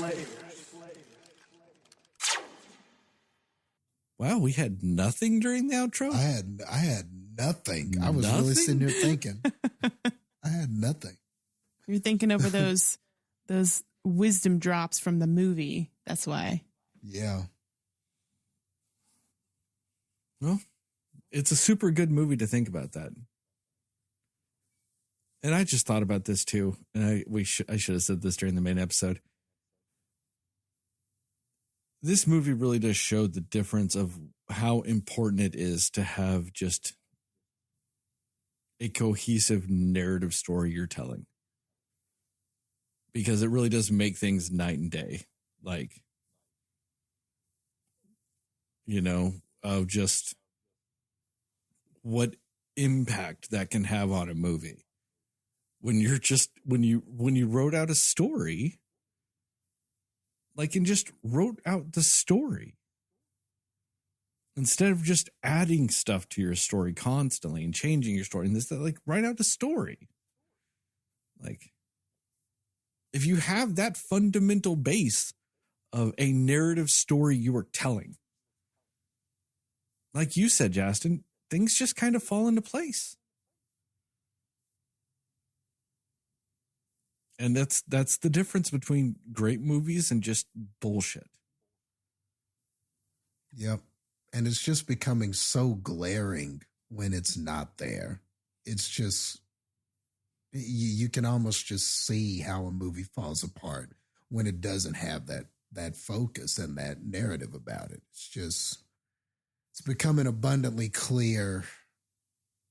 Wow, we had nothing during the outro? I had nothing. I was really sitting here thinking. I had nothing. You're thinking over those wisdom drops from the movie. That's why. Yeah. Well, it's a super good movie to think about that. And I just thought about this too. And I should have said this during the main episode. This movie really does show the difference of how important it is to have just a cohesive narrative story you're telling. Because it really does make things night and day. Like, of just what impact that can have on a movie. When you wrote out a story, and just wrote out the story instead of just adding stuff to your story constantly and changing your story, and write out the story. If you have that fundamental base of a narrative story you are telling, like you said, Jastin, things just kind of fall into place. And that's the difference between great movies and just bullshit. Yep. And it's just becoming so glaring when it's not there. It's just, you can almost just see how a movie falls apart when it doesn't have that focus and that narrative about it. It's becoming abundantly clear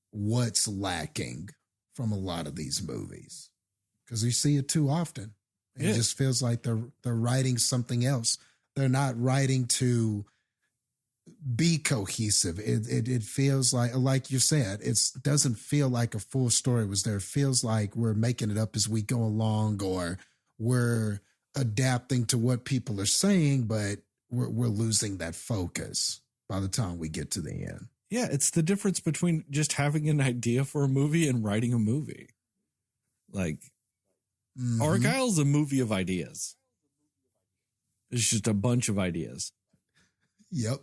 what's lacking from a lot of these movies. Because we see it too often. It just feels like they're writing something else. They're not writing to be cohesive. It feels like you said, it doesn't feel like a full story was there. It feels like we're making it up as we go along, or we're adapting to what people are saying, but we're losing that focus by the time we get to the end. Yeah, it's the difference between just having an idea for a movie and writing a movie. Argyle's a movie of ideas. It's just a bunch of ideas. Yep.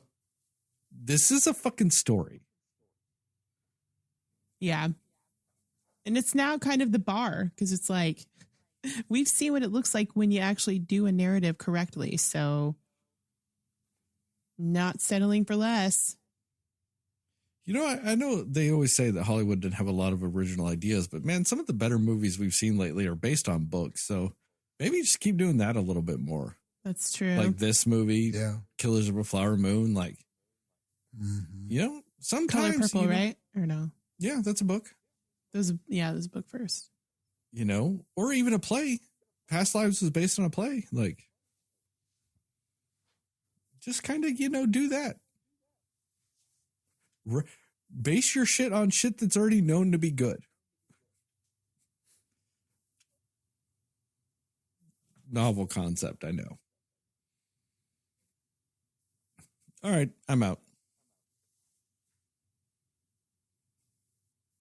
This is a fucking story. Yeah. And it's now kind of the bar, because it's like, we've seen what it looks like when you actually do a narrative correctly. So not settling for less. I know they always say that Hollywood didn't have a lot of original ideas, but man, some of the better movies we've seen lately are based on books. So maybe just keep doing that a little bit more. That's true. Like this movie, Yeah. Killers of a Flower Moon. Like, Mm-hmm. you know, Color sometimes. Purple, you know- right? Or no? Yeah, that's a book. There's a book first. You know, or even a play. Past Lives was based on a play. Like, just kind of, do that. Base your shit on shit that's already known to be good. Novel concept, I know. All right, I'm out.